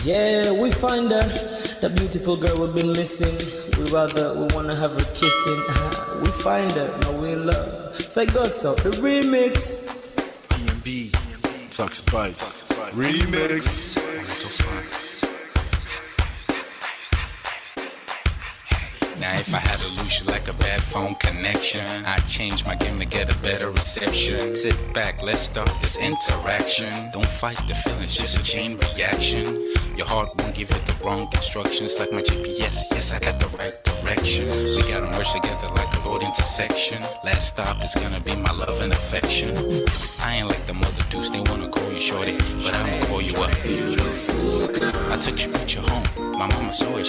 Yeah, we find her, the beautiful girl we've been missing. We wanna have her kissing. We find her, now we in love. So it goes up, the remix. DMB, Tux Bites, remix. Now if I had to lose you like a bad phone connection, I'd change my game to get a better reception. Sit back, let's start this interaction. Don't fight the feelings, just a chain reaction. Your heart won't give it the wrong instructions. Like my GPS, yes I got the right direction. We gotta merge together like a road intersection. Last stop is gonna be my love and affection. I ain't like the mother dudes, they wanna call you shorty, but I'ma call you a beautiful girl. I took your picture home, my mama saw it,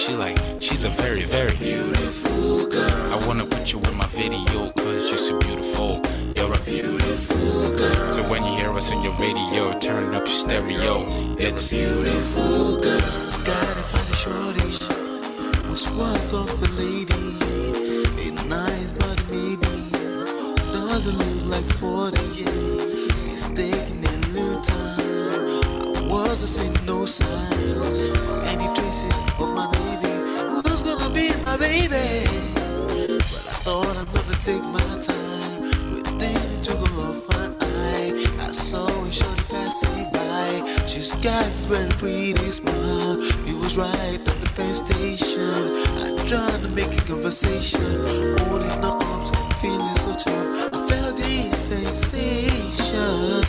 she's a very, very beautiful girl. I wanna put you in my video, cause you're so beautiful. You're a beautiful girl. So when you hear us on your radio, turn up your stereo. It's beautiful girl. Gotta find a shorty who's worth of a lady. It's nice but maybe doesn't look like 40. It's taking a little time. I wasn't seeing no signs, any traces of my baby. Who's gonna be my baby? But I thought I'm gonna take my time. Within it took a long fun eye. I saw a shorty passing by. She's got this very pretty smile. It was right at the bus station. I tried to make a conversation, holding her arms, feeling so tough. I felt this sensation.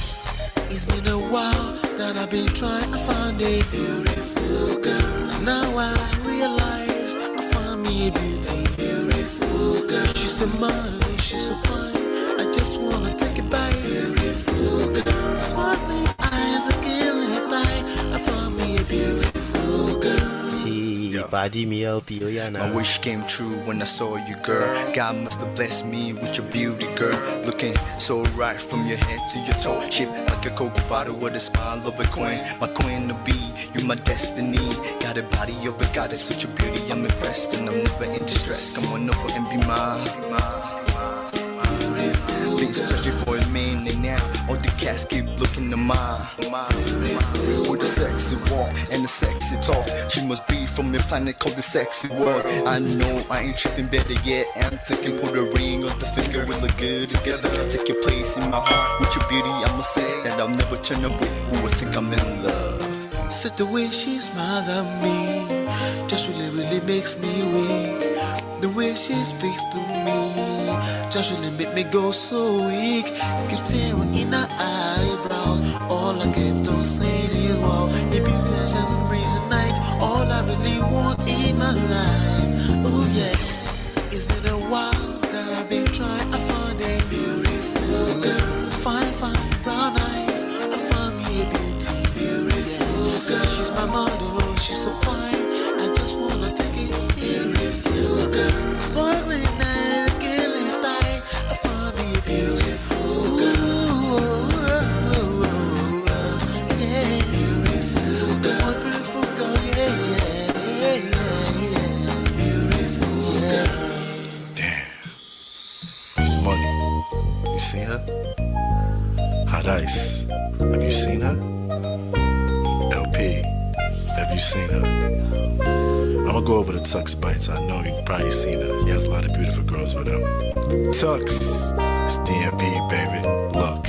It's been a while that I've been trying to find a beautiful girl. Now I realize I found me a beautiful girl. She's a model, she's so fine. I just wanna take it by beautiful girl. Sparkling eyes are killing tight. I found me a beautiful girl. Body me LP, My wish came true when I saw you, girl. God must have blessed me with your beauty, girl. Looking so right from your head to your toe. Shaped like a cocoa bottle with a smile of a queen. My queen to be, you my destiny. Got a body of a goddess with your beauty. I'm impressed and I'm never in distress. Come on over and be mine. Been searching for a man and now all the cats keep looking to mine. With a sexy walk and a sexy talk, she must be from a planet called the sexy world. I know I ain't tripping, better yet I'm thinking put a ring on the finger, we look good together. Take your place in my heart with your beauty. I'ma say that I'll never turn away. Who would think I'm in love? Such the way she smiles at me just really makes me weak. The way she speaks to me just really make me go so weak. Keep staring in her eyebrows. All I kept on saying is wow. Your beauty shines and breeze at night. All I really want in my life. Oh yeah. It's been a while that I've been trying to find a beautiful girl. Fine brown eyes. I found me a beautiful girl. She's my model, she's so fine. I just wanna take it. Beautiful girl. Sparkling eyes, killing tight. I found me a beautiful girl. Yeah, beautiful girl. One beautiful girl, yeah. Beautiful girl. Damn. Money. You seen her? Hot Ice. Have you seen her? LP. Have you seen her? I'ma go over to Tux Bites. I know you've probably seen her. He has a lot of beautiful girls with him. Tux, it's DMB, baby. Look.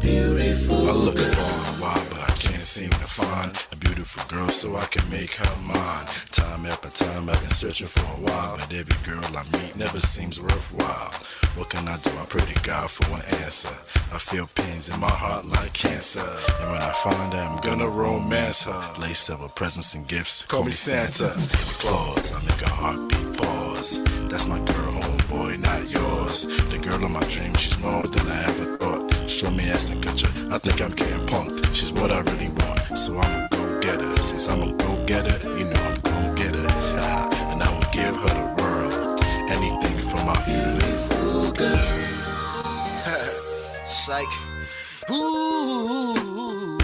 Beautiful. I look for a while, but I can't seem to find a beautiful girl so I can make her mine. Time after time I've been searching for a while, but every girl I meet never seems worthwhile. What can I do? I pray to God for an answer. I feel pains in my heart like cancer, and when I find her, I'm gonna romance her. Lace up with presents and gifts, call me Santa Claus. I make a heartbeat pause. That's my girl, homeboy, not yours. The girl of my dreams, she's more than I ever thought. Show me ass and cut you. I think I'm getting punked. She's what I really want, so I'ma go get her. Since I'm a go getter, you know I'm gon' get her. And I will give her the world, anything for my beautiful girl. Psych. Ooh,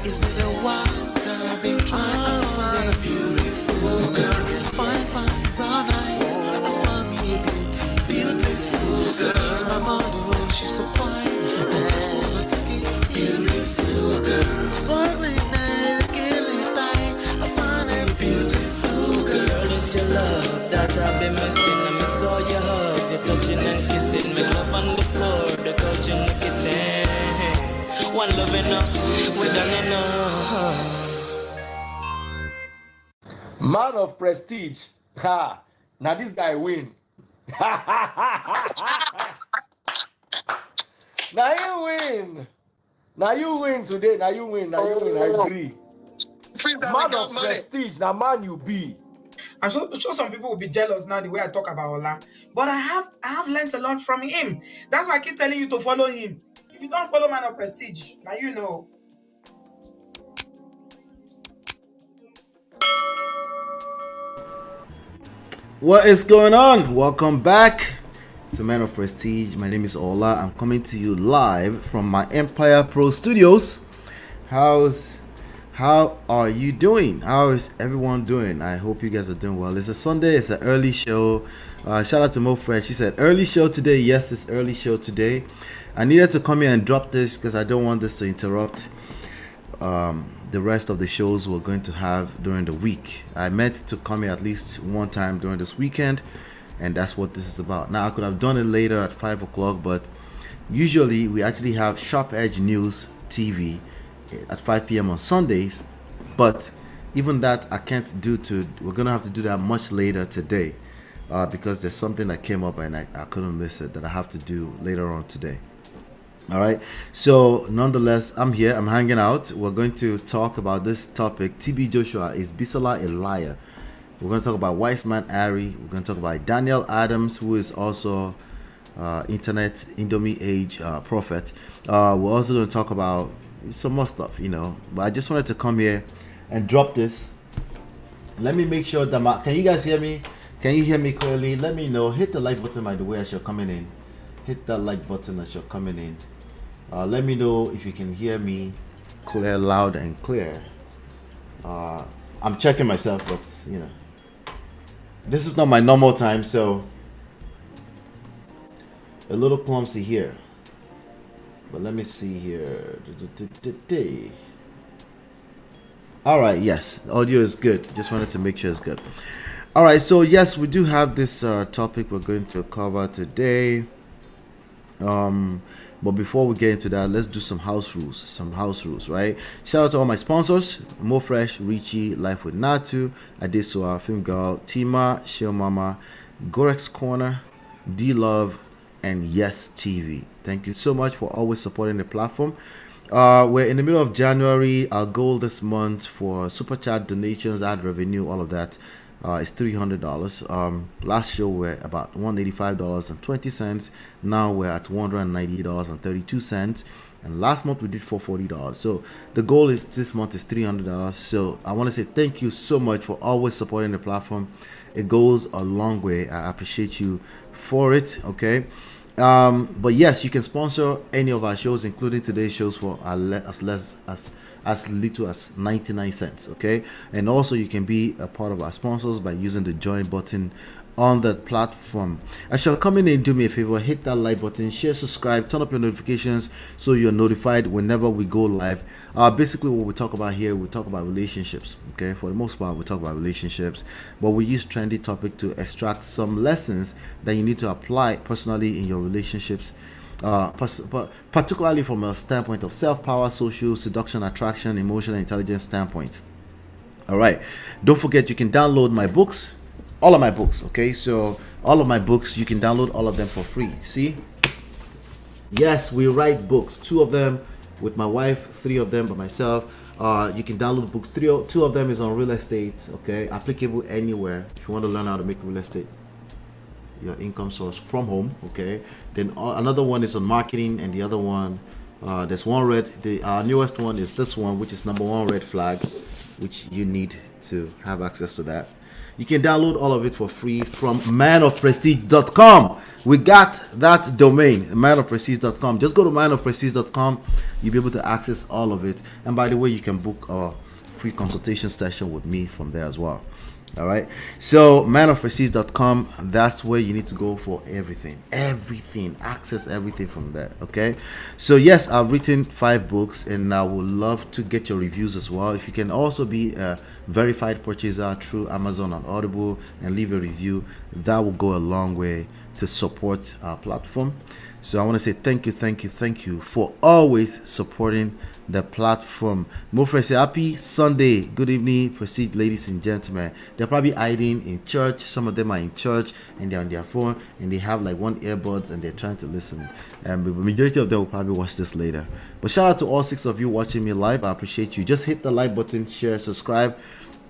it's been a while that I've been trying to find a beautiful girl. Fine your love that I've been missing. I miss all your hugs, your touching and kissing. Make love on the floor, the couch in the kitchen. One love enough, we done enough. Man of prestige. Ha! Now this guy win. Now you win. Now you win today. Now you win. Now you win. I agree. Man of prestige. Now man you be. I'm sure some people will be jealous now the way I talk about Ola. But I have learned a lot from him. That's why I keep telling you to follow him. If you don't follow Man of Prestige, now you know. What is going on? Welcome back to Man of Prestige. My name is Ola. I'm coming to you live from my Empire Pro Studios. How are you doing? How is everyone doing? I hope you guys are doing well. It's a Sunday. It's an early show. Shout out to Mo Fresh. She said early show today. Yes, it's early show today. I needed to come here and drop this because I don't want this to interrupt the rest of the shows we're going to have during the week. I meant to come here at least one time during this weekend, and that's what this is about. Now I could have done it later at 5 o'clock, but usually we actually have Sharp Edge News TV at 5 p.m. on Sundays, but even that I can't do. We're gonna have to do that much later today because there's something that came up and I couldn't miss it that I have to do later on today. All right, so nonetheless, I'm here, I'm hanging out. We're going to talk about this topic. TB Joshua, is Bisola a liar? We're going to talk about Wiseman Ari. We're going to talk about Daniel Adams, who is also internet Indomie age prophet. We're also going to talk about some more stuff, but I just wanted to come here and drop this. Let me make sure that can you guys hear me? Can you hear me clearly? Let me know. Hit the like button, by the way, as you're coming in. Hit that like button as you're coming in. Let me know if you can hear me clear, loud and clear. I'm checking myself, but this is not my normal time, so a little clumsy here. But let me see here. All right, yes, audio is good. Just wanted to make sure it's good. All right, so yes, we do have this topic we're going to cover today. But before we get into that, let's do some house rules, right? Shout out to all my sponsors: Mo Fresh, Richie, Life with Natu, Adesoa, Film Girl, Tima, Shell Mama, Gorex Corner, D Love, and Yes TV. Thank you so much for always supporting the platform. We're in the middle of January. Our goal this month for super chat donations, ad revenue, all of that is $300. Last show we're about $185.20. Now we're at $198.32. And last month we did $440. So the goal is this month is $300. So I want to say thank you so much for always supporting the platform. It goes a long way. I appreciate you for it. Okay. But yes, you can sponsor any of our shows, including today's shows, for as little as 99 cents. Okay, and also you can be a part of our sponsors by using the join button on the platform. As you're coming in, do me a favor, hit that like button, share, subscribe, turn up your notifications so you're notified whenever we go live. Basically what we talk about here, we talk about relationships. Okay, for the most part we talk about relationships, but we use trendy topic to extract some lessons that you need to apply personally in your relationships, particularly from a standpoint of self-power, social, seduction, attraction, emotional intelligence standpoint. All right, don't forget you can download my books, all of my books. Okay, so all of my books, you can download all of them for free. See, yes, we write books, 2 of them with my wife, 3 of them by myself. You can download books. 2 of them is on real estate. Okay, applicable anywhere if you want to learn how to make real estate your income source from home. Okay, then another one is on marketing, and the other one, there's one red. Our newest one is this one, which is number 1 red flag, which you need to have access to that. You can download all of it for free from manofprestige.com. We got that domain, manofprestige.com. Just go to manofprestige.com. You'll be able to access all of it. And by the way, you can book a free consultation session with me from there as well. All right. So manofprestige.com, that's where you need to go for everything. Access everything from there. Okay. So yes, I've written 5 books and I would love to get your reviews as well. If you can also be a verified purchaser through Amazon and Audible and leave a review, that will go a long way to support our platform. So I want to say thank you for always supporting the platform. Mofre say happy Sunday. Good evening, Prestige ladies and gentlemen. They're probably hiding in church. Some of them are in church and they're on their phone and they have like one earbuds and they're trying to listen. And the majority of them will probably watch this later. But shout out to all 6 of you watching me live. I appreciate you. Just hit the like button, share, subscribe,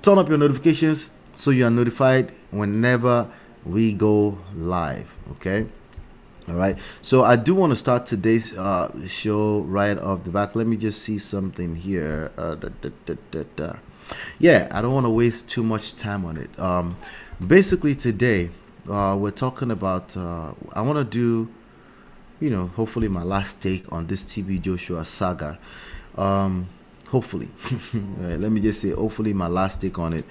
turn up your notifications so you are notified whenever we go live. Okay. All right, so I do want to start today's show right off the back. Let me just see something here. Yeah, I don't want to waste too much time on it. Basically today we're talking about I want to do, hopefully my last take on this TB Joshua saga. Hopefully right, let me just say hopefully my last take on it.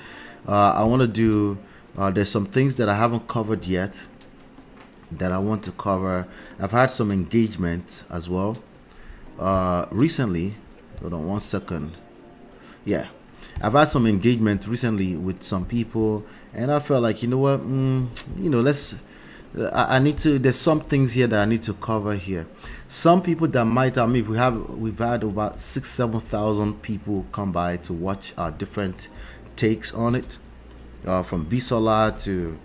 I want to do there's some things that I haven't covered yet that I want to cover. I've had some engagement as well recently. Hold on one second. Yeah, I've had some engagement recently with some people and I felt like, I need to, there's some things here that I need to cover here. Some people that might, we've had about 6,000-7,000 people come by to watch our different takes on it, from Bisola to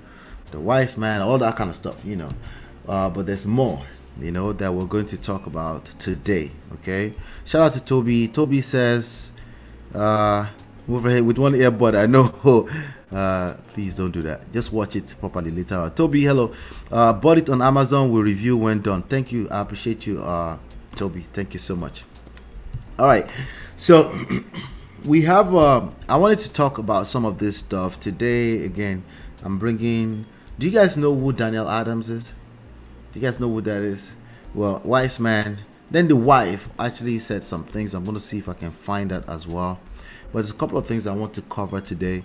the Wiseman, all that kind of stuff, but there's more, that we're going to talk about today. Okay, shout out to Toby says move ahead with one earbud. I know. Please don't do that, just watch it properly later on. Toby, hello. Bought it on Amazon, will review when done. Thank you, I appreciate you, Toby, thank you so much. All right, so we have I wanted to talk about some of this stuff today. Again, I'm bringing, do you guys know who Daniel Adams is? Do you guys know who that is? Well, Wiseman, then the wife actually said some things. I'm going to see if I can find that as well. But there's a couple of things I want to cover today.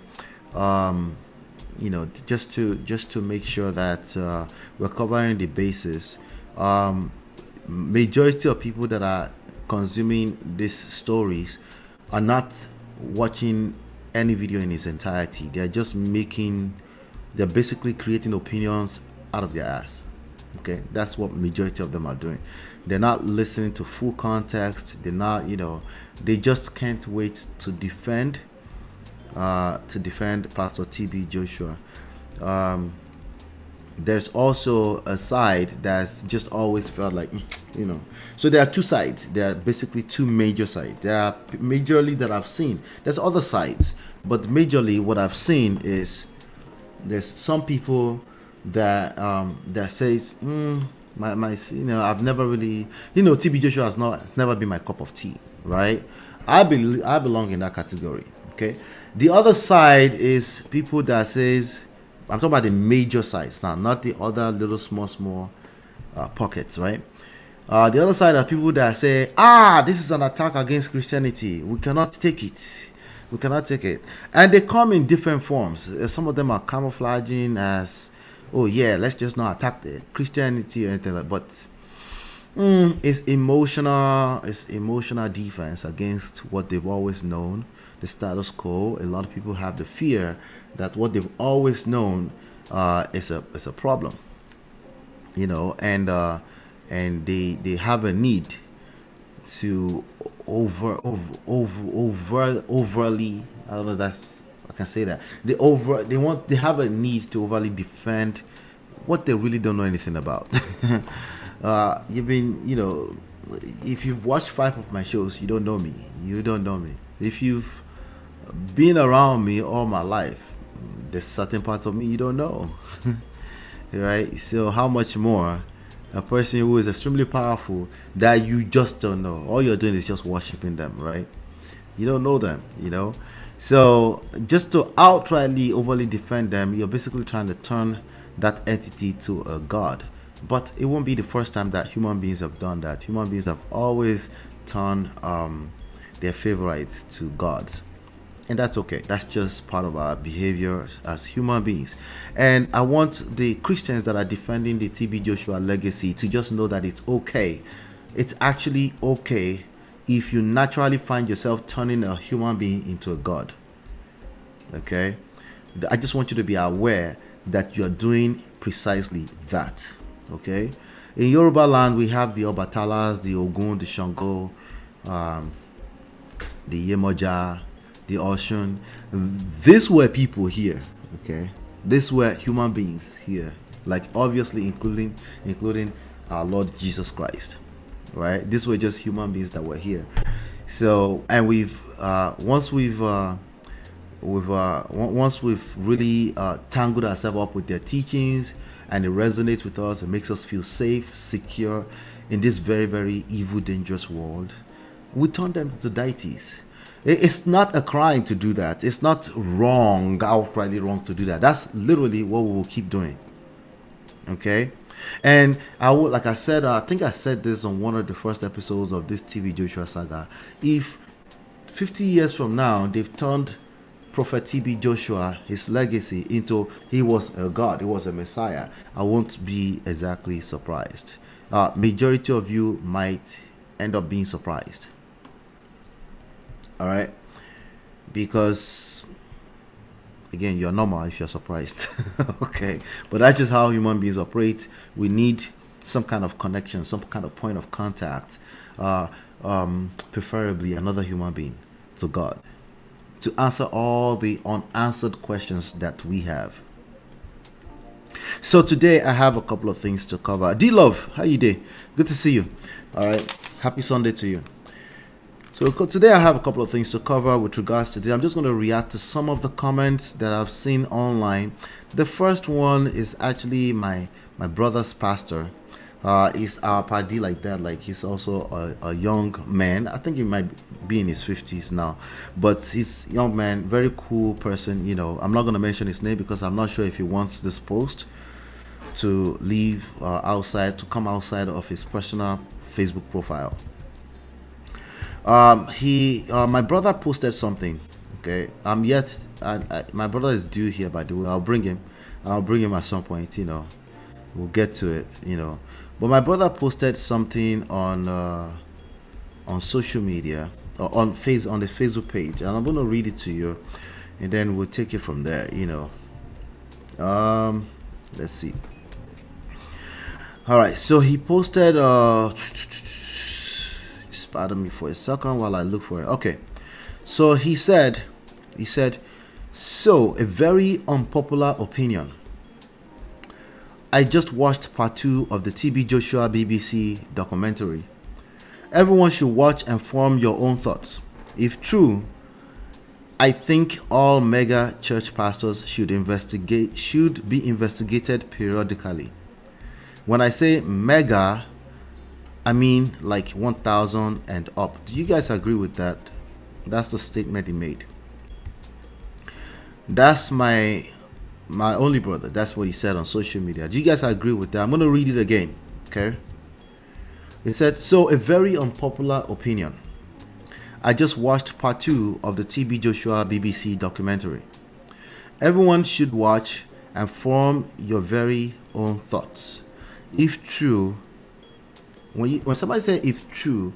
Just to make sure that we're covering the basis. Majority of people that are consuming these stories are not watching any video in its entirety. They're just they're basically creating opinions out of their ass. Okay, that's what majority of them are doing. They're not listening to full context. They're not, they just can't wait to defend Pastor TB Joshua. There's also a side that's just always felt like, so there are 2 sides. There are basically 2 major sides. There are majorly that I've seen. There's other sides, but majorly what I've seen is there's some people that that says I've never really, TB Joshua has never been my cup of tea, right? I belong in that category. Okay, the other side is people that says, I'm talking about the major sides now, not the other little small pockets, right? The other side are people that say, this is an attack against Christianity, we cannot take it. And they come in different forms. Some of them are camouflaging as, oh yeah, let's just not attack the Christianity or anything like that. But it's emotional defense against what they've always known, the status quo. A lot of people have the fear that what they've always known is a problem, and they have a need to overly, I don't know, that's, I can say that they have a need to overly defend what they really don't know anything about. You've been, if you've watched 5 of my shows, you don't know me. If you've been around me all my life, there's certain parts of me you don't know. Right? So how much more a person who is extremely powerful that you just don't know? All you're doing is just worshiping them, right? You don't know them, So just to outrightly overly defend them, you're basically trying to turn that entity to a god. But it won't be the first time that human beings have done that. Human beings have always turned their favorites to gods. And that's okay. That's just part of our behavior as human beings. And I want the Christians that are defending the TB Joshua legacy to just know that it's okay. It's actually okay if you naturally find yourself turning a human being into a god. Okay? I just want you to be aware that you're doing precisely that. Okay? In Yoruba land, we have the Obatalas, the Ogun, the Shango, the Yemoja, the Oshun. These were people here. Okay? These were human beings here. Like, obviously including our Lord Jesus Christ. Right? These were just human beings that were here. So, and once we've really tangled ourselves up with their teachings, and it resonates with us, it makes us feel safe, secure in this very, very evil, dangerous world, we turn them to deities. It's not a crime to do that. It's not wrong, outrightly wrong to do that. That's literally what we will keep doing. Okay? And I would, like I said, I think I said this on one of the first episodes of this TV Joshua saga. If 50 years from now they've turned Prophet TB Joshua, his legacy, into he was a god, he was a messiah, I won't be exactly surprised. Majority of you might end up being surprised. All right, because again, you're normal if you're surprised. Okay, but that's just how human beings operate. We need some kind of connection, some kind of point of contact, preferably another human being to God, to answer all the unanswered questions that we have. So today I have a couple of things to cover. D-Love, how you doing? Good to see you. All right, happy Sunday to you. So today I have a couple of things to cover with regards to this. I'm just going to react to some of the comments that I've seen online. The first one is actually my brother's pastor. He's our paddy like that. Like, he's also a young man. I think he might be in his 50s now, but he's a young man, very cool person. You know, I'm not going to mention his name because I'm not sure if he wants this post to leave outside, to come outside of his personal Facebook profile. My brother posted something. Okay, my brother is due here, by the way. I'll bring him at some point. You know, we'll get to it. You know, but my brother posted something on social media, or on the Facebook page, and I'm gonna read it to you, and then we'll take it from there. You know, let's see. All right, so he posted. Pardon me for a second while I look for it. Okay, so he said, so a very unpopular opinion. I just watched part 2 of the TB Joshua BBC documentary. Everyone should watch and form your own thoughts. If true, I think all mega church pastors should be investigated periodically. When I say mega, I mean like 1,000 and up. Do you guys agree with that? That's the statement he made. That's my only brother. That's what he said on social media. Do you guys agree with that? I'm going to read it again. Okay. It said, so a very unpopular opinion. I just watched part 2 of the TB Joshua BBC documentary. Everyone should watch and form your very own thoughts. If true, when somebody says if true,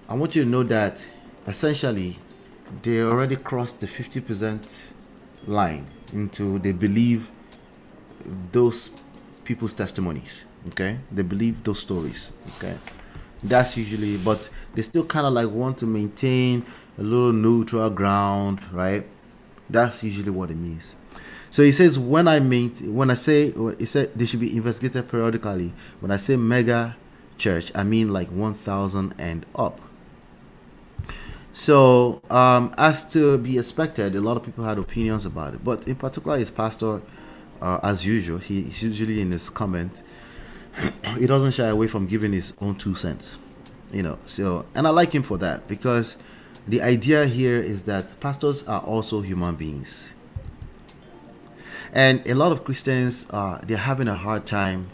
I want you to know that essentially they already crossed the 50% line into they believe those people's testimonies. Okay, they believe those stories. Okay, that's usually, but they still kind of like want to maintain a little neutral ground, right? That's usually what it means. So he says, he said they should be investigated periodically. When I say mega church, I mean like 1,000 and up. So as to be expected, a lot of people had opinions about it, but in particular his pastor, as usual, he's usually in his comments, he doesn't shy away from giving his own 2 cents, you know. So, and I like him for that, because the idea here is that pastors are also human beings, and a lot of Christians they're having a hard time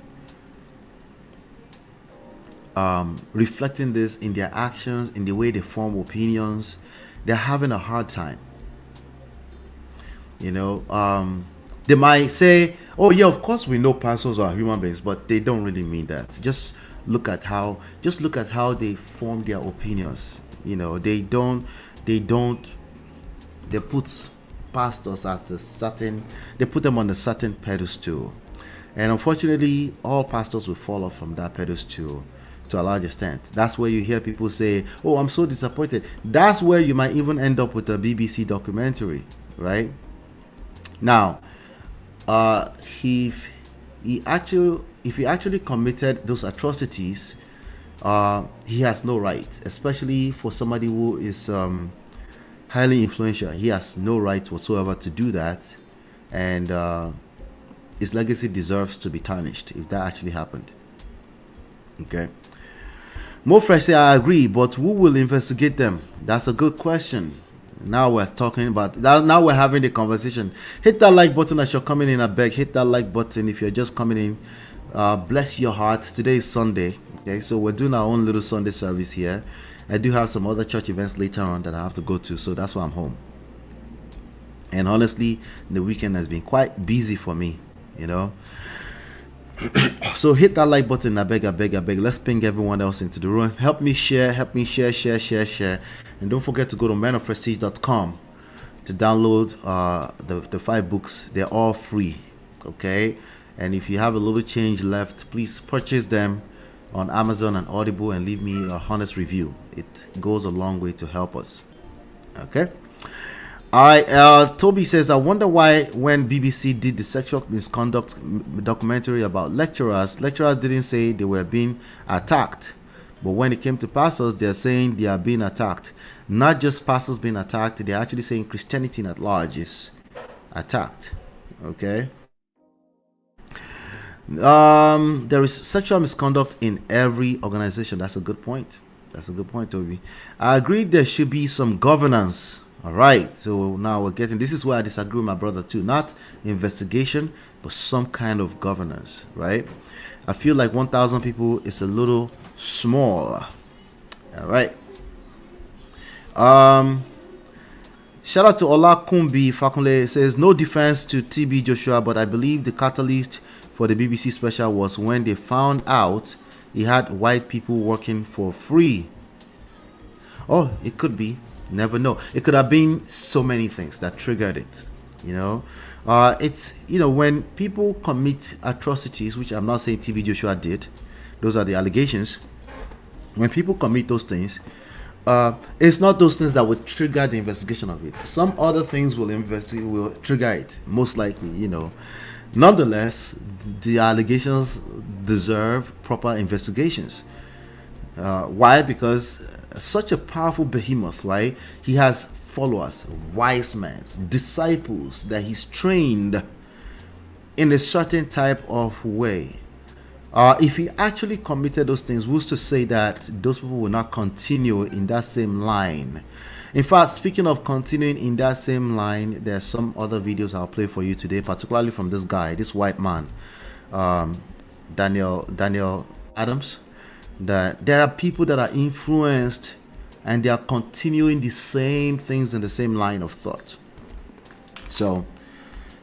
reflecting this in their actions, in the way they form opinions. They're having a hard time. They might say, oh yeah, of course we know pastors are human beings, but they don't really mean that. Just look at how they form their opinions. They put pastors at they put them on a certain pedestal. And unfortunately, all pastors will fall off from that pedestal to a large extent. That's where you hear people say, oh, I'm so disappointed. That's where you might even end up with a BBC documentary, right? Now, if he actually committed those atrocities, he has no right, especially for somebody who is highly influential. He has no right whatsoever to do that, and his legacy deserves to be tarnished if that actually happened. Okay. Mo Fresh say, I agree, but who will investigate them? That's a good question. Now we're talking about that. Now we're having the conversation. Hit that like button as you're coming in. I beg, hit that like button if you're just coming in. Bless your heart. Today is Sunday. Okay, so we're doing our own little Sunday service here. I do have some other church events later on that I have to go to, so that's why I'm home. And honestly, the weekend has been quite busy for me, So hit that like button. I beg. Let's ping everyone else into the room. Help me share. And don't forget to go to manofprestige.com to download the 5 books. They're all free. Okay. And if you have a little change left, please purchase them on Amazon and Audible and leave me a honest review. It goes a long way to help us. Okay. All right, Toby says, I wonder why when BBC did the sexual misconduct documentary about lecturers didn't say they were being attacked. But when it came to pastors, they're saying they are being attacked. Not just pastors being attacked, they're actually saying Christianity at large is attacked. Okay? There is sexual misconduct in every organization. That's a good point. Toby. I agree there should be some governance. All right, so now this is where I disagree with my brother too. Not investigation, but some kind of governance, right? I feel like 1,000 people is a little small. All right. Shout out to Olakumbi Fakunle. Says, no defense to TB Joshua, but I believe the catalyst for the BBC special was when they found out he had white people working for free. Oh, it could be. Never know. It could have been so many things that triggered it. It's when people commit atrocities, which I'm not saying TV Joshua did, those are the allegations. When people commit those things, it's not those things that will trigger the investigation of it. Some other things will trigger it, most likely. Nonetheless, the allegations deserve proper investigations. Why? Because such a powerful behemoth, right? He has followers, Wiseman, disciples that he's trained in a certain type of way. If he actually committed those things, who's to say that those people will not continue in that same line? In fact, speaking of continuing in that same line, there are some other videos I'll play for you today, particularly from this guy, this white man, Daniel Adams. That there are people that are influenced and they are continuing the same things in the same line of thought. So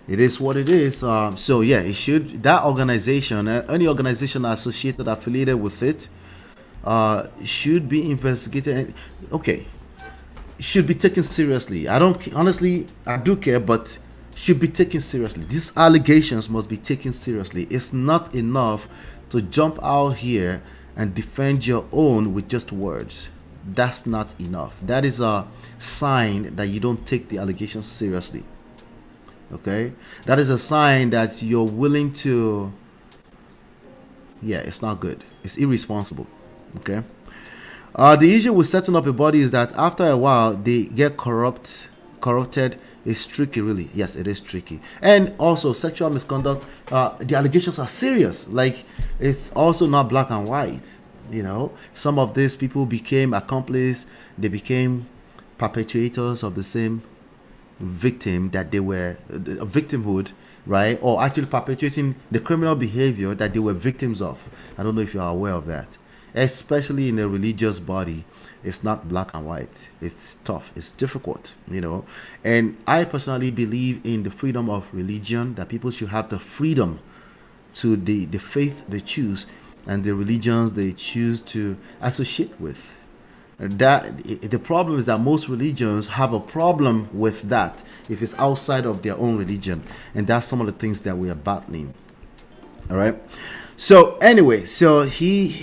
it is what it is. So yeah, it should, that organization, any organization associated, affiliated with it, should be investigated. Okay, should be taken seriously. I do care, but should be taken seriously. These allegations must be taken seriously. It's not enough to jump out here and defend your own with just words. That's not enough. That is a sign that you don't take the allegations seriously. Okay? That is a sign that you're willing to... Yeah, it's not good. It's irresponsible. Okay? The issue with setting up a body is that after a while, they get corrupted. It's tricky, really. Yes, it is tricky. And also, sexual misconduct, the allegations are serious. Like, it's also not black and white. Some of these people became accomplices. They became perpetuators of the same victim that they were, victimhood, right? Or actually perpetuating the criminal behavior that they were victims of. I don't know if you are aware of that. especially in a religious body, it's not black and white. It's tough. It's difficult, And I personally believe in the freedom of religion, that people should have the freedom to the faith they choose and the religions they choose to associate with. The problem is that most religions have a problem with that if it's outside of their own religion, and that's some of the things that we are battling. All right. So anyway,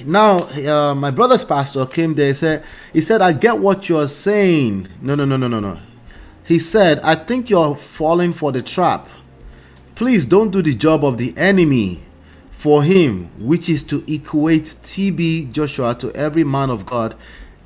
my brother's pastor came there. He said, I get what you're saying. No. He said, I think you're falling for the trap. Please don't do the job of the enemy for him, which is to equate TB Joshua to every man of God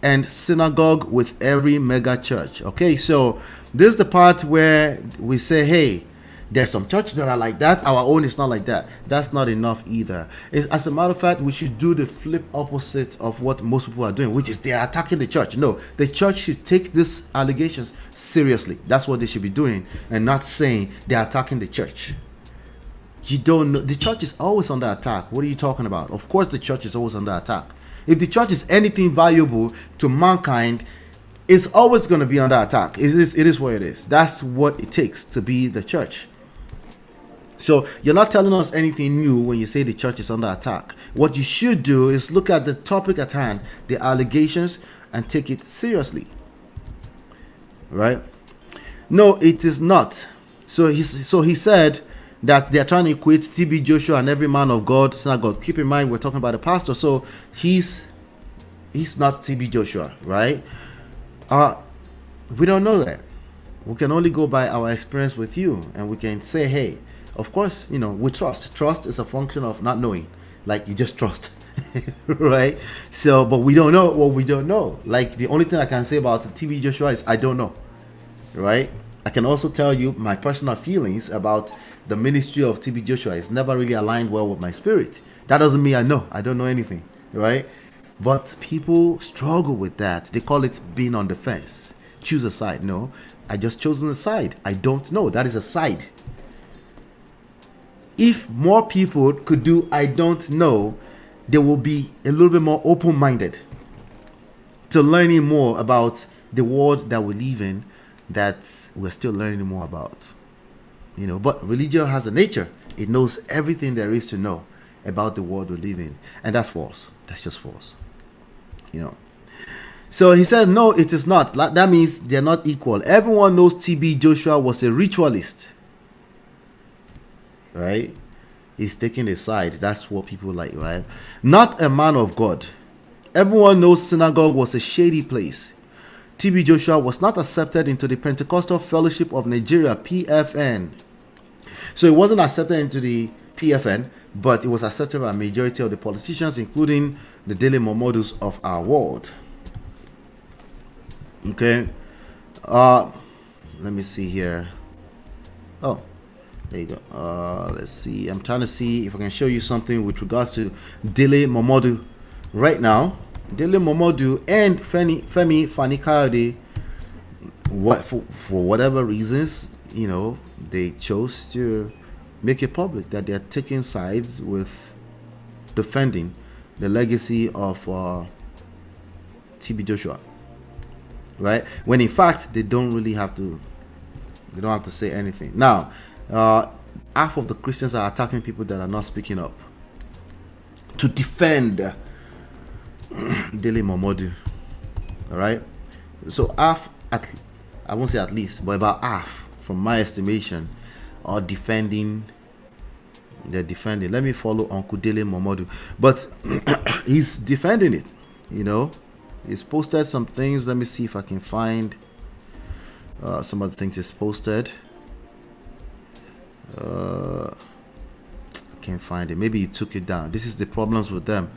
and synagogue with every mega church. Okay, so this is the part where we say, hey, there's some churches that are like that. Our own is not like that. That's not enough either. As a matter of fact, we should do the flip opposite of what most people are doing, which is they are attacking the church. No, the church should take these allegations seriously. That's what they should be doing, and not saying they're attacking the church. You don't know. The church is always under attack. What are you talking about? Of course the church is always under attack. If the church is anything valuable to mankind, it's always going to be under attack. It is what it is. That's what it takes to be the church. So you're not telling us anything new when you say the church is under attack. What you should do is look at the topic at hand, the allegations, and take it seriously. Right? No, it is not. So he said that they're trying to equate TB Joshua and every man of God synagogue. Keep in mind, we're talking about a pastor, so he's not TB Joshua, right? We don't know that. We can only go by our experience with you, and we can say, hey, of course, we trust. Trust is a function of not knowing. Like, you just trust, right? So, but we don't know what we don't know. Like, the only thing I can say about TB Joshua is I don't know, right? I can also tell you my personal feelings about the ministry of TB Joshua is never really aligned well with my spirit. That doesn't mean I don't know anything, right? But people struggle with that. They call it being on the fence. Choose a side. No, I just chosen a side. I don't know. That is a side. If more people could do I don't know, they will be a little bit more open-minded to learning more about the world that we live in, that we're still learning more about. But religion has a nature. It knows everything there is to know about the world we live in. And that's false. That's just false. So he said, no, it is not. That means they're not equal. Everyone knows TB Joshua was a ritualist. Right? He's taking a side. That's what people like, right? Not a man of God. Everyone knows synagogue was a shady place. TB Joshua was not accepted into the Pentecostal Fellowship of Nigeria, PFN. So it wasn't accepted into the PFN, but it was accepted by a majority of the politicians, including the Daily Momodus of our world. Okay. Let me see here. Oh, there you go. Let's see. I'm trying to see if I can show you something with regards to Daily Momodu right now. Daily Momodu and Femi Fani-Kayode, for whatever reasons, they chose to make it public that they are taking sides with defending the legacy of TB Joshua, right? When in fact they don't have to say anything. Now, half of the Christians are attacking people that are not speaking up to defend Daily Momodu. All right, so half, I won't say at least, but about half, from my estimation, are defending. They're defending. Let me follow Uncle Daily Momodu, but he's defending it. He's posted some things. Let me see if I can find some of the things he's posted. I can't find it. Maybe he took it down. This is the problems with them.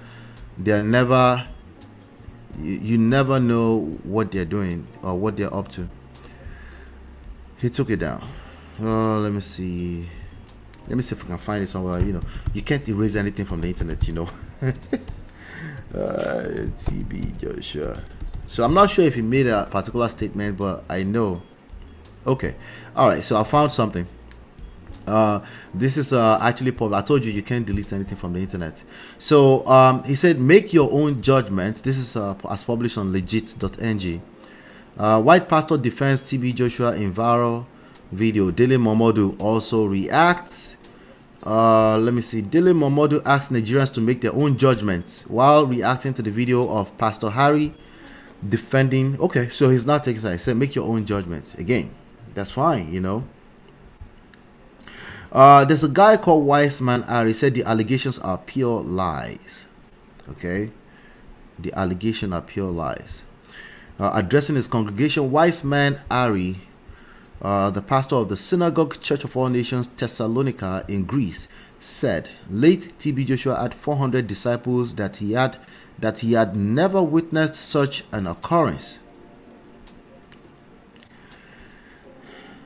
They're never, you never know what they're doing or what they're up to. He took it down. Let me see if I can find it somewhere. You can't erase anything from the internet, TB Joshua. So I'm not sure if he made a particular statement, but I know. Okay, all right, so I found something. This is actually public. I told you can't delete anything from the internet. So he said, make your own judgment. This is as published on legit.ng. White pastor defends TB Joshua in viral video. Dele Momodu also reacts. Let me see. Dele Momodu asks Nigerians to make their own judgments while reacting to the video of Pastor Harry defending. Okay, so he's not taking side. He said, make your own judgments. Again, that's fine, you know. There's a guy called Wiseman. He said the allegations are pure lies. Okay, the allegations are pure lies. Addressing his congregation, Wiseman Ari, the pastor of the Synagogue Church of All Nations Thessalonica in Greece, said late TB Joshua had 400 disciples, that he had never witnessed such an occurrence.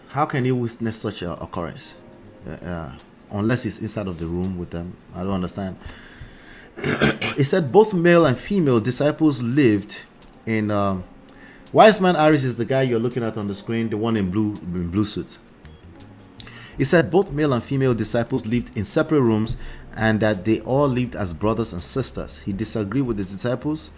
How can he witness such an occurrence? Unless he's inside of the room with them. I don't understand. He said both male and female disciples lived in Wiseman Aris is the guy you're looking at on the screen, the one in blue suit. He said both male and female disciples lived in separate rooms and that they all lived as brothers and sisters. He disagreed with the disciples,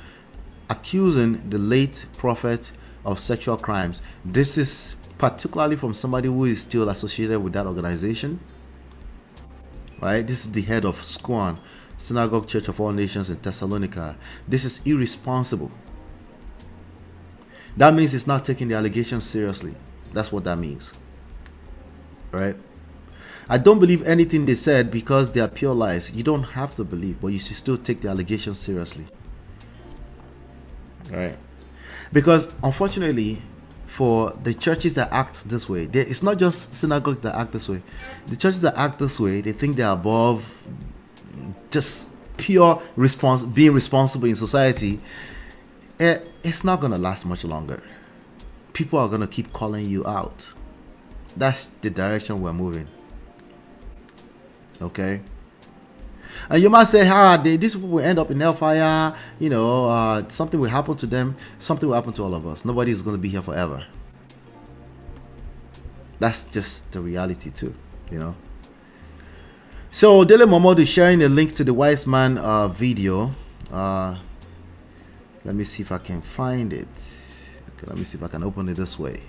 accusing the late prophet of sexual crimes. This is particularly from somebody who is still associated with that organization, right? This is the head of SCOAN, Synagogue Church of All Nations in Thessalonica. This is irresponsible. That means it's not taking the allegations seriously. That's what that means, right? I don't believe anything they said because they are pure lies. You don't have to believe, but you should still take the allegations seriously, right? Because unfortunately, for the churches that act this way, it's not just synagogues that act this way. The churches that act this way, they think they're above just pure being responsible in society. It's not going to last much longer. People are going to keep calling you out. That's the direction we're moving. Okay? And you might say, these people will end up in hellfire, something will happen to them, something will happen to all of us. Nobody is going to be here forever. That's just the reality too, So Dele Momodu is sharing a link to the Wiseman video. Let me see if I can find it. Okay, let me see if I can open it this way.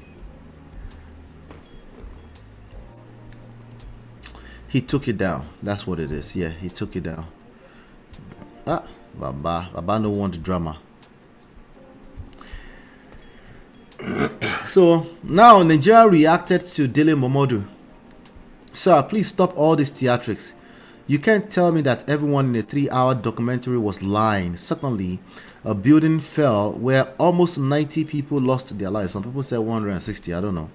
He took it down. That's what it is. Yeah, he took it down. Baba no want drama. So now Nigeria reacted to Dele Momodu. Sir, please stop all these theatrics. You can't tell me that everyone in a 3-hour documentary was lying. Certainly, a building fell where almost 90 people lost their lives. Some people say 160. I don't know.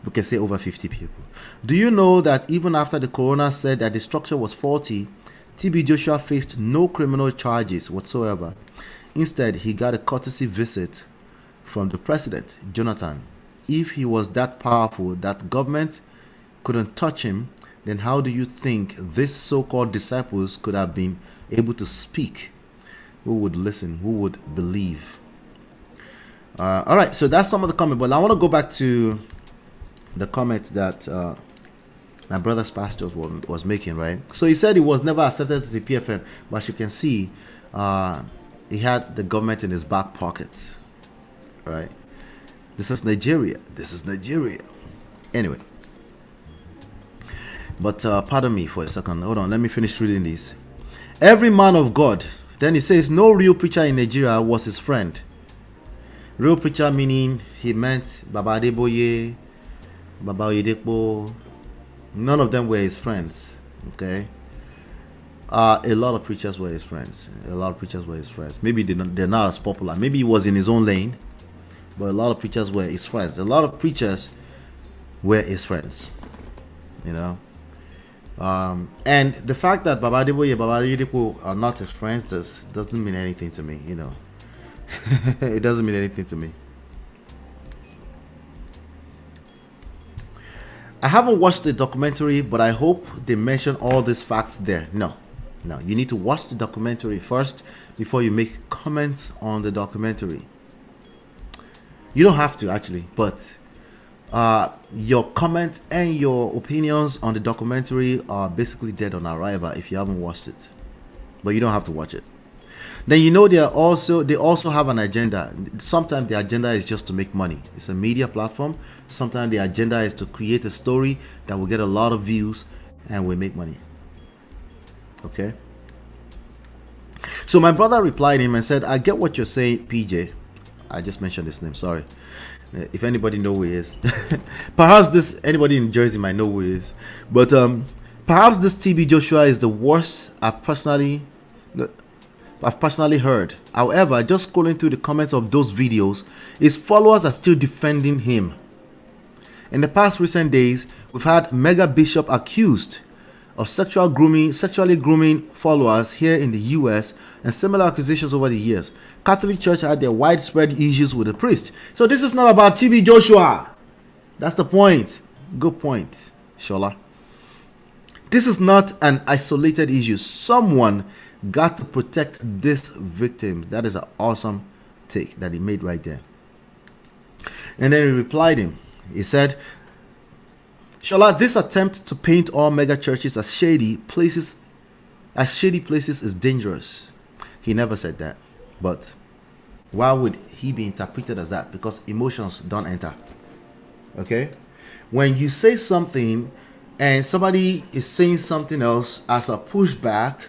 We can say over 50 people. Do you know that even after the coroner said that the structure was faulty, TB Joshua faced no criminal charges whatsoever? Instead, he got a courtesy visit from the president, Jonathan. If he was that powerful that government couldn't touch him, then how do you think these so-called disciples could have been able to speak? Who would listen? Who would believe? All right, so that's some of the comment, but I want to go back to the comments that my brother's pastor was making, right? So he said he was never accepted to the PFN, but as you can see, he had the government in his back pockets, right? This is Nigeria. This is Nigeria. Anyway, but pardon me for a second. Hold on, let me finish reading this. Every man of God. Then he says no real preacher in Nigeria was his friend. Real preacher meaning he meant Baba Adeboye, Baba Oyedepo. None of them were his friends. Okay. A lot of preachers were his friends. Maybe they're not as popular. Maybe he was in his own lane, but a lot of preachers were his friends. A lot of preachers were his friends. And the fact that Baba Adeboye, Baba Oyedepo are not his friends doesn't mean anything to me. It doesn't mean anything to me. I haven't watched the documentary, but I hope they mention all these facts there. No, you need to watch the documentary first before you make comments on the documentary. You don't have to actually, but Your comment and your opinions on the documentary are basically dead on arrival if you haven't watched it, but you don't have to watch it. Then you know they also have an agenda. Sometimes the agenda is just to make money. It's a media platform. Sometimes the agenda is to create a story that will get a lot of views and will make money. Okay. So my brother replied him and said, I get what you're saying, PJ. I just mentioned his name, sorry. If anybody know who he is. Perhaps anybody in Jersey might know who he is. But perhaps this TB Joshua is the worst I've personally heard. However, just scrolling through the comments of those videos, his followers are still defending him. In the past recent days, we've had Mega Bishop accused of sexually grooming followers here in the US, and similar accusations over the years. Catholic Church had their widespread issues with the priest. So this is not about TB Joshua. That's the point. Good point, Shola. This is not an isolated issue. Someone got to protect this victim. That is an awesome take that he made right there. And then he replied him. He said, Shola, this attempt to paint all mega churches as shady places is dangerous. He never said that. But why would he be interpreted as that? Because emotions don't enter. Okay? When you say something and somebody is saying something else as a pushback,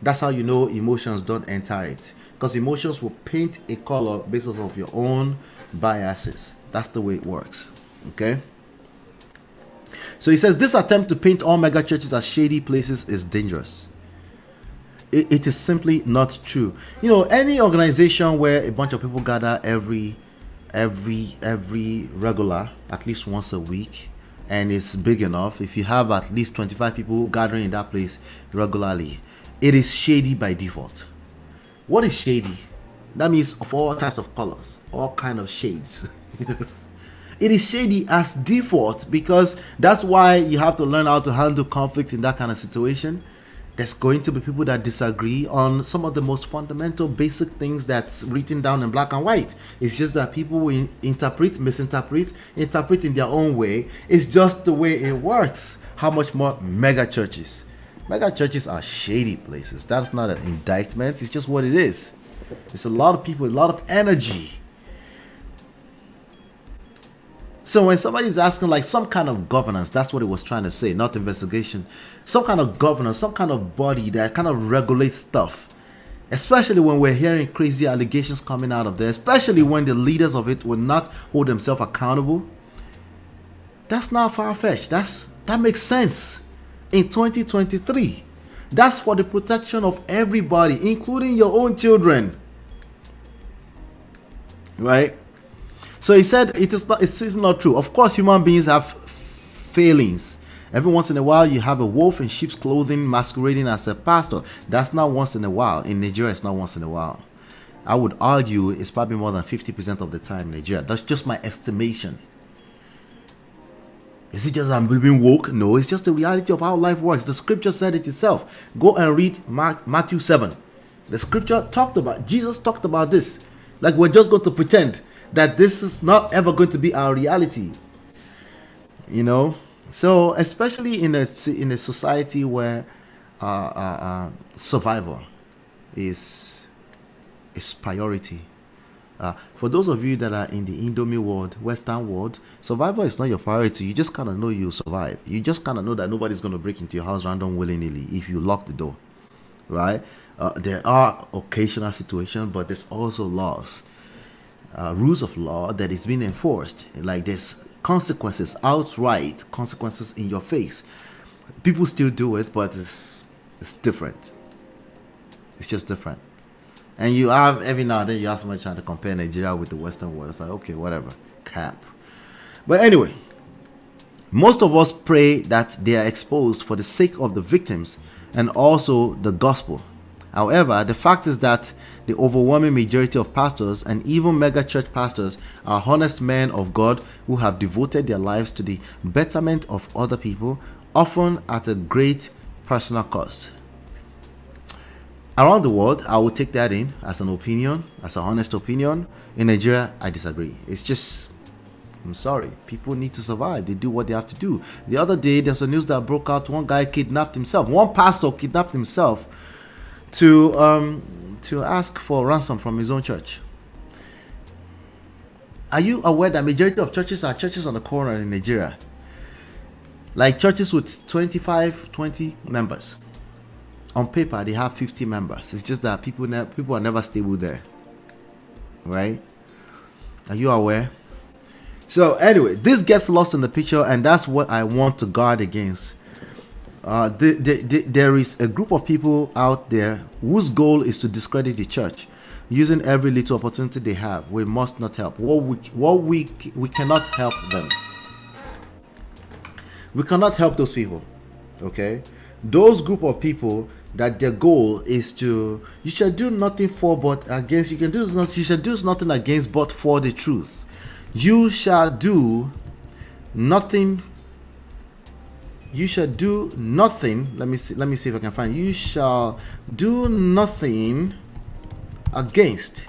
that's how you know emotions don't enter it. Because emotions will paint a color based off your own biases. That's the way it works. Okay? So he says, this attempt to paint all mega churches as shady places is dangerous. It is simply not true. You know, any organization where a bunch of people gather every regular, at least once a week, and it's big enough, if you have at least 25 people gathering in that place regularly, it is shady by default. What is shady? That means of all types of colors, all kind of shades. It is shady as default, because that's why you have to learn how to handle conflict in that kind of situation. There's going to be people that disagree on some of the most fundamental basic things that's written down in black and white. It's just that people will interpret in their own way. It's just the way it works. How much more mega churches? Mega churches are shady places. That's not an indictment. It's just what it is. It's a lot of people, a lot of energy. So when somebody's asking like some kind of governance, that's what it was trying to say, not investigation. Some kind of governance, some kind of body that kind of regulates stuff. Especially when we're hearing crazy allegations coming out of there, especially when the leaders of it will not hold themselves accountable. That's not far-fetched. That makes sense in 2023. That's for the protection of everybody, including your own children. Right? So he said it's not true. Of course, human beings have failings. Every once in a while, you have a wolf in sheep's clothing masquerading as a pastor. That's not once in a while. In Nigeria, it's not once in a while. I would argue it's probably more than 50% of the time in Nigeria. That's just my estimation. Is it just I'm being woke? No, it's just the reality of how life works. The scripture said it itself. Go and read Matthew 7. The scripture Jesus talked about this. Like we're just going to pretend that this is not ever going to be our reality, you know. So especially in a society where survival is priority. For those of you that are in the Indomie world, Western world, survival is not your priority. You just kind of know you'll survive. You just kind of know that nobody's going to break into your house random willy-nilly if you lock the door, right? There are occasional situations, but there's also laws. Rules of law that is being enforced. Like there's consequences, outright consequences in your face. People still do it, but it's different. It's just different. And you have every now and then you have somebody trying to compare Nigeria with the Western world. It's like, okay, whatever, cap. But anyway, most of us pray that they are exposed for the sake of the victims and also the gospel. However, the fact is that the overwhelming majority of pastors and even mega church pastors are honest men of God who have devoted their lives to the betterment of other people, often at a great personal cost. Around the world, I will take that in as an opinion, as an honest opinion. In Nigeria, I disagree. It's just I'm sorry. People need to survive. They do what they have to do. The other day, there's a news that broke out. One guy kidnapped himself. One pastor kidnapped himself to ask for ransom from his own church. Are you aware that majority of churches are churches on the corner in Nigeria? Like churches with 20 members. On paper, they have 50 members. It's just that people are never stable there. Right? Are you aware? So anyway, this gets lost in the picture, and that's what I want to guard against. There is a group of people out there whose goal is to discredit the church, using every little opportunity they have. We must not help. We cannot help them. We cannot help those people. Okay, those group of people that their goal is to, you shall do nothing for but against. You shall do nothing against but for the truth. You shall do nothing. You shall do nothing. Let me see if I can find. You shall do nothing against,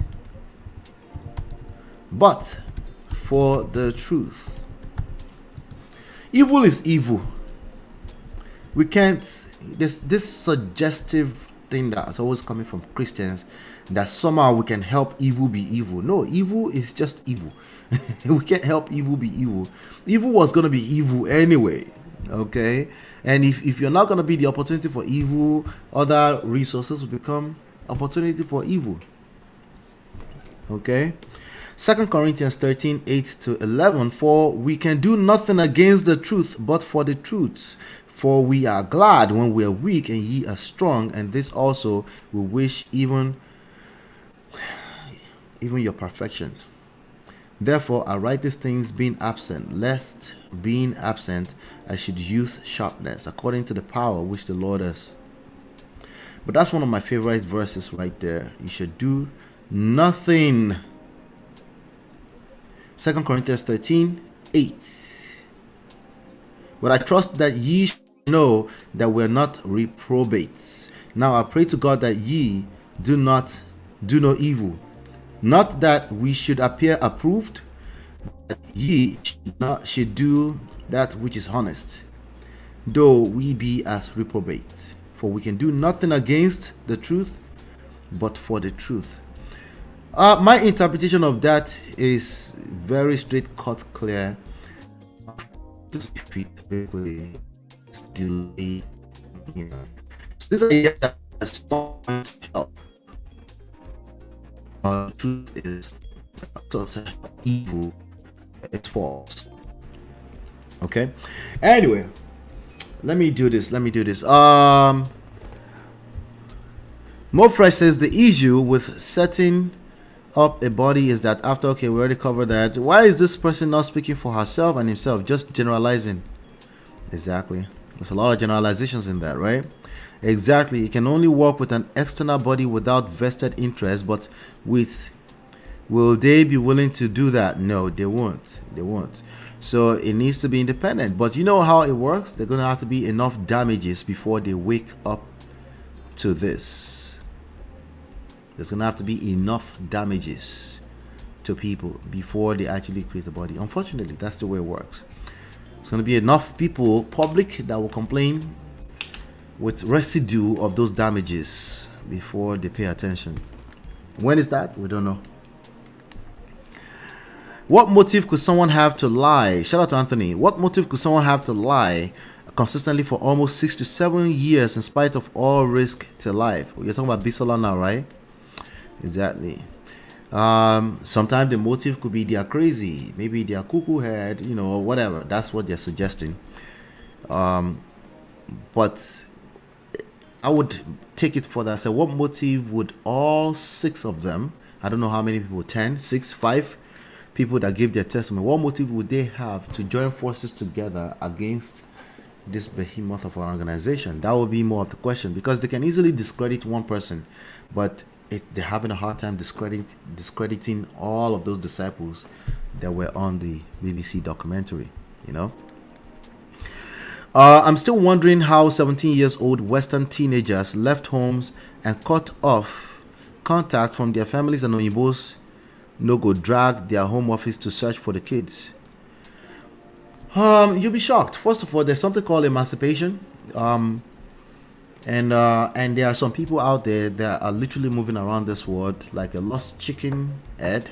but for the truth. Evil is evil. We can't. This suggestive thing that's always coming from Christians, that somehow we can help evil be evil. No, evil is just evil. We can't help evil be evil. Evil was going to be evil anyway. Okay, and if you're not going to be the opportunity for evil, other resources will become opportunity for evil. Okay, 2 Corinthians 13:8-11. For we can do nothing against the truth, but for the truth. For we are glad when we are weak, and ye are strong, and this also we wish even your perfection. Therefore I write these things being absent, lest being absent I should use sharpness, according to the power which the Lord has. But that's one of my favorite verses right there. You should do nothing. 2 Corinthians 13:8. But I trust that ye know that we're not reprobates. Now I pray to God that ye do no evil. Not that we should appear approved, but ye should do that which is honest, though we be as reprobates. For we can do nothing against the truth, but for the truth. My interpretation of that is very straight, cut, clear. Delay. This is help. The truth is evil. It's false. Okay. Anyway, let me do this. Mofresh says the issue with setting up a body is that after, okay, we already covered that. Why is this person not speaking for herself and himself, just generalizing? Exactly. There's a lot of generalizations in that, right? Exactly. You can only work with an external body without vested interest, but will they be willing to do that? No, they won't. So it needs to be independent. But you know how it works? They're going to have to be enough damages before they wake up to this. There's going to have to be enough damages to people before they actually create the body. Unfortunately, that's the way it works. It's going to be enough people, public, that will complain with residue of those damages before they pay attention. When is that? We don't know. What motive could someone have to lie? Shout out to Anthony. What motive could someone have to lie consistently for almost 6 to 7 years in spite of all risk to life? You're talking about Bisola now, right? Exactly. Sometimes the motive could be they are crazy. Maybe they are cuckoo head, or whatever. That's what they're suggesting. But I would take it further and say, what motive would all 6 of them, I don't know how many people, 10, 6, 5 people that give their testimony, what motive would they have to join forces together against this behemoth of an organization? That would be more of the question, because they can easily discredit one person, but they're having a hard time discrediting all of those disciples that were on the BBC documentary, I'm still wondering how 17 years old Western teenagers left homes and cut off contact from their families and Oyinbos no go drag their home office to search for the kids. You'll be shocked. First of all, there's something called emancipation. And there are some people out there that are literally moving around this world like a lost chicken head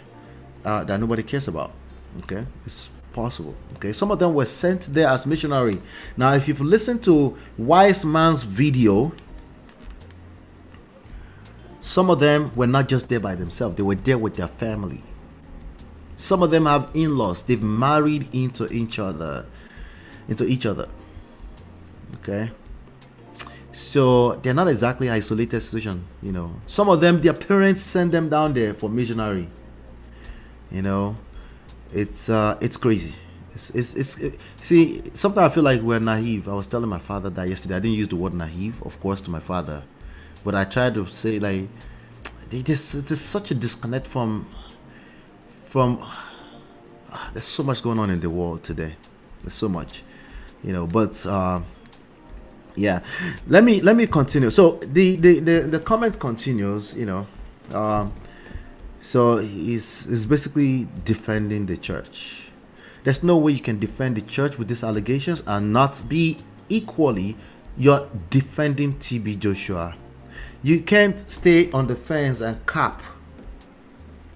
that nobody cares about. Okay, it's possible. Okay, some of them were sent there as missionary. Now, if you've listened to Wiseman's video, some of them were not just there by themselves; they were there with their family. Some of them have in-laws; they've married into each other. Okay. So they're not exactly isolated situation, you know. Some of them, their parents send them down there for missionary. You know, it's crazy. See, sometimes I feel like we're naive. I was telling my father that yesterday. I didn't use the word naive, of course, to my father, but I tried to say like, there's such a disconnect from. There's so much going on in the world today. There's so much, you know, but. Yeah, let me continue. So the comment continues, you know. So he's basically defending the church. There's no way you can defend the church with these allegations and not be equally you're defending TB Joshua. You can't stay on the fence and cap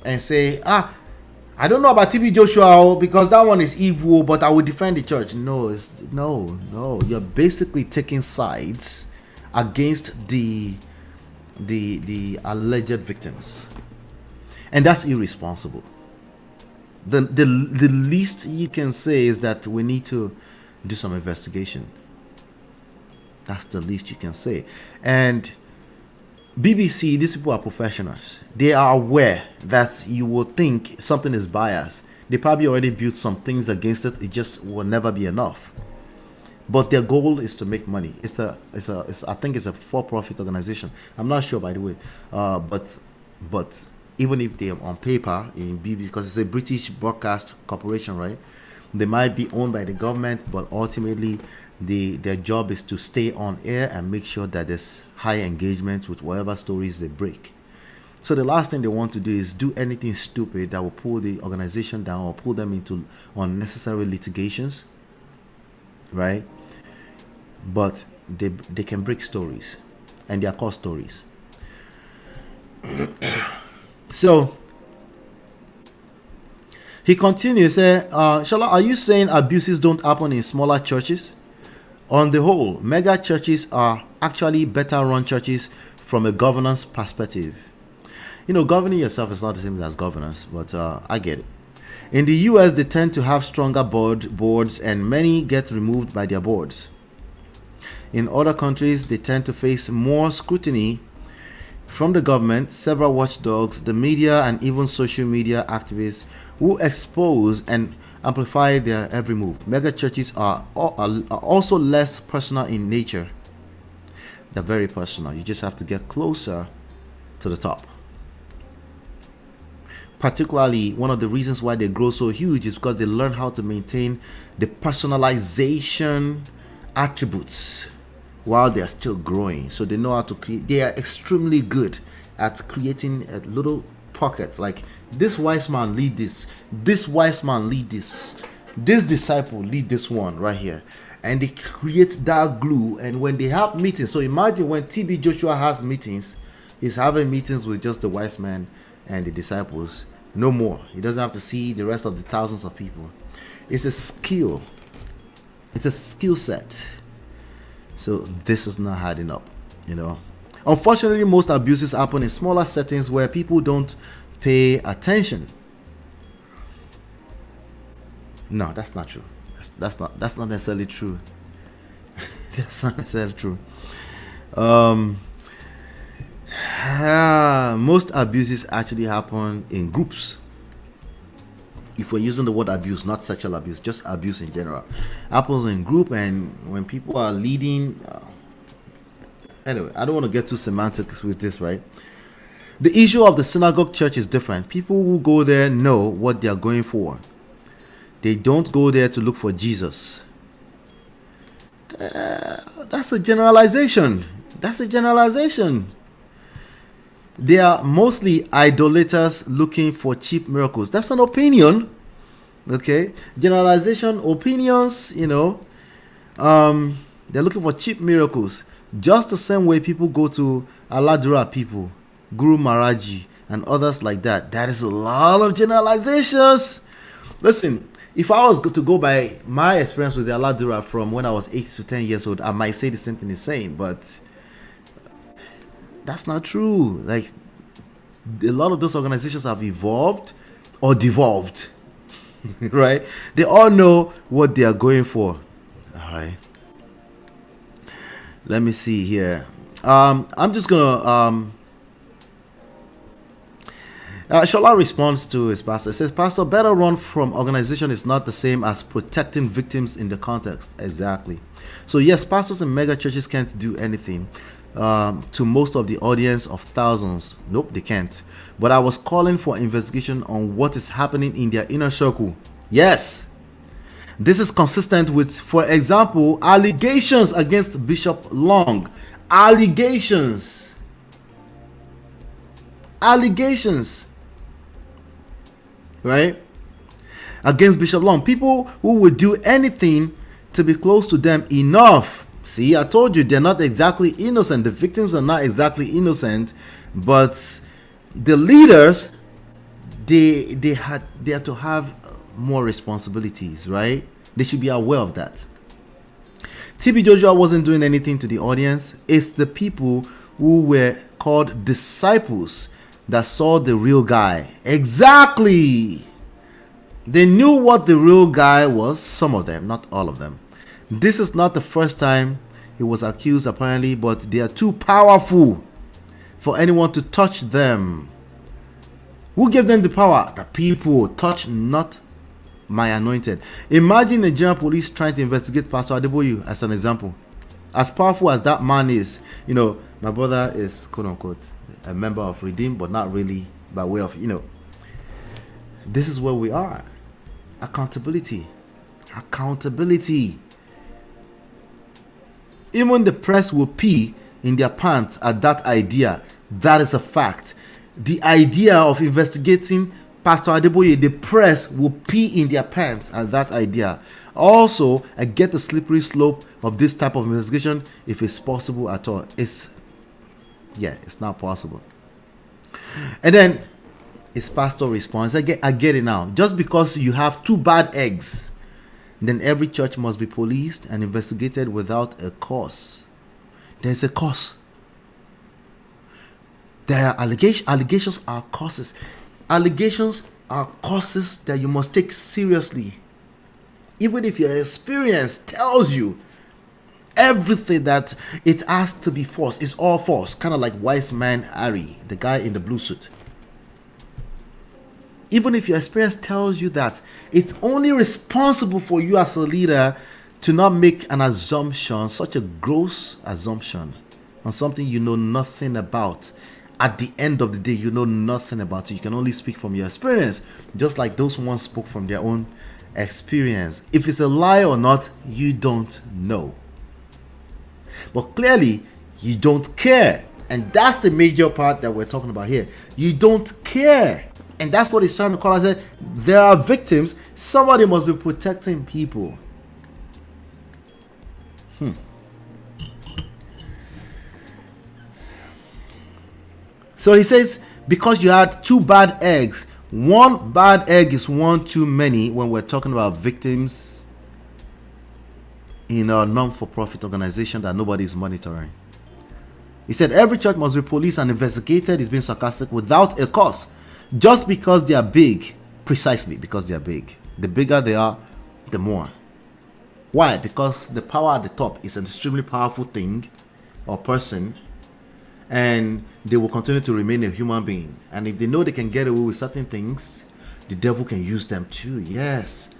and say, I don't know about TB Joshua because that one is evil, but I will defend the church. No. You're basically taking sides against the alleged victims, and that's irresponsible. The least you can say is that we need to do some investigation. That's the least you can say. And BBC, these people are professionals. They are aware that you will think something is biased. They probably already built some things against it. It just will never be enough. But their goal is to make money. I think it's a for-profit organization. I'm not sure, by the way. But even if they're on paper in BBC, because it's a British broadcast corporation, right? They might be owned by the government, but ultimately their job is to stay on air and make sure that there's high engagement with whatever stories they break. So the last thing they want to do is do anything stupid that will pull the organization down or pull them into unnecessary litigations, right? But they can break stories, and they are called stories. So he continues, Shala, are you saying abuses don't happen in smaller churches? On the whole, mega churches are actually better run churches from a governance perspective. You know, governing yourself is not the same as governance, but I get it. In the US, they tend to have stronger boards, and many get removed by their boards. In other countries, they tend to face more scrutiny from the government, several watchdogs, the media, and even social media activists who expose and amplify their every move. Mega churches are also less personal in nature. They're very personal. You just have to get closer to the top. Particularly, one of the reasons why they grow so huge is because they learn how to maintain the personalization attributes while they are still growing. So they know how to create. They are extremely good at creating a little pockets. Like, this wise man lead this wise man lead this disciple lead this one right here, and they create that glue. And when they have meetings, so imagine when TB Joshua has meetings, he's having meetings with just the wise man and the disciples, no more. He doesn't have to see the rest of the thousands of people. It's a skill set. So this is not adding up, you know. Unfortunately, most abuses happen in smaller settings where people don't pay attention. No, that's not true. That's not necessarily true. That's not necessarily true. Most abuses actually happen in groups. If we're using the word abuse, not sexual abuse, just abuse in general, happens in group, and when people are leading. Anyway, I don't want to get too semantics with this, right? The issue of the synagogue church is different. People who go there know what they are going for. They don't go there to look for Jesus. That's a generalization. They are mostly idolaters looking for cheap miracles. That's an opinion. Okay, generalization, opinions, they're looking for cheap miracles. Just the same way people go to Aladura people, Guru Maharaji, and others like that. That is a lot of generalizations. Listen, if I was to go by my experience with the Aladura from when I was 8 to 10 years old, I might say the same thing is saying, but that's not true. Like, a lot of those organizations have evolved or devolved. Right? They all know what they are going for. All right. Let me see here. I'm just gonna Shola responds to his pastor. It says, Pastor, better run from organization is not the same as protecting victims in the context. Exactly. So yes, pastors in mega churches can't do anything to most of the audience of thousands. Nope, they can't. But I was calling for investigation on what is happening in their inner circle. Yes. This is consistent with, for example, allegations against Bishop Long. Allegations. Right? Against Bishop Long. People who would do anything to be close to them enough. See, I told you they're not exactly innocent. The victims are not exactly innocent, but the leaders, they are to have more responsibilities, right? They should be aware of that. TB Joshua wasn't doing anything to the audience. It's the people who were called disciples that saw the real guy. Exactly. They knew what the real guy was. Some of them, not all of them. This is not the first time he was accused, apparently, but they are too powerful for anyone to touch them. Who gave them the power? The people. Touch not my anointed. Imagine the general police trying to investigate Pastor Adeboye as an example. As powerful as that man is, my brother is quote unquote a member of Redeem, but not really by way of, this is where we are. Accountability. Even the press will pee in their pants at that idea. That is a fact. The idea of investigating Pastor Adeboye, the press will pee in their pants at that idea. Also, I get the slippery slope of this type of investigation if it's possible at all. It's not possible. And then his pastor responds, I get it now. Just because you have 2 bad eggs, then every church must be policed and investigated without a cause. There's a cause. There are allegations are causes. Allegations are causes that you must take seriously. Even if your experience tells you everything that it has to be false, it's all false. Kind of like Wiseman Harry, the guy in the blue suit. Even if your experience tells you that, it's only responsible for you as a leader to not make an assumption, such a gross assumption, on something you know nothing about. At the end of the day, you know nothing about it. You can only speak from your experience, just like those ones spoke from their own experience. If it's a lie or not, you don't know. But clearly, you don't care. And that's the major part that we're talking about here. You don't care. And that's what he's trying to call us. There are victims. Somebody must be protecting people. So he says, because you had 2 bad eggs, 1 bad egg is one too many when we're talking about victims in a non-for-profit organization that nobody is monitoring. He said every church must be policed and investigated. He's being sarcastic, without a cause. Just because they are big, precisely because they are big. The bigger they are, the more. Why? Because the power at the top is an extremely powerful thing or person, and they will continue to remain a human being. And if they know they can get away with certain things, the devil can use them too. Yes.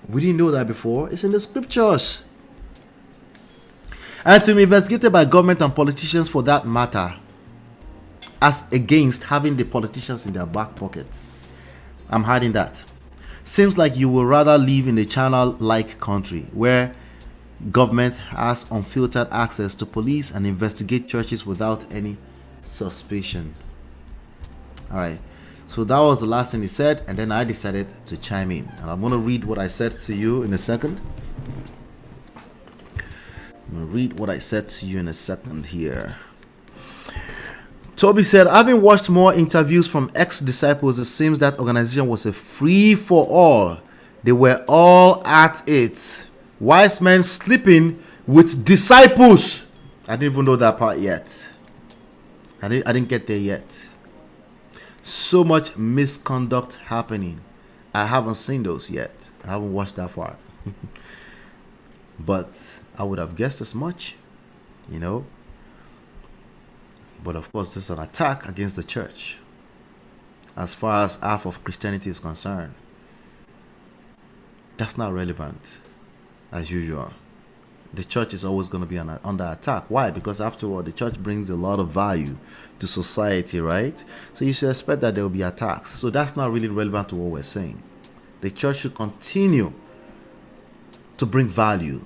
We didn't know that before. It's in the scriptures. And to be investigated by government and politicians for that matter, as against having the politicians in their back pocket. I'm hiding that. Seems like you would rather live in a China-like country where government has unfiltered access to police and investigate churches without any suspicion. All right. So that was the last thing he said, and then I decided to chime in. And I'm going to read what I said to you in a second. I'm going to read what I said to you in a second here. Toby said, having watched more interviews from ex-disciples, it seems that organization was a free-for-all. They were all at it. Wiseman sleeping with disciples. I didn't even know that part yet. I didn't get there yet. So much misconduct happening. I haven't seen those yet. I haven't watched that far. But I would have guessed as much, you know. But of course, this is an attack against the church as far as half of Christianity is concerned. That's not relevant as usual. The church is always going to be under attack. Why? Because after all, the church brings a lot of value to society, right? So you should expect that there will be attacks. So that's not really relevant to what we're saying. The church should continue to bring value,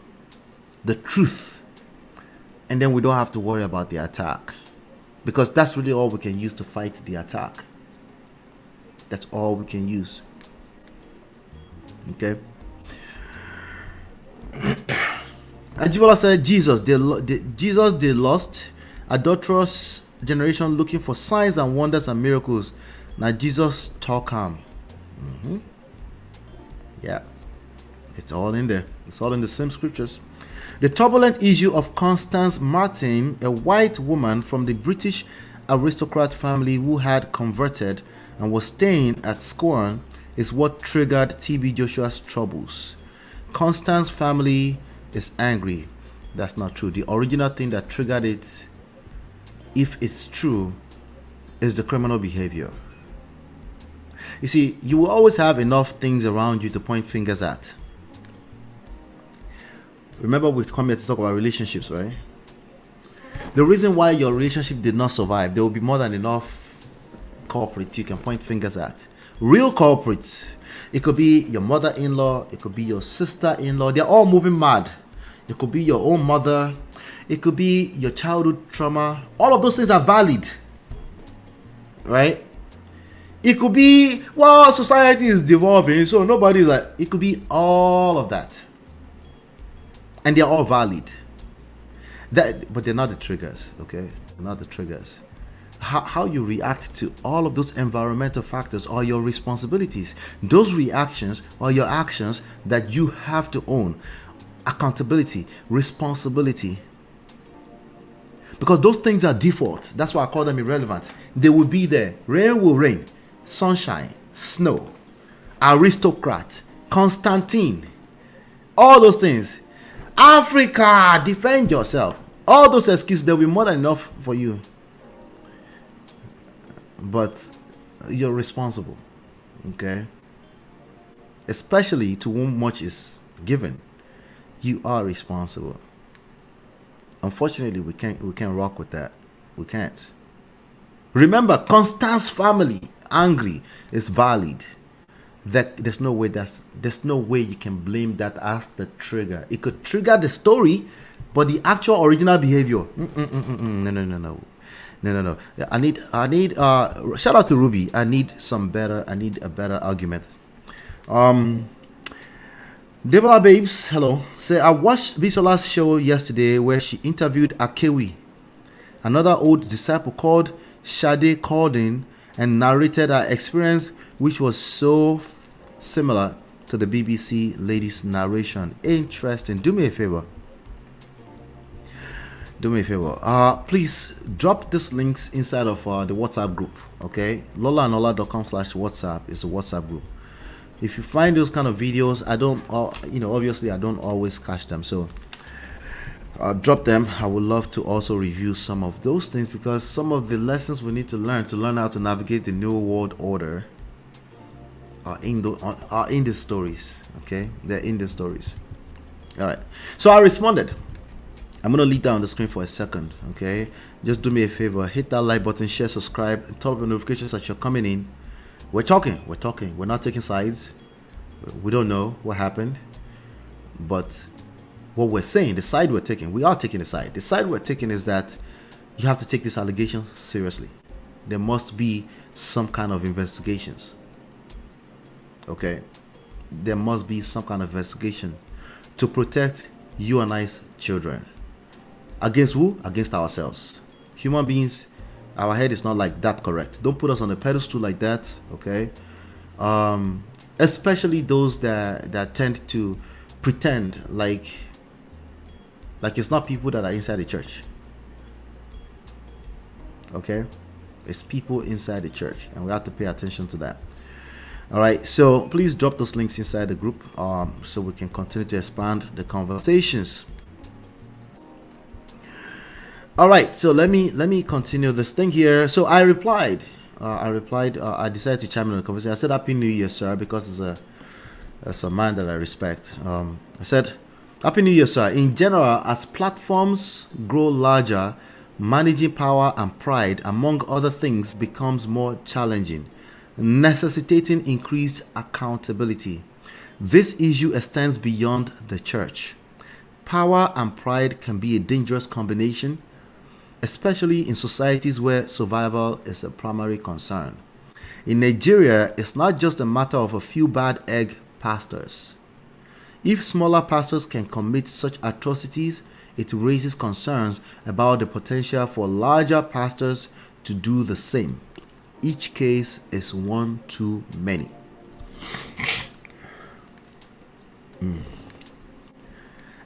the truth, and then we don't have to worry about the attack, because that's really all we can use to fight the attack. That's all we can use. Okay. Ajibola said, Jesus, they lost. Adulterous generation looking for signs and wonders and miracles. Now Jesus talk him. Yeah, it's all in there. It's all in the same scriptures. The turbulent issue of Constance Martin, a white woman from the British aristocrat family who had converted and was staying at Scorn, is what triggered TB Joshua's troubles. Constance's family is angry. That's not true. The original thing that triggered it, if it's true, is the criminal behavior. You see, you will always have enough things around you to point fingers at. Remember, we come here to talk about relationships, right? The reason why your relationship did not survive, there will be more than enough culprits you can point fingers at. Real culprits. It could be your mother-in-law, it could be your sister-in-law. They're all moving mad. It could be your own mother. It could be your childhood trauma. All of those things are valid, right? It could be, well, society is devolving, so nobody's like, it could be all of that. And they're all valid. But they're not the triggers, okay? They're not the triggers. How you react to all of those environmental factors are your responsibilities. Those reactions are your actions that you have to own. Accountability, responsibility. Because those things are default. That's why I call them irrelevant. They will be there. Rain will rain. Sunshine, snow, aristocrat, Constantine. All those things. Africa, defend yourself. All those excuses, there will be more than enough for you. But you're responsible, okay? Especially to whom much is given. You are responsible. Unfortunately, we can't rock with that. We can't. Remember, Constance's family angry is valid. That there's no way you can blame that as the trigger. It could trigger the story, but the actual original behavior. No. I need shout out to Ruby. I need a better argument. Deborah Babes, hello. Say, I watched Bisola's show yesterday where she interviewed Akewi, another old disciple called Shade Caldin, and narrated her experience, which was so similar to the BBC lady's narration. Interesting. Do me a favor. Please drop these links inside of the WhatsApp group, okay? lolaanola.com/WhatsApp is a WhatsApp group. If you find those kind of videos, I don't, obviously I don't always catch them, so drop them. I would love to also review some of those things, because some of the lessons we need to learn how to navigate the new world order are in the stories, okay? They're in the stories. All right. So I responded. I'm going to leave that on the screen for a second, okay? Just do me a favor. Hit that like button, share, subscribe, and turn on the notifications that you're coming in. We're talking. We're not taking sides. We don't know what happened. But what we're saying, the side we're taking, we are taking a side. The side we're taking is that you have to take these allegations seriously. there must be some kind of investigations. Okay, there must be some kind of investigation to protect you and I's children. Against who? Against ourselves. Human beings, our head is not like that correct. Don't put us on a pedestal like that, okay? Especially those that tend to pretend like it's not people that are inside the church. Okay? It's people inside the church, and we have to pay attention to that. All right, so please drop those links inside the group so we can continue to expand the conversations. All right, so let me continue this thing here. So I replied. I decided to chime in on the conversation. I said, "Happy New Year, sir," because it's a man that I respect. I said, "Happy New Year, sir. In general, as platforms grow larger, managing power and pride, among other things, becomes more challenging, necessitating increased accountability. This issue extends beyond the church. Power and pride can be a dangerous combination, especially in societies where survival is a primary concern. In Nigeria, it's not just a matter of a few bad egg pastors. If smaller pastors can commit such atrocities, it raises concerns about the potential for larger pastors to do the same. Each case is one too many."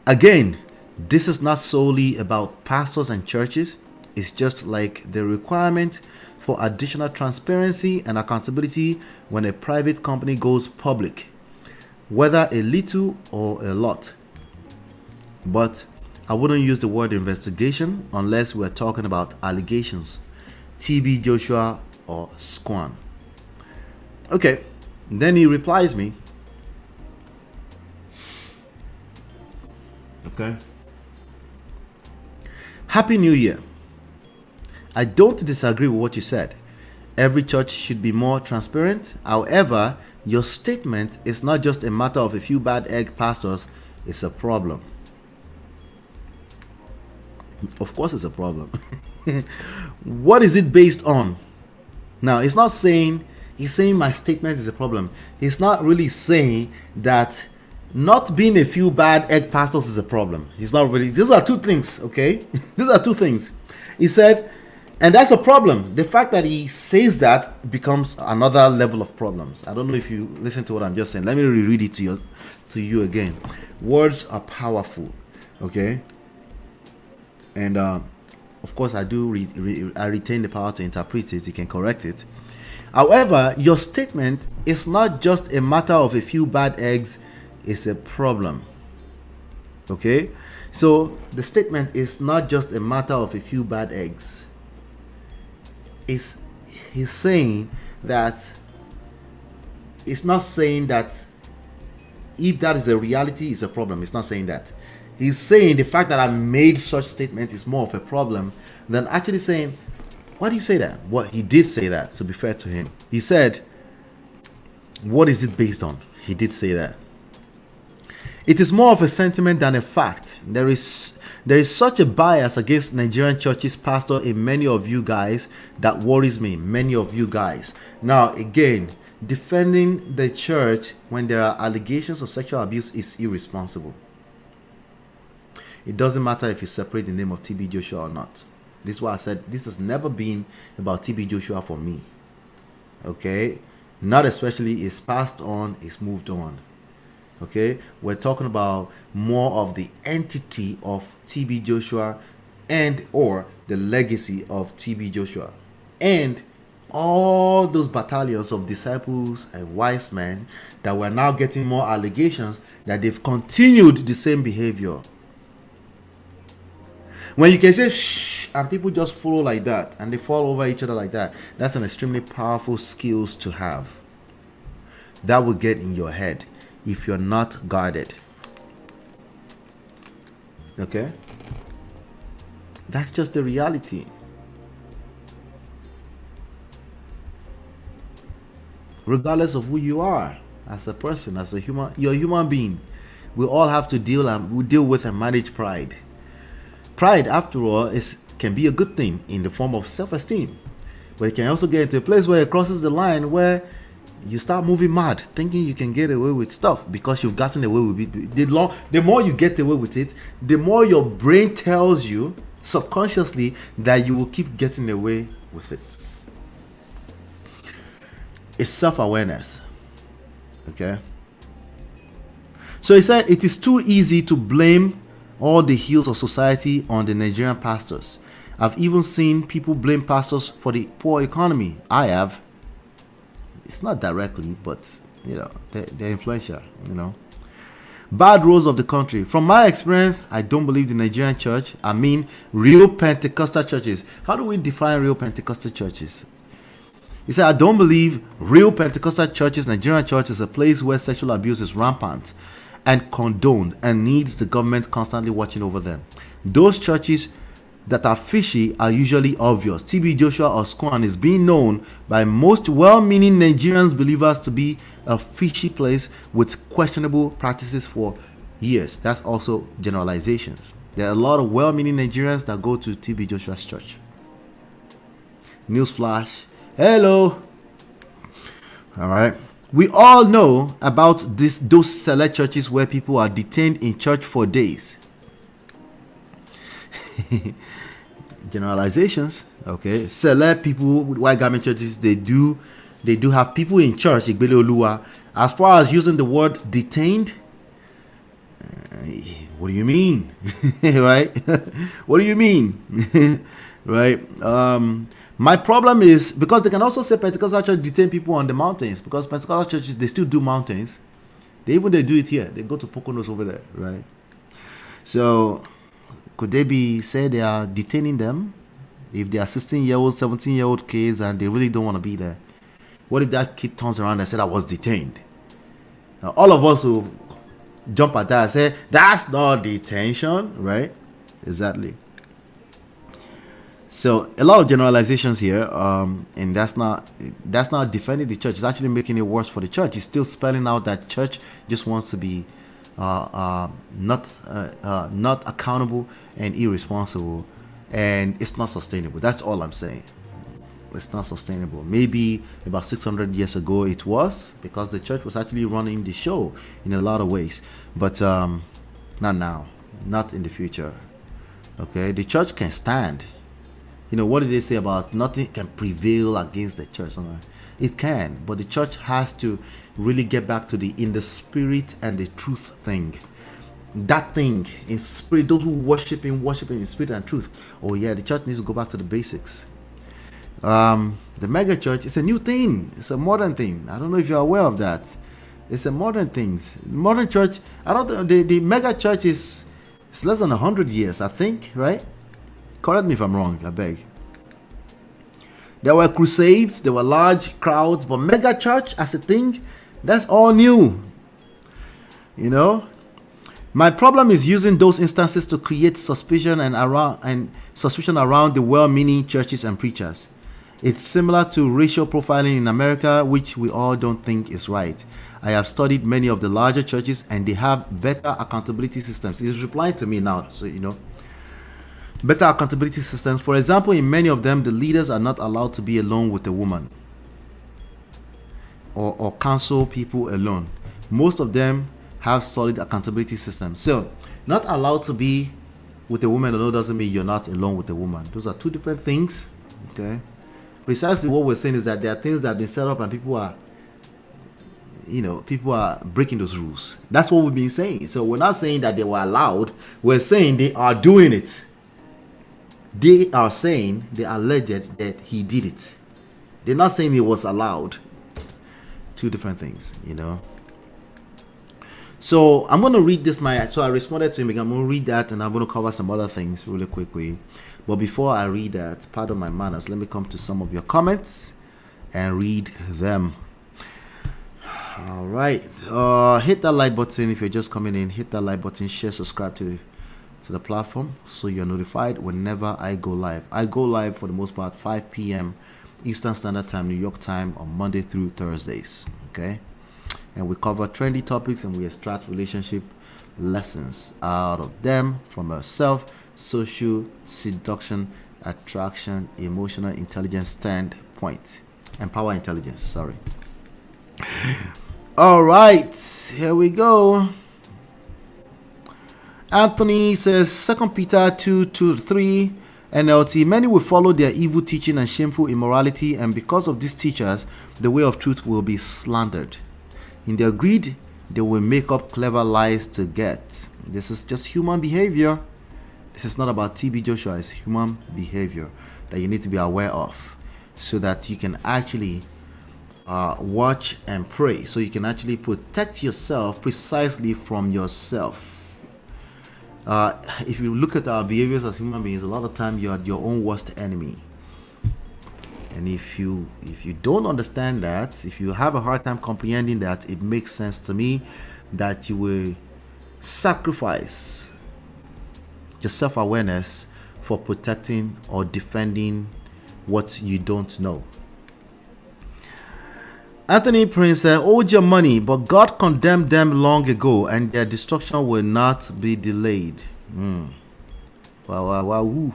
Again, this is not solely about pastors and churches. It's just like the requirement for additional transparency and accountability when a private company goes public, whether a little or a lot. But I wouldn't use the word investigation unless we're talking about allegations, TB Joshua or Squan. Okay, then he replies me. Okay. "Happy New Year. I don't disagree with what you said. Every church should be more transparent. However, your statement is not just a matter of a few bad egg pastors, it's a problem." Of course it's a problem. What is it based on? Now, he's not saying, he's saying my statement is a problem. He's not really saying that not being a few bad egg pastors is a problem. He's not really, these are two things, okay? These are two things. He said, and that's a problem. The fact that he says that becomes another level of problems. I don't know if you listen to what I'm just saying. Let me reread it to you again. Words are powerful, okay? And of course, I do. I retain the power to interpret it. You can correct it. However, your statement is not just a matter of a few bad eggs. It's a problem. Okay? So the statement is not just a matter of a few bad eggs. He's saying that it's not saying that if that is a reality, it's a problem. It's not saying that. He's saying the fact that I made such statement is more of a problem than actually saying, why do you say that? Well, he did say that, to be fair to him. He said, what is it based on? He did say that. It is more of a sentiment than a fact. There is such a bias against Nigerian churches pastor in many of you guys that worries me. Many of you guys. Now, again, defending the church when there are allegations of sexual abuse is irresponsible. It doesn't matter if you separate the name of TB Joshua or not. This is why I said this has never been about TB Joshua for me. Okay? Not especially it's passed on, it's moved on. Okay? We're talking about more of the entity of TB Joshua and or the legacy of TB Joshua. And all those battalions of disciples and Wiseman that were now getting more allegations that they've continued the same behavior. When you can say shh and people just follow like that and they fall over each other like that, that's an extremely powerful skills to have. That will get in your head if you're not guarded. Okay? That's just the reality. Regardless of who you are as a person, as a human, you're a human being. We all have to deal with and manage pride. Pride, after all, can be a good thing in the form of self-esteem. But it can also get into a place where it crosses the line where you start moving mad, thinking you can get away with stuff because you've gotten away with it. The more you get away with it, the more your brain tells you subconsciously that you will keep getting away with it. It's self-awareness. Okay. So he said it is too easy to blame all the ills of society on the Nigerian pastors. I've even seen people blame pastors for the poor economy. I have. It's not directly, but they're influential. Bad roads of the country. From my experience, I don't believe the Nigerian church. I mean, real Pentecostal churches. How do we define real Pentecostal churches? He said, I don't believe real Pentecostal churches, Nigerian church, is a place where sexual abuse is rampant and condoned and needs the government constantly watching over them. Those churches that are fishy are usually obvious. TB Joshua or Squan is being known by most well-meaning Nigerians believers to be a fishy place with questionable practices for years. That's also generalizations. There are a lot of well-meaning Nigerians that go to TB Joshua's church. Newsflash. Hello. All right. We all know about those select churches where people are detained in church for days. Generalizations. Okay. Select people with white garment churches, they do have people in church. As far as using the word detained, what do you mean? Right? What do you mean? Right? My problem is because they can also say Pentecostal church detain people on the mountains, because Pentecostal churches, they still do mountains. They do it here. They go to Poconos over there, right? So could they be say they are detaining them if they are 16-year-old, 17-year-old kids and they really don't want to be there? What if that kid turns around and said I was detained? Now, all of us will jump at that and say that's not detention, right? Exactly. So a lot of generalizations here, and that's not defending the church. It's actually making it worse for the church. It's still spelling out that church just wants to be not accountable and irresponsible, and it's not sustainable. That's all I'm saying. It's not sustainable. Maybe about 600 years ago it was, because the church was actually running the show in a lot of ways, but not now, not in the future. Okay, the church can stand. What did they say about nothing can prevail against the church? It can, but the church has to really get back to in the spirit and the truth thing. That thing in spirit, those who worship in spirit and truth. Oh yeah, the church needs to go back to the basics. The mega church is a new thing. It's a modern thing. I don't know if you're aware of that. It's a modern thing. Modern church, I don't think the mega church is less than 100 years, I think, right? Correct me if I'm wrong, I beg. There were crusades, there were large crowds, but mega church as a thing, that's all new. My problem is using those instances to create suspicion around the well-meaning churches and preachers. It's similar to racial profiling in America, which we all don't think is right. I have studied many of the larger churches and they have better accountability systems. He's replying to me now, so better accountability systems. For example, in many of them, the leaders are not allowed to be alone with a woman or counsel people alone. Most of them have solid accountability systems. So, not allowed to be with a woman alone doesn't mean you're not alone with a woman. Those are two different things. Okay. Precisely what we're saying is that there are things that have been set up and people are breaking those rules. That's what we've been saying. So we're not saying that they were allowed. We're saying they are doing it. They are saying, they are alleged that he did it. They're not saying he was allowed. Two different things, So I'm going to read this. So I responded to him. I'm going to read that and I'm going to cover some other things really quickly. But before I read that, pardon my manners, let me come to some of your comments and read them. All right. Hit that like button if you're just coming in. Hit that like button. Share, subscribe to the platform so you're notified whenever I go live. I go live for the most part 5 p.m. Eastern Standard Time, New York time, on Monday through Thursdays. Okay. And we cover trendy topics and we extract relationship lessons out of them from ourselves. Social, seduction, attraction, emotional intelligence standpoint. point. Empower intelligence. Sorry. All right, here we go. Anthony says 2 Peter 2:2-3 NLT. Many will follow their evil teaching and shameful immorality, and because of these teachers, the way of truth will be slandered. In their greed, they will make up clever lies to get. This is just human behavior. This is not about TB Joshua. It's human behavior that you need to be aware of, so that you can actually watch and pray, so you can actually protect yourself precisely from yourself. If you look at our behaviors as human beings, a lot of time you are your own worst enemy. And if you don't understand that, if you have a hard time comprehending that, it makes sense to me that you will sacrifice your self-awareness for protecting or defending what you don't know. Anthony Prince said, hold your money, but God condemned them long ago, and their destruction will not be delayed. Wow. Ooh.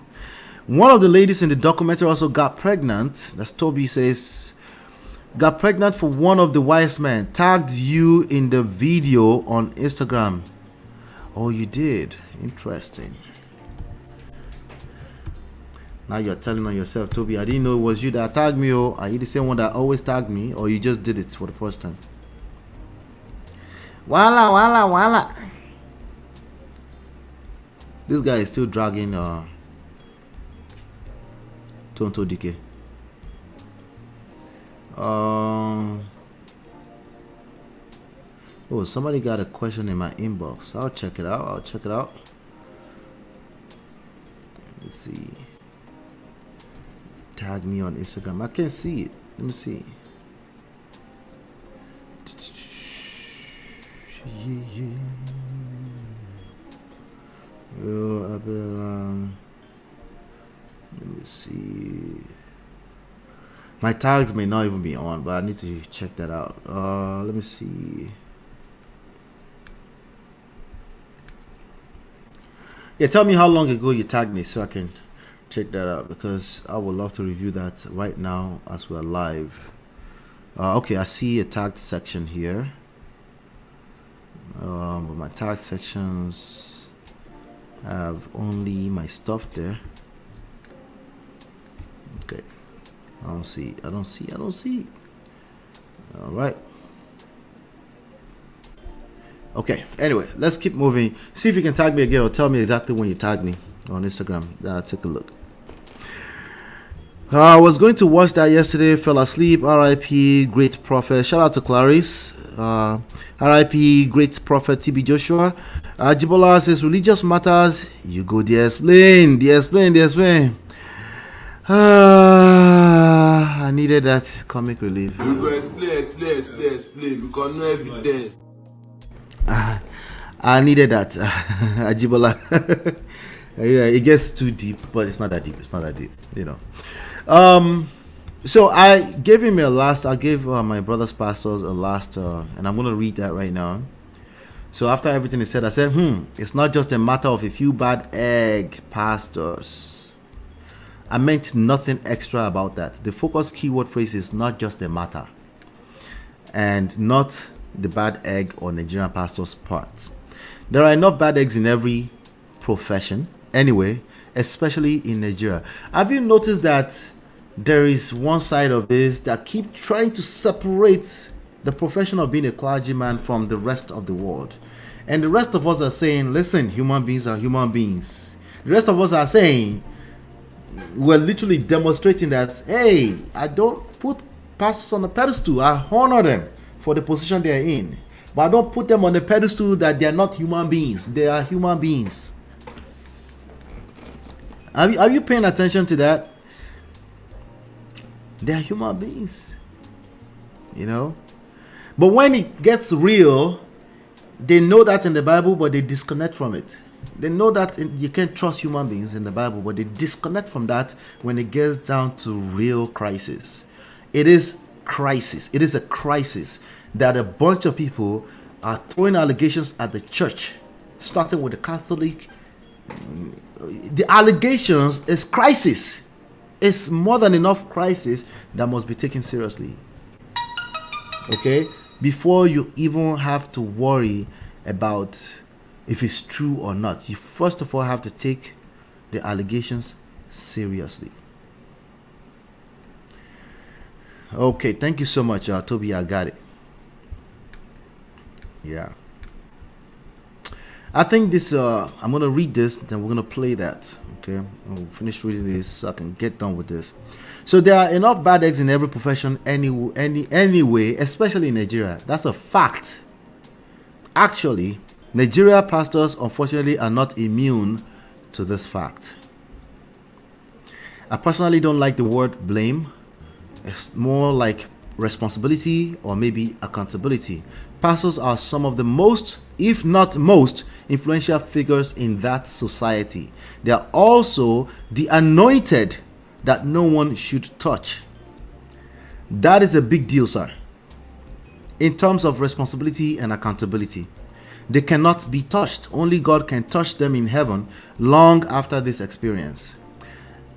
One of the ladies in the documentary also got pregnant. That's Toby says, got pregnant for one of the Wiseman. Tagged you in the video on Instagram. Oh, you did? Interesting. Now you're telling on yourself, Toby. I didn't know it was you that tagged me. Or are you the same one that always tagged me? Or you just did it for the first time? Wala. This guy is still dragging Tonto DK. Oh, somebody got a question in my inbox. I'll check it out. Let's see. Tag me on Instagram. I can't see it. Let me see. Let me see. My tags may not even be on, but I need to check that out. Let me see. Yeah, tell me how long ago you tagged me so I can check that out, because I would love to review that right now as we're live. Okay, I see a tagged section here. But my tag sections have only my stuff there. Okay, I don't see. All right. Okay, anyway, let's keep moving. See if you can tag me again, or tell me exactly when you tagged me on Instagram. Take a look. I was going to watch that yesterday, fell asleep. RIP, great prophet. Shout out to Clarice. RIP, great prophet TB Joshua. Jibola says, religious matters. You go the explain. I needed that comic relief. You go explain. We got no evidence. I needed that. Ajibola. Yeah, it gets too deep, but it's not that deep. You know. So I gave him I gave my brother's pastors a last, and I'm going to read that right now. So after everything is said, I said, it's not just a matter of a few bad egg pastors. I meant nothing extra about that. The focus keyword phrase is not just a matter, and not the bad egg or Nigerian pastor's part. There are enough bad eggs in every profession anyway, especially in Nigeria. Have you noticed that there is one side of this that keep trying to separate the profession of being a clergyman from the rest of the world? And the rest of us are saying, listen, human beings are human beings. The rest of us are saying, we're literally demonstrating that, hey, I don't put pastors on a pedestal. I honor them for the position they are in, but I don't put them on the pedestal that they are not human beings. They are human beings. Are you paying attention to that? They are human beings, you know. But when it gets real, they know that in the Bible, but they disconnect from it. They know that you can't trust human beings in the Bible, but they disconnect from that when it gets down to real crisis. It is crisis. It is a crisis that a bunch of people are throwing allegations at the church, starting with the Catholic. The allegations is crisis. is more than enough crisis that must be taken seriously. Okay? Before you even have to worry about if it's true or not, you first of all have to take the allegations seriously. Okay, thank you so much, Toby. I got it. Yeah. I think this, I'm going to read this, then we're going to play that. Okay, I'll finish reading this so I can get done with this. So there are enough bad eggs in every profession anyway, especially in Nigeria. That's a fact. Actually, Nigeria pastors, unfortunately, are not immune to this fact. I personally don't like the word blame. It's more like responsibility or maybe accountability. Pastors are some of the most, if not most, influential figures in that society. They are also the anointed that no one should touch. That is a big deal, sir. In terms of responsibility and accountability, they cannot be touched. Only God can touch them in heaven long after this experience.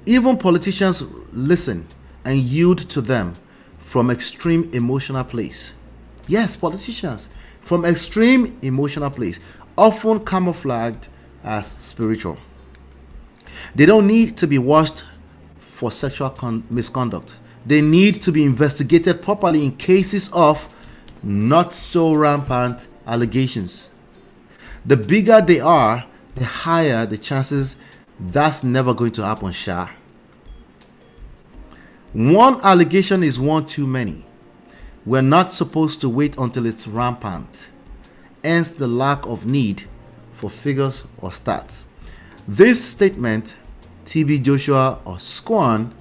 Even politicians listen and yield to them from extreme emotional place. Yes, politicians from extreme emotional place, often camouflaged as spiritual. They don't need to be watched for sexual misconduct. They need to be investigated properly in cases of not so rampant allegations. The bigger they are, the higher the chances that's never going to happen, Sha. One allegation is one too many. We're not supposed to wait until it's rampant. Hence the lack of need for figures or stats. This statement, TB Joshua or Squan,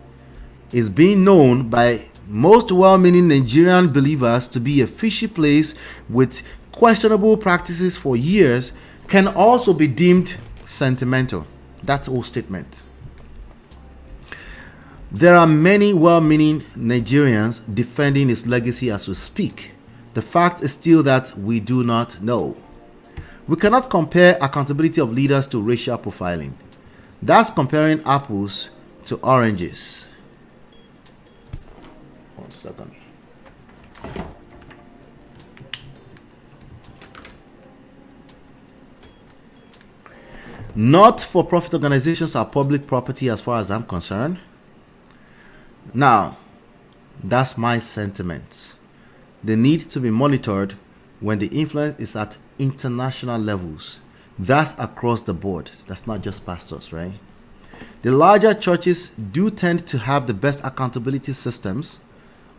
is being known by most well-meaning Nigerian believers to be a fishy place with questionable practices for years, can also be deemed sentimental. That's all statement. There are many well-meaning Nigerians defending its legacy as we speak. The fact is still that we do not know. We cannot compare accountability of leaders to racial profiling. That's comparing apples to oranges. 1 second. Not-for-profit organizations are public property as far as I'm concerned. Now, that's my sentiment. They need to be monitored when the influence is at international levels. That's across the board. That's not just pastors, right? The larger churches do tend to have the best accountability systems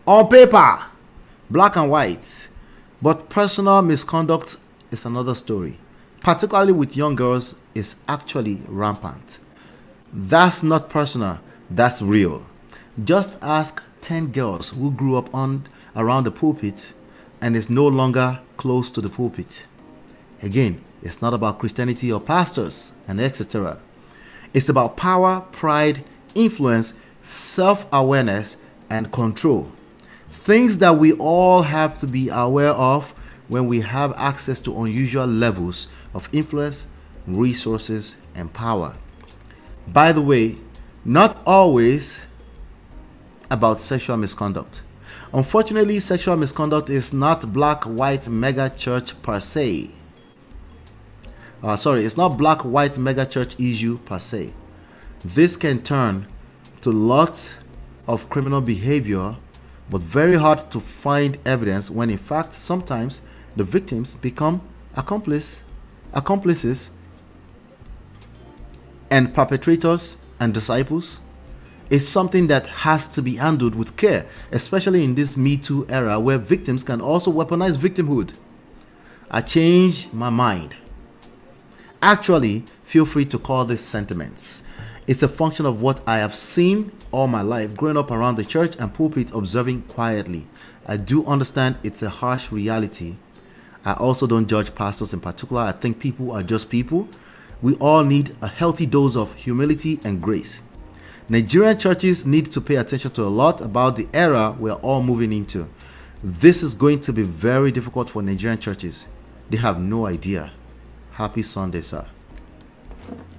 on paper, black and white. But personal misconduct is another story. Particularly with young girls, is actually rampant. That's not personal, that's real. Just ask 10 girls who grew up around the pulpit and is no longer close to the pulpit. Again, it's not about Christianity or pastors and etc. It's about power, pride, influence, self-awareness, and control. Things that we all have to be aware of when we have access to unusual levels of influence, resources, and power. By the way, not always about sexual misconduct. Unfortunately, sexual misconduct is not black-white mega church per se. It's not black-white mega church issue per se. This can turn to lots of criminal behavior, but very hard to find evidence when in fact sometimes the victims become accomplices and perpetrators and disciples. It's something that has to be handled with care, especially in this Me Too era where victims can also weaponize victimhood. I changed my mind. Actually, feel free to call this sentiments. It's a function of what I have seen all my life, growing up around the church and pulpit, observing quietly. I do understand it's a harsh reality. I also don't judge pastors in particular. I think people are just people. We all need a healthy dose of humility and grace. Nigerian churches need to pay attention to a lot about the era we're all moving into. This is going to be very difficult for Nigerian churches. They have no idea. Happy Sunday, sir.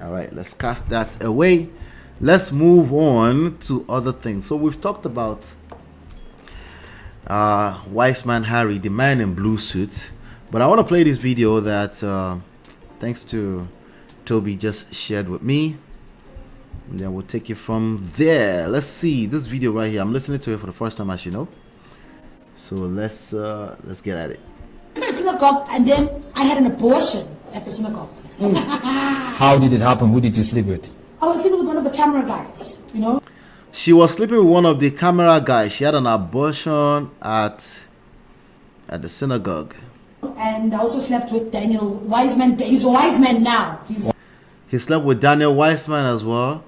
All right, let's cast that away. let's move on to other things. So we've talked about Wiseman Harry, the man in blue suit, but I want to play this video that thanks to Toby just shared with me, and then we'll take it from there. Let's see this video right here. I'm listening to it for the first time, as you know, so let's get at it. At synagogue, and then I had an abortion at the synagogue. How did it happen? Who did you sleep with? I was sleeping with one of the camera guys, you know. She was sleeping with one of the camera guys. She had an abortion at the synagogue. And I also slept with Daniel Wiseman. He's a Wiseman now. He slept with Daniel Wiseman as well.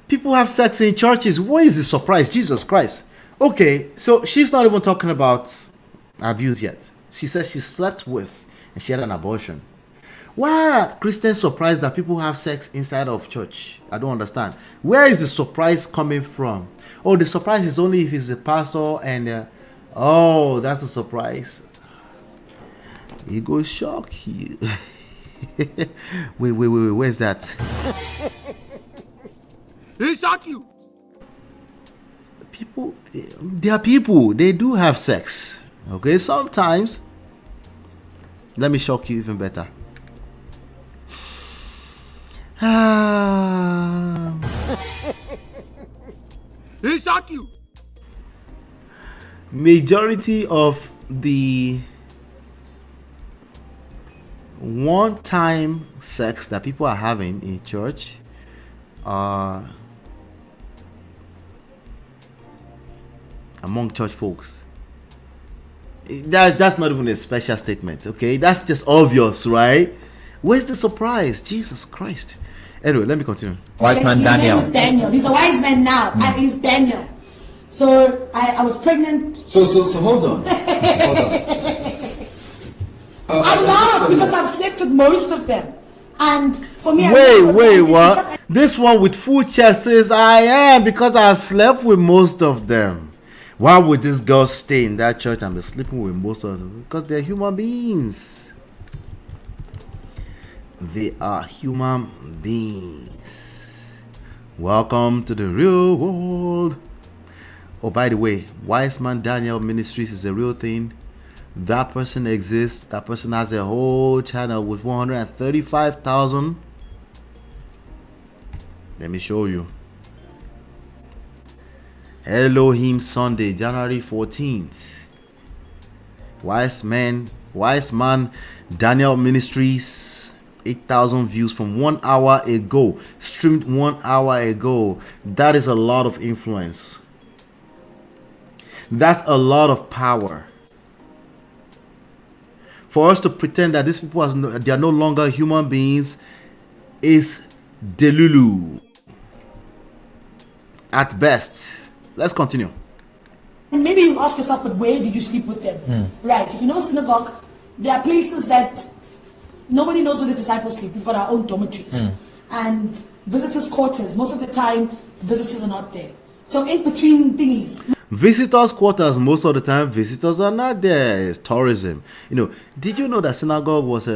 People have sex in churches. What is the surprise? Jesus Christ. Okay, so she's not even talking about abuse yet. She says she slept with and she had an abortion. Why are Christians surprised that people have sex inside of church? I don't understand. Where is the surprise coming from? Oh, the surprise is only if it's a pastor and oh, that's the surprise. He go shock you. wait, where's that? He shock you. People, they are people. They do have sex. Okay, sometimes. Let me shock you even better. He shock you. Majority of the one-time sex that people are having in church are among church folks. That's not even a special statement, okay? That's just obvious, right? Where's the surprise? Jesus Christ. Anyway, let me continue. Wiseman Daniel. His name is Daniel. He's a wise man now, and he's Daniel. So I was pregnant. So hold on. Hold on. I laugh because I've slept with most of them. And for me, wait, what? This one with full chest says, I am, because I slept with most of them. Why would this girl stay in that church and be sleeping with most of them? Because they're human beings. They are human beings. Welcome to the real world. Oh, by the way, Wiseman Daniel Ministries is a real thing. That person exists. That person has a whole channel with 135,000. Let me show you. Elohim Sunday, January 14th. Wiseman Daniel Ministries, 8,000 views from 1 hour ago. Streamed 1 hour ago. That is a lot of influence. That's a lot of power. For us to pretend that these people they are no longer human beings is delulu at best. Let's continue. And maybe you ask yourself, but where did you sleep with them? Right. If you know synagogue, there are places that nobody knows where the disciples sleep. We've got our own dormitories. And visitors' quarters, most of the time, visitors are not there. So in between things. Visitors' quarters, most of the time, visitors are not there. It's tourism. You know, did you know that synagogue was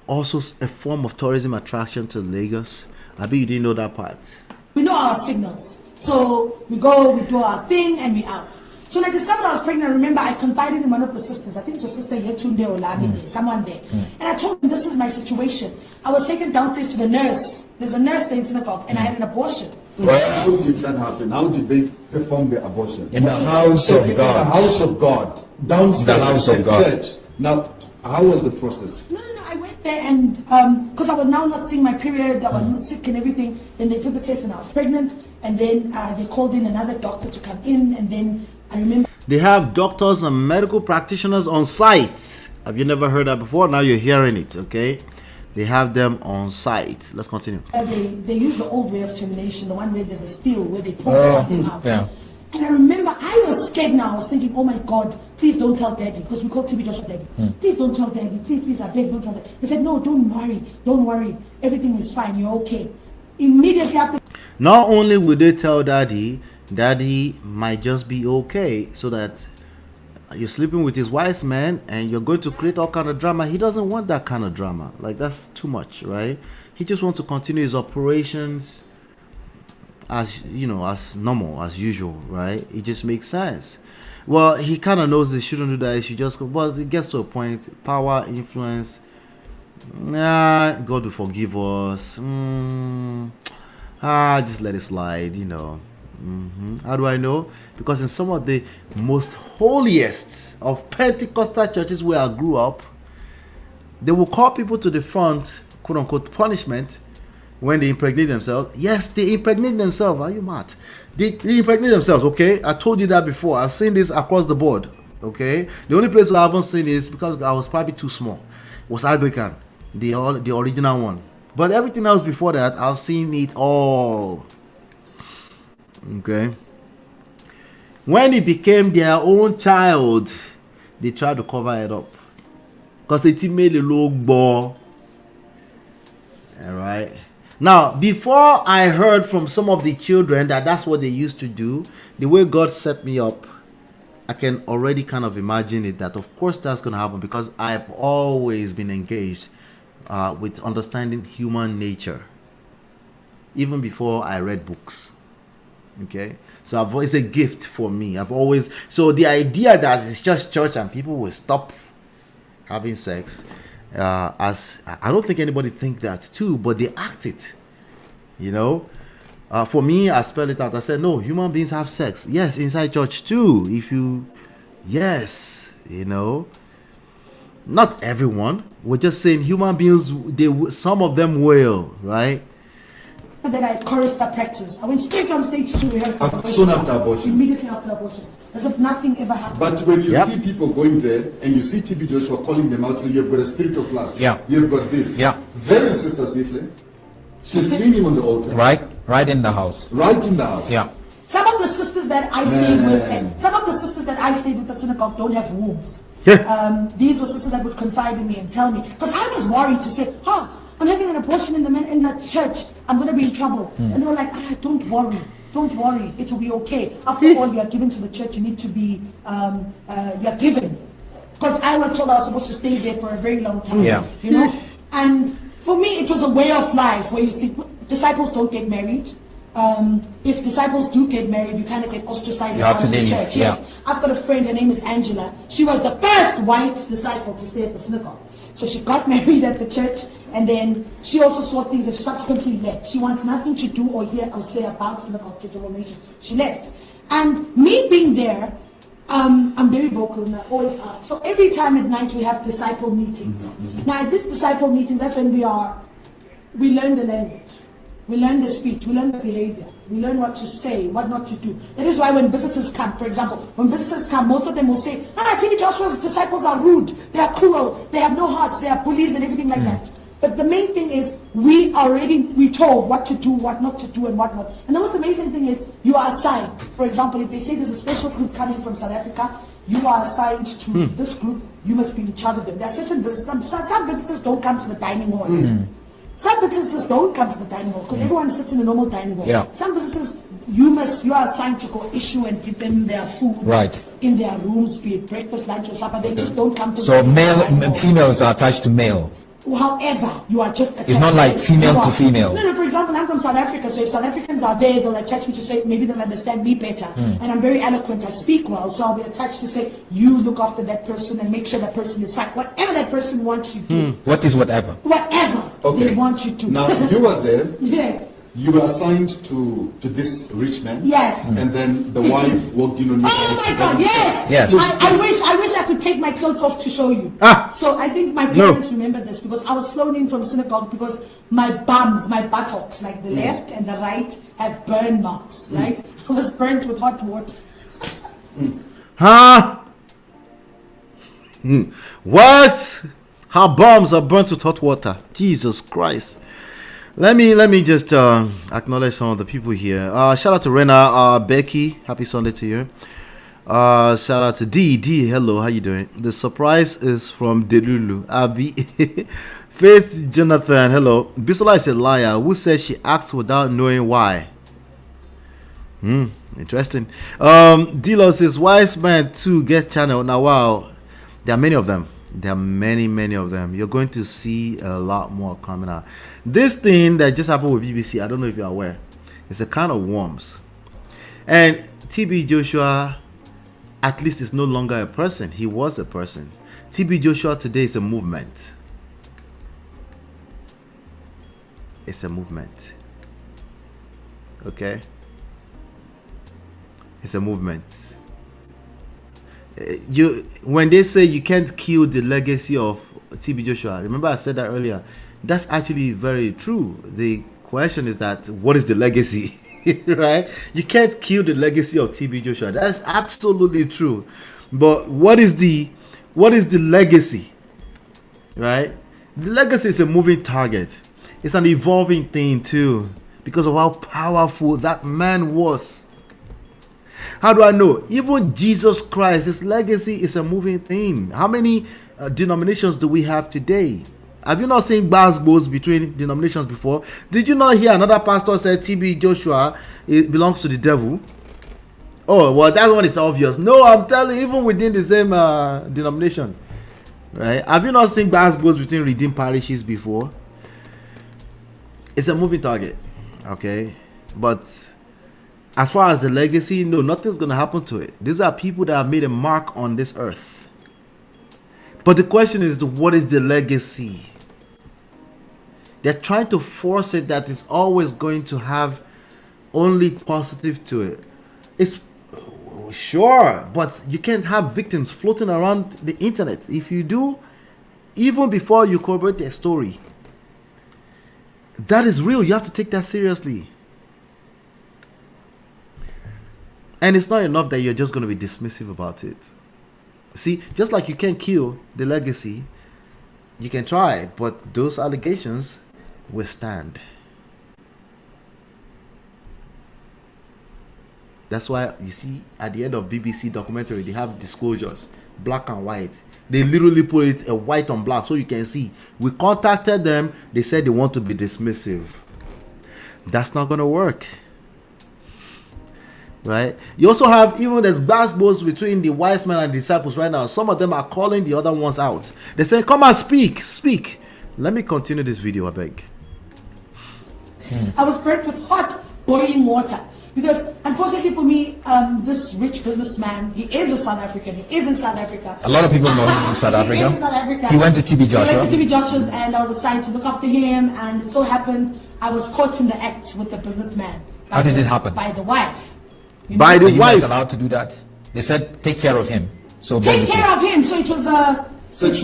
also a form of tourism attraction to Lagos? I bet you didn't know that part. We know our signals. So we go, we do our thing, and we out. So when I discovered I was pregnant, I remember I confided in one of the sisters. I think it was Sister Yetunde or Lamide, someone there. And I told them, this is my situation. I was taken downstairs to the nurse. There's a nurse there in synagogue, and I had an abortion. Well, how did that happen? How did they perform the abortion? In the house of God. In the house of God. Downstairs. The house of God. Church. Now, how was the process? No, I went there and, because I was now not seeing my period, I was not sick and everything, then they took the test and I was pregnant, and then they called in another doctor to come in, and then I remember... They have doctors and medical practitioners on site. Have you never heard that before? Now you're hearing it, okay? They have them on site. Let's continue. They use the old way of termination, the one where there's a steel, where they pull something out. Yeah. And I remember I was scared now. I was thinking, oh my God, please don't tell Daddy, because we call TB Joshua Daddy. Please don't tell Daddy. Please, I beg, don't tell Daddy. He said, no, don't worry. Everything is fine. You're okay. Immediately after. Not only will they tell Daddy might just be okay, so that you're sleeping with his wise man and you're going to create all kind of drama. He doesn't want that kind of drama. Like, that's too much, right? He just wants to continue his operations as you know, as normal, as usual, right? It just makes sense. Well, he kind of knows he shouldn't do that. He should just go. But it gets to a point, power, influence. Nah, God will forgive us. Just let it slide, you know. How do I know? Because in some of the most holiest of Pentecostal churches where I grew up, they will call people to the front, quote unquote, punishment when they impregnate themselves. Yes, they impregnate themselves. Are you mad? They impregnate themselves, okay? I told you that before. I've seen this across the board, okay? The only place where I haven't seen this because I was probably too small was Anglican, the original one. But everything else before that, I've seen it all. Okay. When it became their own child, they tried to cover it up. Because it made a low ball. Alright. Now, before I heard from some of the children that that's what they used to do, the way God set me up, I can already kind of imagine it that of course that's going to happen because I've always been engaged with understanding human nature. Even before I read books. Okay, so it's a gift for me. So the idea that it's just church and people will stop having sex, as I don't think anybody think that too, but they act it, you know. For me, I spelled it out. I said, no, human beings have sex. Yes, inside church too. Yes, you know, not everyone. We're just saying human beings. Some of them will, right? And then I chorused that practice. I went straight on stage to rehearse. Soon after abortion. Immediately after abortion. As if nothing ever happened. But when you see people going there and you see TB Joshua calling them out, so you've got a spiritual class. Yeah. You've got this. Yeah. Very Sister Sithle. She's seen him on the altar. Right in the house. Right in the house. Yeah. Some of the sisters that I stayed with, at synagogue don't have wombs. These were sisters that would confide in me and tell me. Because I was worried to say, I'm having an abortion in the church. I'm going to be in trouble. And they were like, don't worry. Don't worry. It will be okay. After all, you are given to the church. You need to be, you're given. Because I was told I was supposed to stay there for a very long time. Yeah. You know? And for me, it was a way of life where you see, disciples don't get married. If disciples do get married, you kind of get ostracized out of the church. Yes. I've got a friend, her name is Angela. She was the first white disciple to stay at the synagogue. So she got married at the church, and then she also saw things that she subsequently left. She wants nothing to do or hear or say about synagogue church or nation. She left. And me being there, I'm very vocal and I always ask. So every time at night we have disciple meetings. Now at this disciple meeting, that's when we learn the language. We learn the speech, we learn the behavior, we learn what to say, what not to do. That is why when visitors come, for example, when visitors come, most of them will say, TB Joshua's disciples are rude, they are cruel, they have no hearts, they are bullies and everything like that. But the main thing is, we told what to do, what not to do, and what not. And the most amazing thing is, you are assigned. For example, if they say there's a special group coming from South Africa, you are assigned to this group, you must be in charge of them. There are certain visitors, some visitors don't come to the dining hall. Some visitors don't come to the dining hall because everyone sits in a normal dining hall. Yeah. Some visitors, you are assigned to go issue and give them their food in their rooms, be it breakfast, lunch, or supper. They just don't come to. So females are attached to male. However, you are just attached. It's not like female to female. No, for example, I'm from South Africa, so if South Africans are there, they'll attach me to say, maybe they'll understand me better. And I'm very eloquent, I speak well, so I'll be attached to say, you look after that person and make sure that person is fine. Whatever that person wants you to do. What is whatever? Whatever they want you to. Now, you were there. Yes. You were assigned to this rich man. Yes. And then the wife walked in on you. Oh my God, yes. Yes. I wish I could take my clothes off to show you. So I think my parents remember this because I was flown in from synagogue because my buttocks, like the left and the right, have burn marks, right? I was burnt with hot water. What? Her bombs are burnt with hot water. Jesus Christ. Let me just acknowledge some of the people here. Shout out to Rena, Becky. Happy Sunday to you. Shout out to D. Hello, how you doing? The surprise is from Delulu. Abby. Faith Jonathan. Hello. Bisola is a liar who says she acts without knowing why. Interesting. Dilo says Wiseman too get channel. Now wow, there are many of them. There are many of them. You're going to see a lot more coming out. This thing that just happened with BBC, I don't know if you're aware. It's a kind of worms. And TB Joshua, at least, is no longer a person. He was a person. TB Joshua today is a movement. It's a movement. Okay? It's a movement. When they say you can't kill the legacy of TB Joshua, remember I said that earlier. That's actually very true. The question is that what is the legacy? Right? You can't kill the legacy of TB Joshua. That's absolutely true. But what is the legacy? Right? The legacy is a moving target. It's an evolving thing too, because of how powerful that man was. How do I know? Even Jesus Christ, his legacy is a moving thing. How many denominations do we have today? Have you not seen basketballs between denominations before? Did you not hear another pastor say TB Joshua belongs to the devil? Oh, well, that one is obvious. No, I'm telling you, even within the same denomination. Right? Have you not seen basketballs between redeemed parishes before? It's a moving target. Okay? But as far as the legacy, no, nothing's going to happen to it. These are people that have made a mark on this earth. But the question is, what is the legacy? They're trying to force it that it's always going to have only positive to it. It's sure, but you can't have victims floating around the internet. If you do, even before you corroborate their story, that is real. You have to take that seriously. And it's not enough that you're just going to be dismissive about it. See, just like you can't kill the legacy, you can try, but those allegations will stand. That's why you see at the end of BBC documentary, they have disclosures, black and white. They literally put it white on black so you can see. We contacted them. They said they want to be dismissive. That's not going to work. Right? You also have, even there's basketballs between the Wiseman and disciples right now. Some of them are calling the other ones out. They say, come and speak. Let me continue this video, I beg. I was burnt with hot boiling water. Because unfortunately for me, this rich businessman, he is a South African. He is in South Africa. A lot of people know him in South Africa. He is in South Africa. He went to TB Joshua. He went to TB Joshua's, and I was assigned to look after him. And it so happened I was caught in the act with the businessman. How did it happen? By the wife. By the wife. You guys wife. allowed to do that? They said take care of him. So take care of him. So it was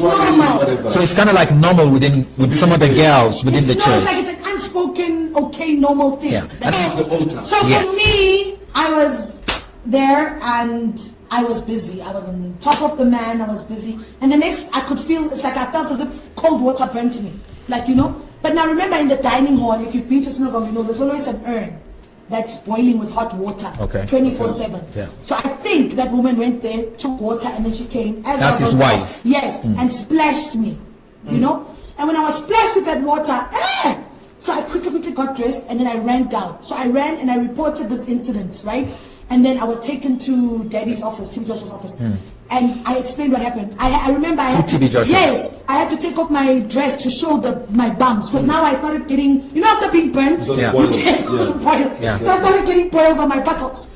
whatever. So it's kind of like normal with some of the girls within the church. It's like it's an unspoken, okay, normal thing. Yeah. That is the altar. So for me, I was there and I was busy. I was on top of the man. I was busy. And the next, I could feel, it's like I felt as if cold water burnt me. Like, you know. But now remember, in the dining hall, if you've been to synagogue, you know, there's always an urn that's boiling with hot water, 24/7. Yeah. So I think that woman went there, took water, and then she came. That's his wife. Yes, and splashed me, you know. And when I was splashed with that water, so I quickly got dressed, and then I ran down. So I ran and I reported this incident, right? And then I was taken to Daddy's office, TB Joshua's office. And I explained what happened. I remember I had to, yes, I had to take off my dress to show my bums, because now I started getting, you know, after being burnt, So I started getting boils on my buttocks.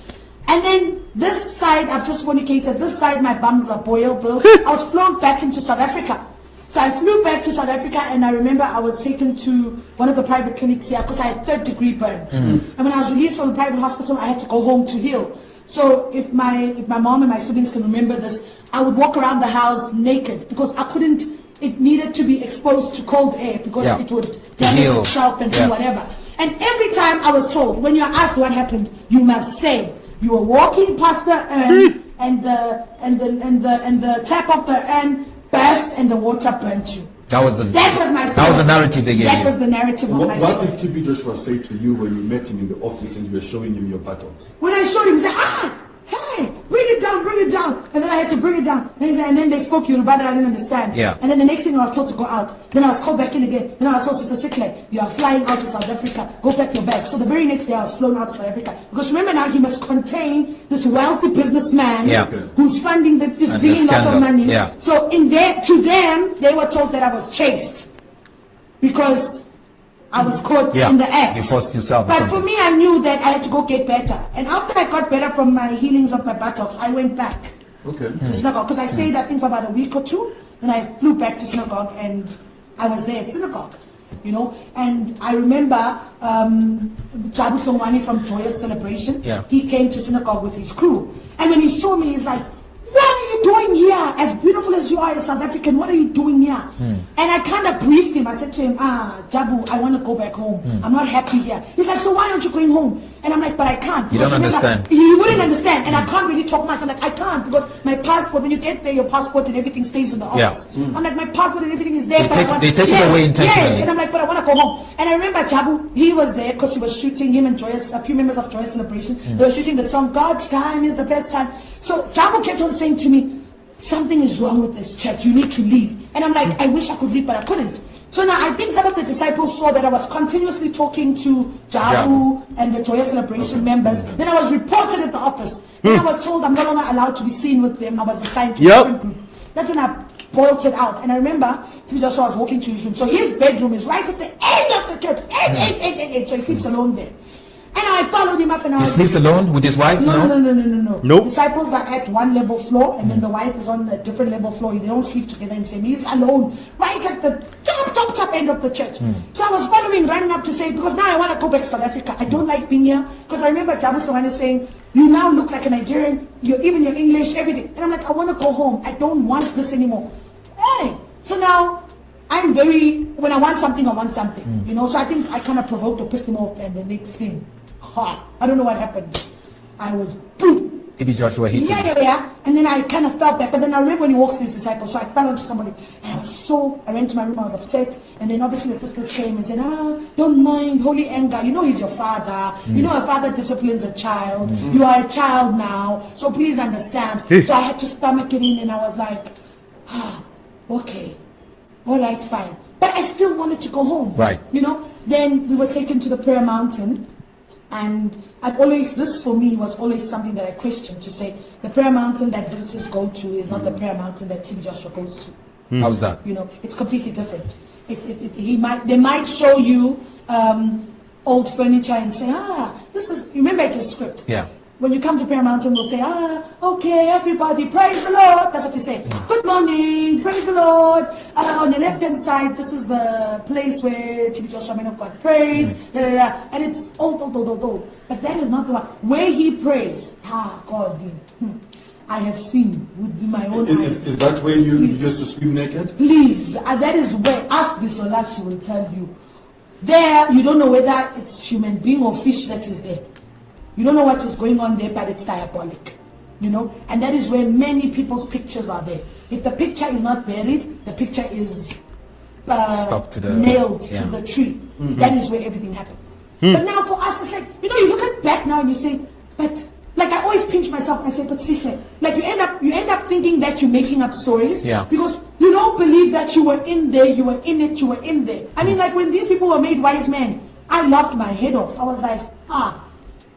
And then this side, I've just fornicated. This side, my bums are boiled. I was flown back into South Africa. So I flew back to South Africa, and I remember I was taken to one of the private clinics here because I had 3rd-degree burns. And when I was released from the private hospital, I had to go home to heal. So if my mom and my siblings can remember this, I would walk around the house naked because I couldn't. It needed to be exposed to cold air because it would damage itself and do whatever. And every time I was told, when you are asked what happened, you must say you were walking past the urn and the tap of the urn burst and the water burnt you. That was my story. That was the narrative they gave you. That was the narrative of my story. What did TB Joshua say to you when you met him in the office and you were showing him your buttocks? When I showed him, he said, hey, bring it down. And then I had to bring it down. And then they spoke Yoruba that I didn't understand. Yeah. And then the next thing I was told to go out. Then I was called back in again. Then I was told, Sister Sikle, you are flying out to South Africa. Go pack your bag. So the very next day I was flown out to South Africa. Because remember now, he must contain this wealthy businessman who's funding just bringing lots of money. Yeah. So to them, they were told that I was chased. Because I was caught in the act. You forced yourself. But for me, I knew that I had to go get better. And after I got better from my healings of my buttocks, I went back to synagogue. Because I stayed, I think, for about a week or two. Then I flew back to synagogue and I was there at synagogue. You know, and I remember Jabu Songwani from Joyous Celebration. He came to synagogue with his crew. And when he saw me, he's like, what are you doing here? As beautiful as you are as South African, what are you doing here? And I kind of briefed him. I said to him, Jabu, I want to go back home. I'm not happy here. He's like, so why aren't you going home? And I'm like, but I can't. You don't understand. He wouldn't understand. And I can't really talk much. I'm like, I can't because my passport, when you get there, your passport and everything stays in the office. I'm like, my passport and everything is there. They take it away intentionally. Yes. And I'm like, but I want to go home. And I remember Jabu, he was there because he was shooting, him and Joyous, a few members of Joyous Celebration. They were shooting the song, God's time is the best time. So Jabu kept on saying to me, something is wrong with this church. You need to leave. And I'm like, I wish I could leave, but I couldn't. So now I think some of the disciples saw that I was continuously talking to Jabu and the Joyous Celebration members. Then I was reported at the office. Then I was told I'm no longer allowed to be seen with them. I was assigned to a different group. That's when I bolted out. And I remember TB Joshua was walking to his room. So his bedroom is right at the end of the church. So he sleeps alone there. And I followed him up and I was... He sleeps alone with his wife? No. Disciples are at one level floor and then the wife is on a different level floor. They don't sleep together in the same. He's alone right at the top end of the church. So I was following, running up to say, because now I want to go back to South Africa. I don't like being here. Because I remember Jabu Songwani saying, you now look like a Nigerian. Even your English, everything. And I'm like, I want to go home. I don't want this anymore. Hey. So now... I'm very, when I want something, I want something, you know, so I think I kind of provoked or pissed him off, and the next thing, I don't know what happened. I was, boom. TB Joshua hit him. And then I kind of felt that, but then I remember when he walks these disciples, so I fell onto somebody, and I went to my room, I was upset, and then obviously the sisters came and said, don't mind, holy anger, you know he's your father, you know a father disciplines a child, you are a child now, so please understand. So I had to stomach it in, and I was like, okay. All right, fine. But I still wanted to go home. Right. You know, then we were taken to the prayer mountain. And this for me was always something that I questioned, to say the prayer mountain that visitors go to is not the prayer mountain that TB Joshua goes to. How's that? You know, it's completely different. They might show you old furniture and say, this is, remember it's a script. Yeah. When you come to Prayer Mountain, we'll say, okay, everybody, praise the Lord. That's what we say. Good morning, praise the Lord. On the left-hand side, this is the place where TB Joshua, man of God, prays. And it's old. But that is not the one. Where he prays, God, I have seen with my own eyes. Is that where you used to swim naked? Please, that is where, ask Bisola, she will tell you. There, you don't know whether it's human being or fish that is there. You don't know what is going on there, but it's diabolic, you know. And that is where many people's pictures are there. If the picture is not buried, the picture is nailed to the tree. That is where everything happens. But now for us, it's like, you know, you look at back now and you say, but like I always pinch myself and I say, but see, like you end up thinking that you're making up stories because you don't believe that you were in there, you were in it, you were in there. I mean, like when these people were made wise men, I laughed my head off. I was like,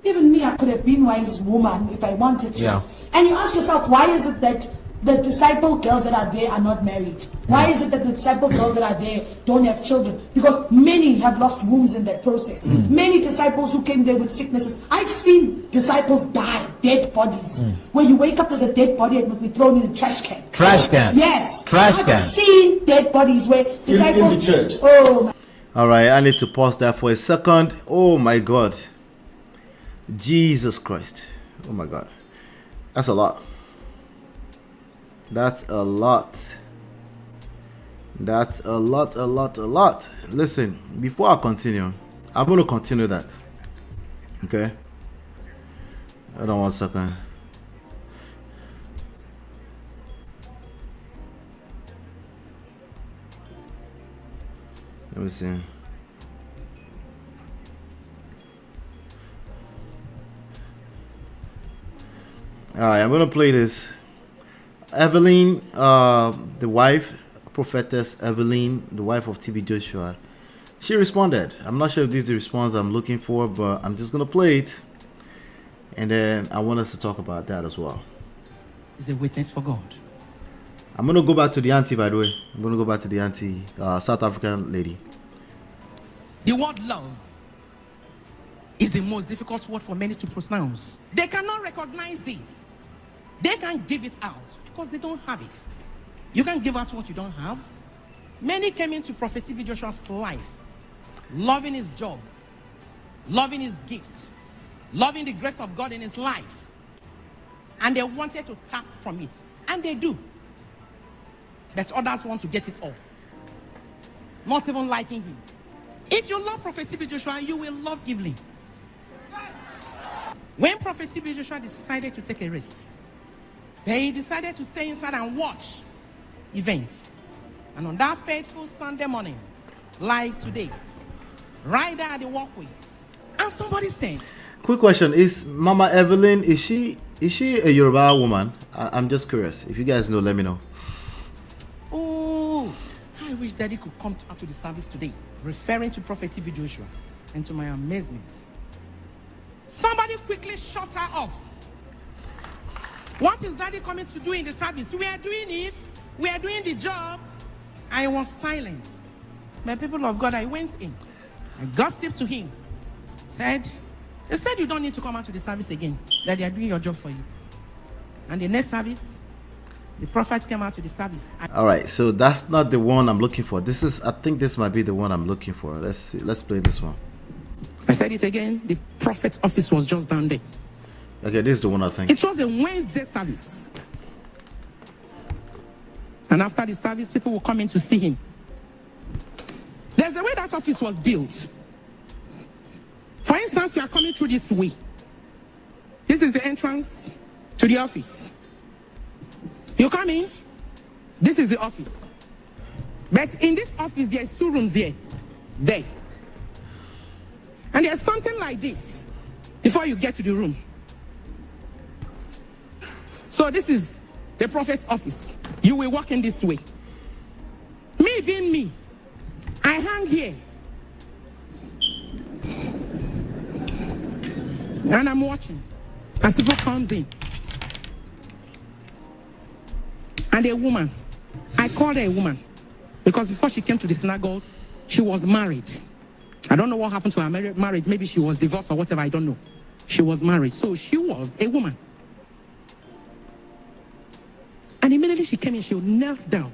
even me, I could have been wise woman if I wanted to. And you ask yourself, why is it that the disciple girls that are there are not married? Why is it that the disciple girls that are there don't have children? Because many have lost wombs in that process. Many disciples who came there with sicknesses. I've seen disciples die, dead bodies. Where you wake up, there's a dead body and will be thrown in a trash can. Trash can? Yes. Trash can. I've seen dead bodies where disciples... In the church? Oh, my. All right, I need to pause that for a second. Oh my God. Jesus Christ. Oh my God. That's a lot. That's a lot. That's a lot. Listen, before I continue, I'm going to continue that. Okay? Hold on 1 second. Let me see. Alright, I'm gonna play this. Evelyn, the wife, prophetess Evelyn, the wife of TB Joshua, she responded. I'm not sure if this is the response I'm looking for, but I'm just gonna play it, and then I want us to talk about that as well. Is a witness for God. I'm gonna go back to the auntie, by the way. I'm gonna go back to the auntie, South African lady. The word love is the most difficult word for many to pronounce. They cannot recognize it. They can't give it out because they don't have it. You can't give out what you don't have. Many came into Prophet T.B. Joshua's life, loving his job, loving his gift, loving the grace of God in his life. And they wanted to tap from it. And they do. But others want to get it off. Not even liking him. If you love Prophet T.B. Joshua, you will love Evelyn. When Prophet T.B. Joshua decided to take a rest, he decided to stay inside and watch events. And on that fateful Sunday morning, like today, right there at the walkway, and somebody said, quick question, is Mama Evelyn, is she a Yoruba woman? I'm just curious. If you guys know, let me know. Oh, I wish Daddy could come out to the service today, referring to Prophet T.B. Joshua. And to my amazement, somebody quickly shut her off. What is Daddy coming to do in the service? We are doing it. We are doing the job. I was silent. My people of God, I went in. I gossiped to him. They said you don't need to come out to the service again. That they are doing your job for you. And the next service, the prophet came out to the service. All right, so that's not the one I'm looking for. I think this might be the one I'm looking for. Let's see. Let's play this one. I said it again. The prophet's office was just down there. Okay, this is the one I think. It was a Wednesday service. And after the service, people will come in to see him. There's the way that office was built. For instance, you are coming through this way. This is the entrance to the office. You come in. This is the office. But in this office, there's 2 rooms there. And there's something like this before you get to the room. So this is the prophet's office. You will walk in this way. Me being me, I hang here. And I'm watching as people comes in. And a woman, I called her a woman because before she came to the synagogue, she was married. I don't know what happened to her marriage. Maybe she was divorced or whatever, I don't know. She was married, so she was a woman. And immediately she came in, she knelt down.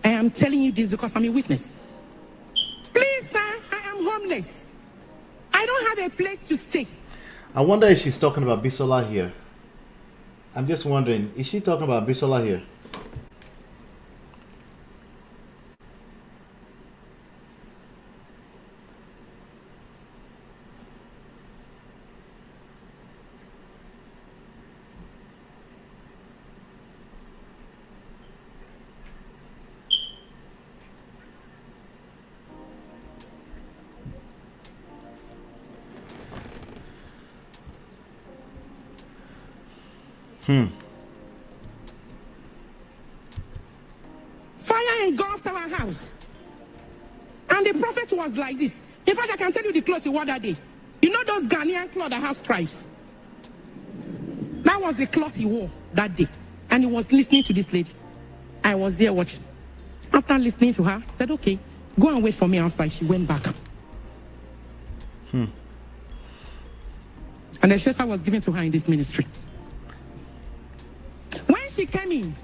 I am telling you this because I'm a witness. Please, sir, I am homeless. I don't have a place to stay. I wonder if she's talking about Bisola here. I'm just wondering, is she talking about Bisola here? Fire engulfed our house. And the prophet was like this. In fact, I can tell you the clothes he wore that day. You know those Ghanaian clothes that has stripes? That was the cloth he wore that day. And he was listening to this lady. I was there watching. After listening to her, said, okay, go and wait for me outside. She went back. And the shelter was given to her in this ministry. When she came in,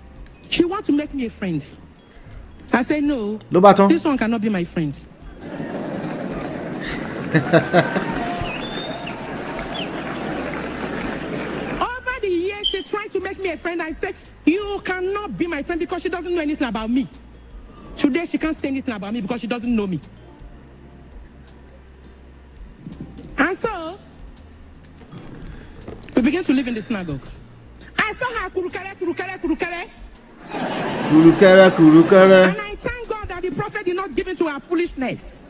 she wanted to make me a friend. I said, no, this one cannot be my friend. Over the years, she tried to make me a friend. I said, you cannot be my friend because she doesn't know anything about me. Today, she can't say anything about me because she doesn't know me. And so, we began to live in the synagogue. I saw her kurukere. And I thank God that the prophet did not give in to her foolishness.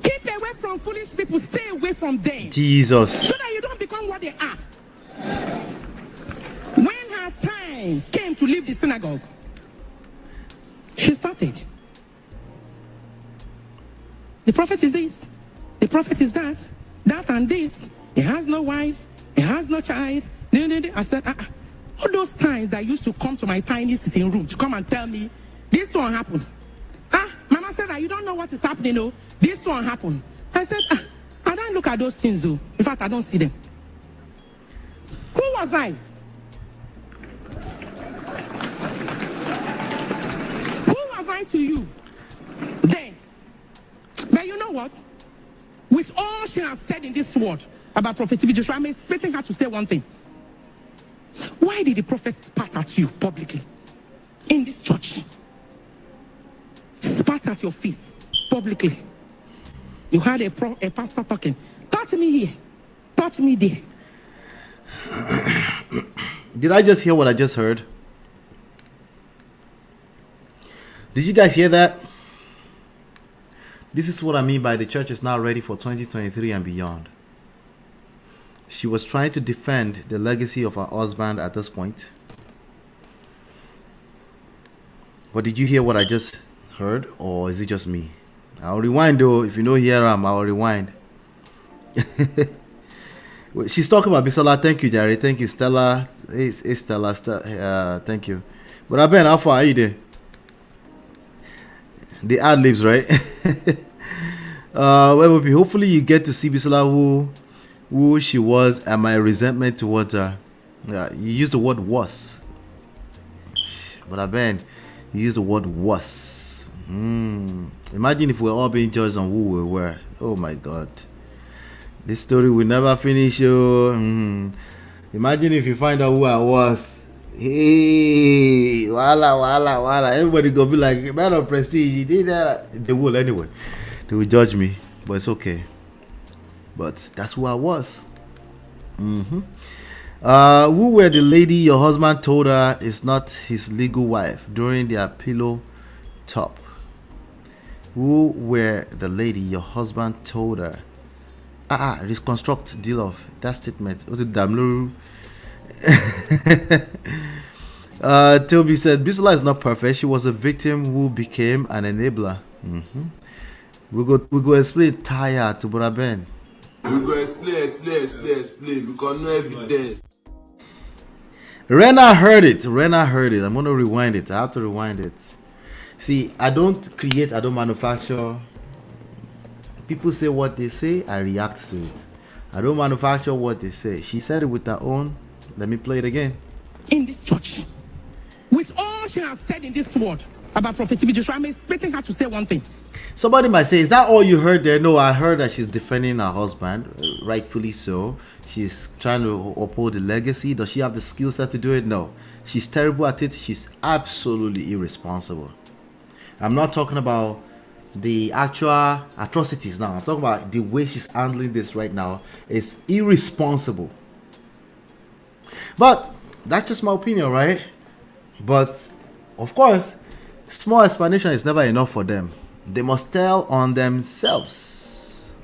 Keep away from foolish people. Stay away from them. Jesus. So that you don't become what they are. When her time came to leave the synagogue, she started. The prophet is this. The prophet is that. That and this. He has no wife. He has no child. I said, all those times that used to come to my tiny sitting room to come and tell me, this one happened. Mama said Brother, you don't know what is happening, no? This one happened. I said, I don't look at those things, though. In fact, I don't see them. Who was I? Who was I to you? Then. But you know what? With all she has said in this word about Prophet T.B. Joshua, I'm expecting her to say one thing. Why did the prophet spat at you publicly in this church? Spat at your face publicly. You had a pastor talking. Touch me here. Touch me there. Did I just hear what I just heard? Did you guys hear that? This is what I mean by the church is now ready for 2023 and beyond. She was trying to defend the legacy of her husband at this point. But did you hear what I just heard, or is it just me? I'll rewind though. If you don't hear I'll rewind. She's talking about Bisola. Thank you, Jerry. Thank you, Stella. It's Stella. Thank you. But I bet how far are you there? The ad libs, right? Well, hopefully you get to see Bisola who she was and my resentment towards her. You used the word was. But I bet you used the word was. Imagine if we were all being judged on who we were. Oh my God. This story will never finish. Imagine if you find out who I was. Hey, wala. Everybody gonna be like, man of prestige, you did that. They will anyway. They will judge me, but it's okay. But that's who I was. Who were the lady your husband told her is not his legal wife during their pillow talk? Who were the lady your husband told her? Reconstruct deal of that statement. Toby said Bisola is not perfect. She was a victim who became an enabler. We go explain tire to Brother Ben. We go explain because no evidence. Rena heard it. I'm gonna rewind it. I have to rewind it. See, I don't create, I don't manufacture. People say what they say, I react to it. I don't manufacture what they say. She said it with her own. Let me play it again. In this church, with all she has said in this word about Prophet T.B. Joshua, I'm expecting her to say one thing. Somebody might say, is that all you heard there? No, I heard that she's defending her husband, rightfully so. She's trying to uphold the legacy. Does she have the skill set to do it? No. She's terrible at it. She's absolutely irresponsible. I'm not talking about the actual atrocities now. I'm talking about the way she's handling this right now. It's irresponsible. But that's just my opinion, right? But of course, small explanation is never enough for them. They must tell on themselves.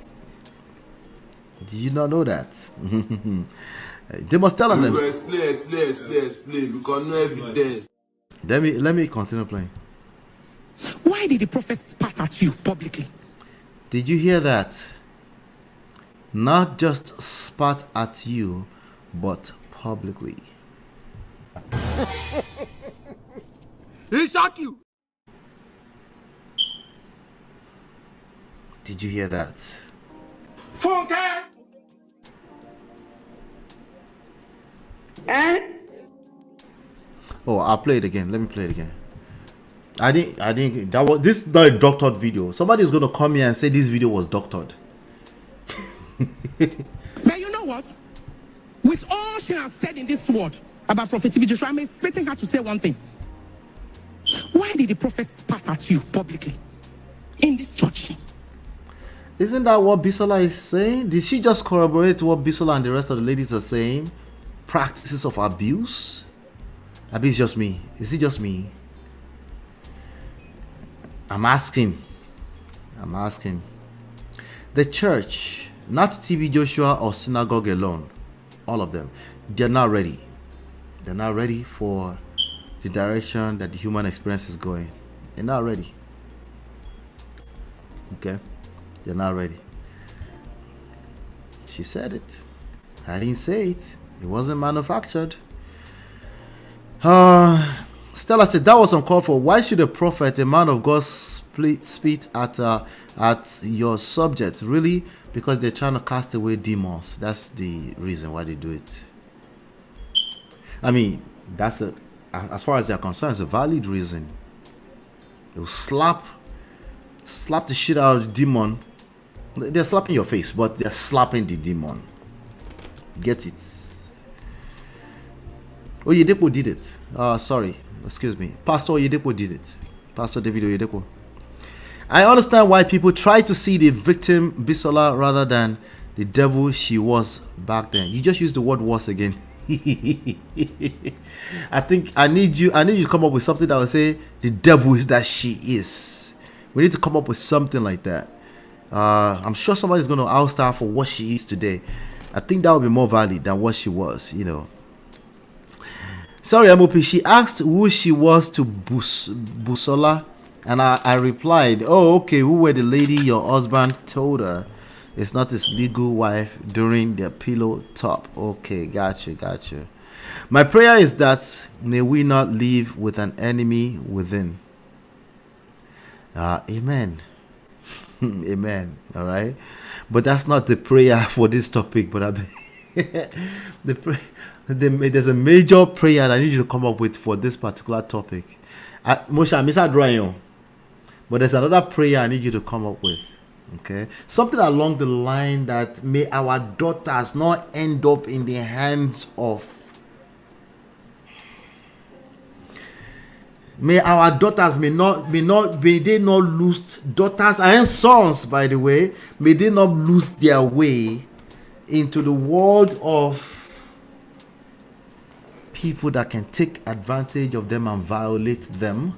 Did you not know that? They must tell on themselves. Explain because no evidence. Let me continue playing. Why did the prophet spat at you publicly? Did you hear that? Not just spat at you, but publicly. He shock you. Did you hear that? Funke. Oh, I'll play it again. Let me play it again. I think that was this is not a doctored video. Somebody's gonna come here and say this video was doctored. But you know what? With all she has said in this word about Prophet T.B. Joshua, I'm expecting her to say one thing. Why did the prophet spat at you publicly in this church? Isn't that what Bisola is saying? Did she just corroborate what Bisola and the rest of the ladies are saying? Practices of abuse? I mean, it's just me. Is it just me? I'm asking. The church, not T.B. Joshua or synagogue alone, all of them, they're not ready. They're not ready for the direction that the human experience is going. They're not ready. Okay? They're not ready. She said it. I didn't say it. It wasn't manufactured. Stella said that was uncalled for. Why should a prophet, a man of God, spit at your subject? Really? Because they're trying to cast away demons. That's the reason why they do it. I mean, that's as far as they're concerned, it's a valid reason. They'll slap the shit out of the demon. They're slapping your face, but they're slapping the demon. Get it? Oyedepo did it. Sorry, excuse me. Pastor Oyedepo did it. Pastor David Oyedepo. I understand why people try to see the victim Bisola rather than the devil she was back then. You just used the word "was" again. I think I need you to come up with something that will say the devil that she is. We need to come up with something like that. I'm sure somebody's going to oust her for what she is today. I think that would be more valid than what she was, you know. Sorry, MOP. She asked who she was to Bisola, and I replied, "Oh, okay. Who were the lady your husband told her it's not his legal wife during their pillow talk?" Okay, gotcha. My prayer is that may we not live with an enemy within. Amen. Amen. All right, but that's not the prayer for this topic. But there's a major prayer that I need you to come up with for this particular topic. Moshe, I miss drawing, but there's another prayer I need you to come up with. Okay, something along the line that may our daughters not end up in the hands of. May our daughters may they not lose, daughters and sons, by the way, may they not lose their way into the world of people that can take advantage of them and violate them,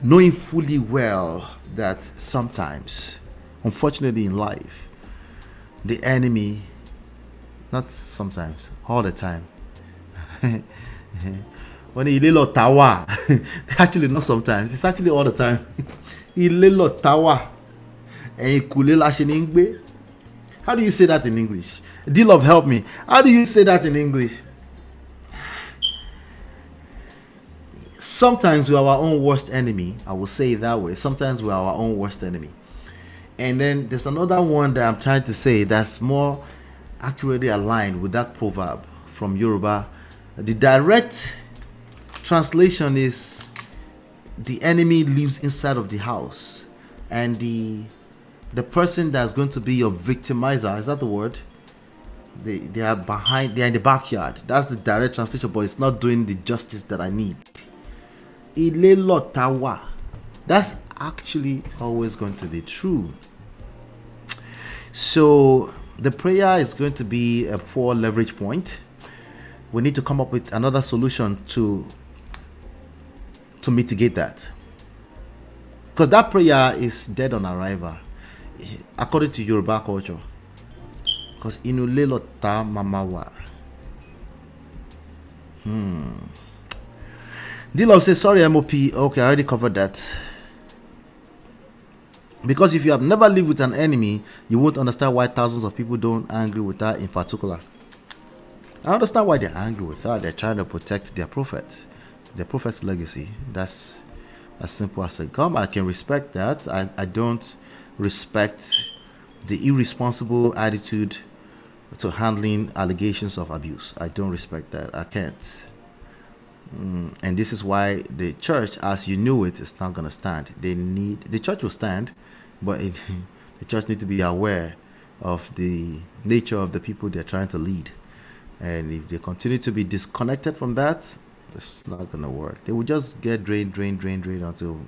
knowing fully well that sometimes, unfortunately in life, the enemy, not sometimes, all the time, when he little tawa, actually not sometimes, it's actually all the time. He little tawa, and he kulela sheningbe. How do you say that in English? D-Love, help me. How do you say that in English? Sometimes we're our own worst enemy. I will say it that way. Sometimes we're our own worst enemy. And then there's another one that I'm trying to say that's more accurately aligned with that proverb from Yoruba. The direct translation is the enemy lives inside of the house, and the person that's going to be your victimizer, is that the word? They are behind, they're in the backyard. That's the direct translation, but it's not doing the justice that I need. Ilelotawa. That's actually always going to be true. So the prayer is going to be a 4 leverage point. We need to come up with another solution to mitigate that, because that prayer is dead on arrival according to Yoruba culture. Because inulelota mamawa. D-Love says, sorry MOP. Okay, I already covered that. Because if you have never lived with an enemy, you won't understand why thousands of people don't angry with her in particular. I understand why they're angry with her. They're trying to protect their prophet, their prophet's legacy. That's as simple as it comes. I can respect that. I don't respect the irresponsible attitude to handling allegations of abuse. I don't respect that. I can't. And this is why the church, as you knew it, is not going to stand. The church will stand, but the church needs to be aware of the nature of the people they're trying to lead. And if they continue to be disconnected from that, it's not going to work. They will just get drained until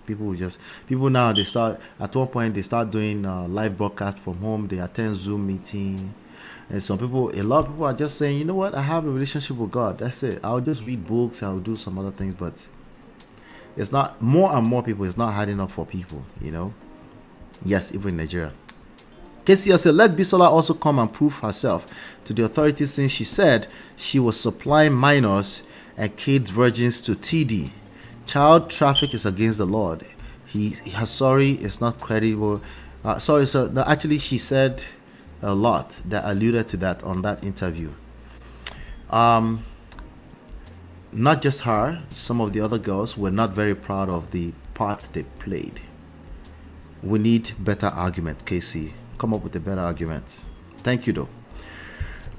people now, they start, at one point, they start doing live broadcast from home. They attend Zoom meeting. And a lot of people are just saying, you know what, I have a relationship with God. That's it. I'll just read books. I'll do some other things. But it's not, more and more people, it's not adding up for people, you know. Yes, even in Nigeria. KCS said, let Bisola also come and prove herself to the authorities, since she said she was supplying minors and kids virgins to TD. Child traffic is against the Lord. Her sorry is not credible. Sorry, sir. No, actually, she said a lot that alluded to that on that interview. not just her, some of the other girls were not very proud of the part they played. We need better argument, Casey. Come up with a better argument. Thank you, though.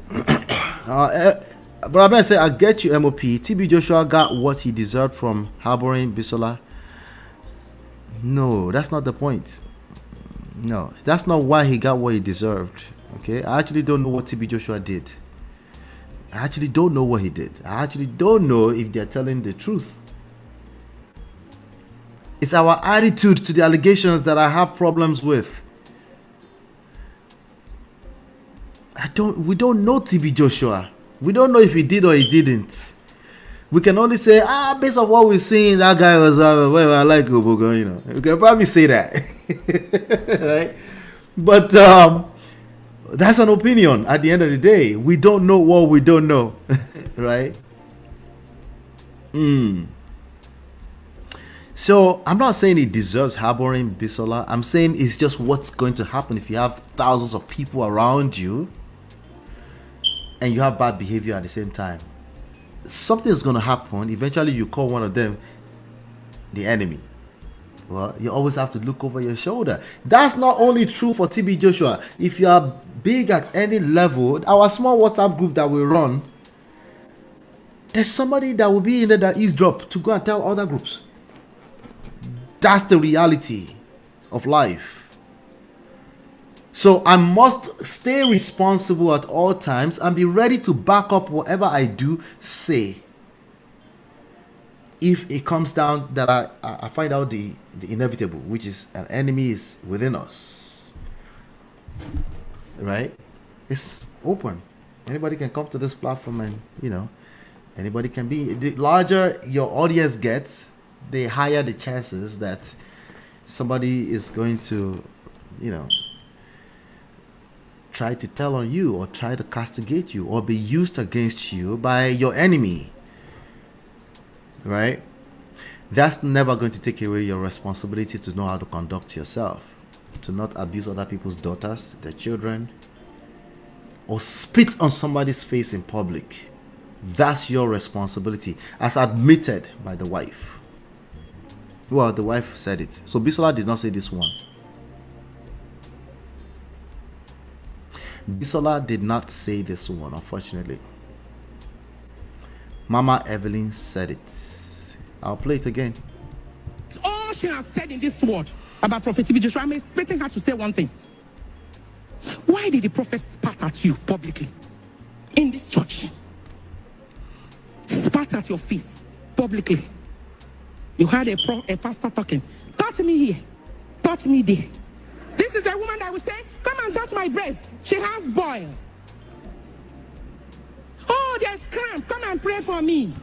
But I better say, I get you, MOP. TB Joshua got what he deserved from harboring Bisola. No, that's not the point. No, that's not why he got what he deserved. Okay, I actually don't know what TB Joshua did. I actually don't know what he did. I actually don't know if they're telling the truth. It's our attitude to the allegations that I have problems with. We don't know TB Joshua. We don't know if he did or he didn't. We can only say, based on what we're seeing, that guy was, well, I like Obogo, you know. We can probably say that. Right? But that's an opinion at the end of the day. We don't know what we don't know. Right? So I'm not saying he deserves harboring Bisola. I'm saying it's just what's going to happen if you have thousands of people around you and you have bad behavior at the same time. Something is going to happen. Eventually you call one of them the enemy. Well, you always have to look over your shoulder. That's not only true for TB Joshua. If you are big at any level, our small WhatsApp group that we run, there's somebody that will be in there that eavesdrop to go and tell other groups. That's the reality of life. So I must stay responsible at all times and be ready to back up whatever I do say. If it comes down that I find out the inevitable, which is an enemy is within us. Right? It's open. Anybody can come to this platform and, you know, anybody can be. The larger your audience gets, the higher the chances that somebody is going to, you know, try to tell on you or try to castigate you or be used against you by your enemy. Right? That's never going to take away your responsibility to know how to conduct yourself, to not abuse other people's daughters, their children, or spit on somebody's face in public. That's your responsibility, as admitted by the wife. Well, the wife said it. So Bisola did not say this one. Bisola did not say this one, unfortunately. Mama Evelyn said it. I'll play it again. It's all she has said in this word about Prophet TB Joshua. I'm expecting her to say one thing. Why did the prophet spat at you publicly in this church? Spat at your face publicly. You heard a pastor talking. Touch me here. Touch me there. This is a woman that will say, come and touch my breast. She has boil. Oh, there's cramp. Come and pray for me.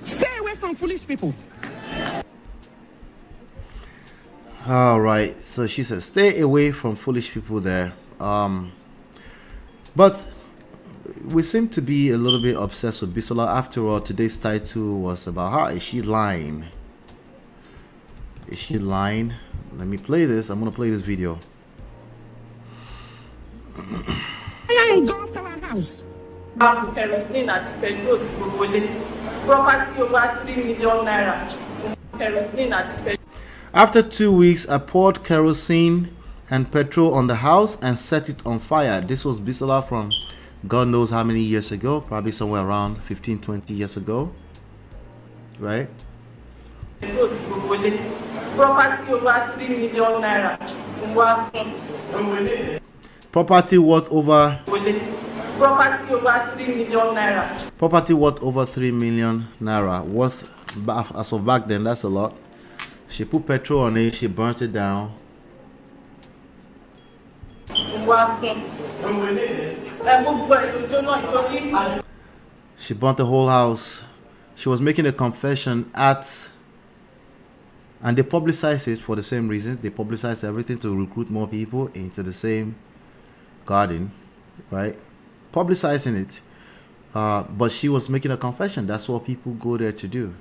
Stay away from foolish people. All right. So she says, stay away from foolish people there. But we seem to be a little bit obsessed with Bisola. After all, today's title was about her. Is she lying? Is she lying? Let me play this. I'm going to play this video. I ain't go to our house. Property over 3 million naira. Kerosene at After 2 weeks, I poured kerosene and petrol on the house and set it on fire. This was Bisola from God knows how many years ago, probably somewhere around 15, 20 years ago. Right? Property over 3 million naira. Property worth over Property over 3 million naira. Property worth over 3 million naira. Worth, as of back then, that's a lot. She put petrol on it, she burnt it down. She burnt the whole house. She was making a confession at, and they publicized it for the same reasons. They publicized everything to recruit more people into the same garden, right? Publicizing it. But she was making a confession. That's what people go there to do.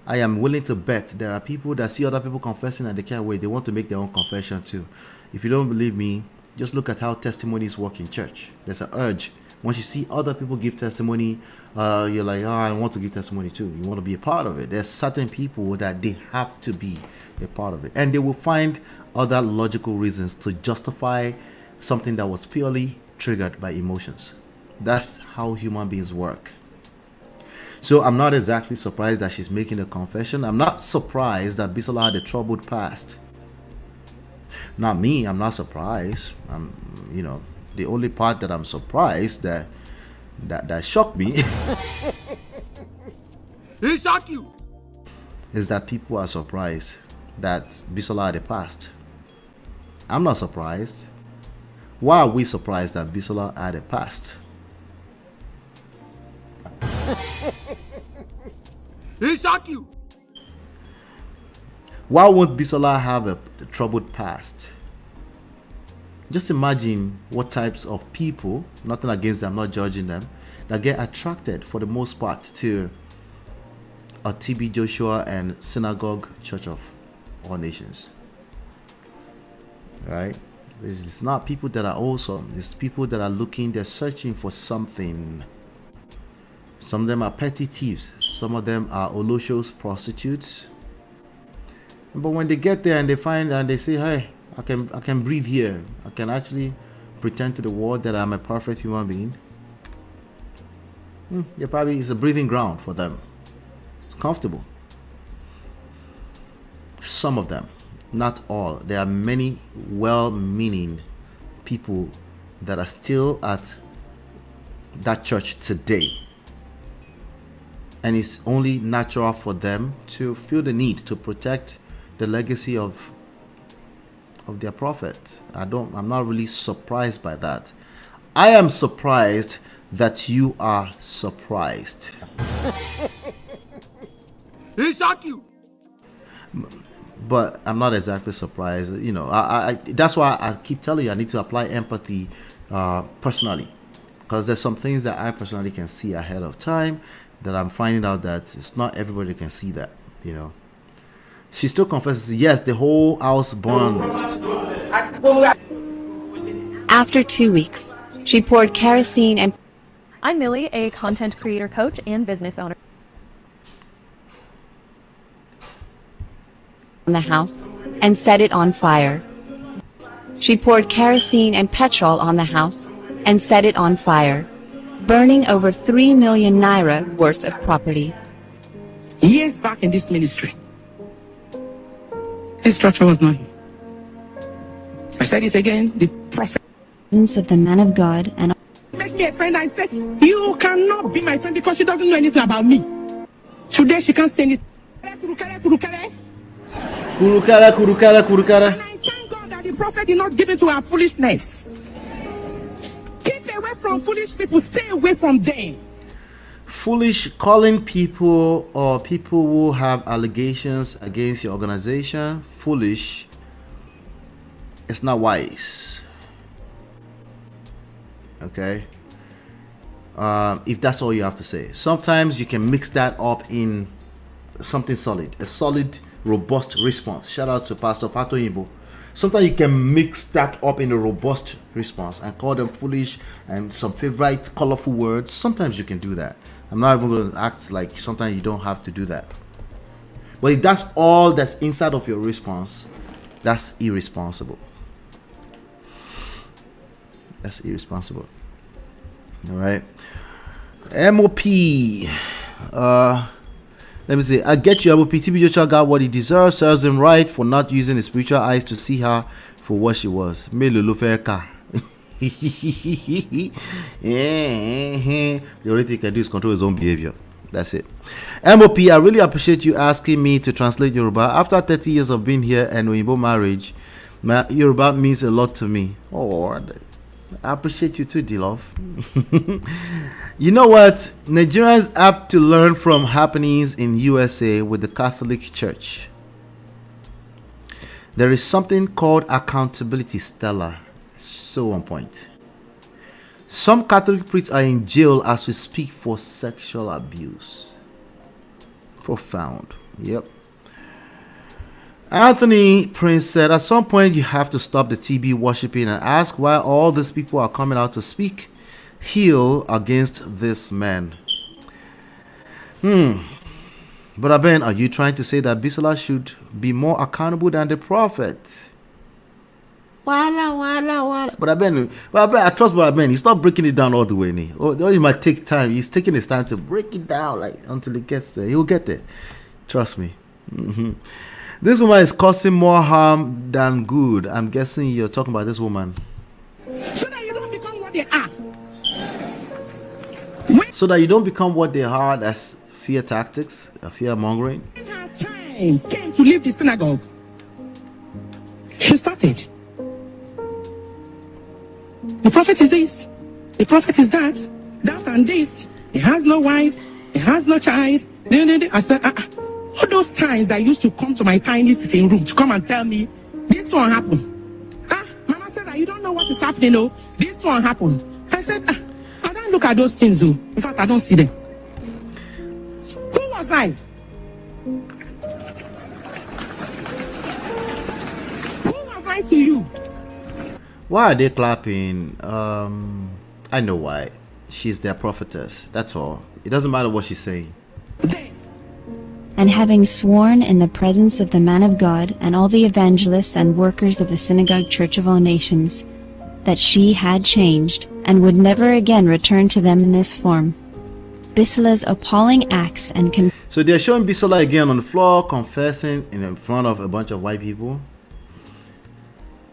I am willing to bet there are people that see other people confessing and they can't wait. They want to make their own confession too. If you don't believe me, just look at how testimonies work in church. There's an urge Once you see other people give testimony, you're like, oh, I want to give testimony too. You want to be a part of it. There's certain people that they have to be a part of it. And they will find other logical reasons to justify something that was purely triggered by emotions. That's how human beings work. So I'm not exactly surprised that she's making a confession. I'm not surprised that Bisola had a troubled past. Not me, I'm not surprised. The only part that I'm surprised that shocked me He shocked you. is that people are surprised that Bisola had a past. I'm not surprised. Why are we surprised that Bisola had a past? He shocked you. Why won't Bisola have a troubled past? Just imagine what types of people, nothing against them, not judging them, that get attracted for the most part to a TB Joshua and Synagogue Church of All Nations. Right? It's not people that are awesome. It's people that are looking, they're searching for something. Some of them are petty thieves. Some of them are Olosho's prostitutes. But when they get there and they find and they say, hey, I can breathe here. I can actually pretend to the world that I'm a perfect human being. Yeah, probably it's a breathing ground for them. It's comfortable. Some of them, not all. There are many well-meaning people that are still at that church today. And it's only natural for them to feel the need to protect the legacy of their prophet. I'm not really surprised by that. I am surprised that you are surprised. He shocked you. But I'm not exactly surprised. I that's why I keep telling you I need to apply empathy personally, because there's some things that I personally can see ahead of time that I'm finding out that it's not everybody can see that. She still confesses, yes, the whole house burned. After 2 weeks, she poured kerosene and... I'm Millie, a content creator coach and business owner. ...on the house and set it on fire. She poured kerosene and petrol on the house and set it on fire, burning over 3 million naira worth of property. Years back in this ministry, this structure was not here. I said it again, the prophet of the man of God and make me a friend. I said, you cannot be my friend because she doesn't know anything about me. Today she can't say anything. Kurukara. And I thank God that the prophet did not give it to her foolishness. Keep away from foolish people, stay away from them. Foolish calling people or people who have allegations against your organization foolish, it's not wise. Okay? If that's all you have to say. Sometimes you can mix that up in something solid, a solid, robust response. Shout out to Pastor Fato Imbo. Sometimes you can mix that up in a robust response and call them foolish and some favorite colorful words. Sometimes you can do that. I'm not even going to act like sometimes you don't have to do that. But if that's all that's inside of your response, that's irresponsible. That's irresponsible. All right. MOP. Let me see. I get you, MOP. TB Joshua got what he deserves. Serves him right for not using his spiritual eyes to see her for what she was. The only thing he can do is control his own behavior. That's it. MOP, I really appreciate you asking me to translate Yoruba. After 30 years of being here and Oyinbo marriage, my Yoruba means a lot to me. Oh, I appreciate you too, D-Love. You know what? Nigerians have to learn from happenings in USA with the Catholic Church. There is something called accountability, Stella. So on point. Some Catholic priests are in jail as we speak for sexual abuse. Profound. Yep. Anthony Prince said, at some point you have to stop the TB worshipping and ask why all these people are coming out to speak. heel against this man. But Ben, are you trying to say that Bisola should be more accountable than the prophet? Wala. But Ben, I trust Brother Ben. He's not breaking it down all the way. It might take time. He's taking his time to break it down, like until he gets there. He'll get there. Trust me. This woman is causing more harm than good. I'm guessing you're talking about this woman. So that you don't become what they are. So that you don't become what they are. That's fear tactics, fear mongering. Time came to leave the synagogue. She started. The prophet is this. The prophet is that. That and this. He has no wife. He has no child. I said, all those times that used to come to my tiny sitting room to come and tell me, this one happened. Mama said that you don't know what is happening. No, this one happened. I said, I don't look at those things. In fact, I don't see them. Who was I? Who was I to you? Why are they clapping? I know why. She's their prophetess. That's all. It doesn't matter what she's saying. And having sworn in the presence of the man of God and all the evangelists and workers of the synagogue church of all nations, that she had changed and would never again return to them in this form. Bisola's appalling acts and so they're showing Bisola again on the floor, confessing in front of a bunch of white people.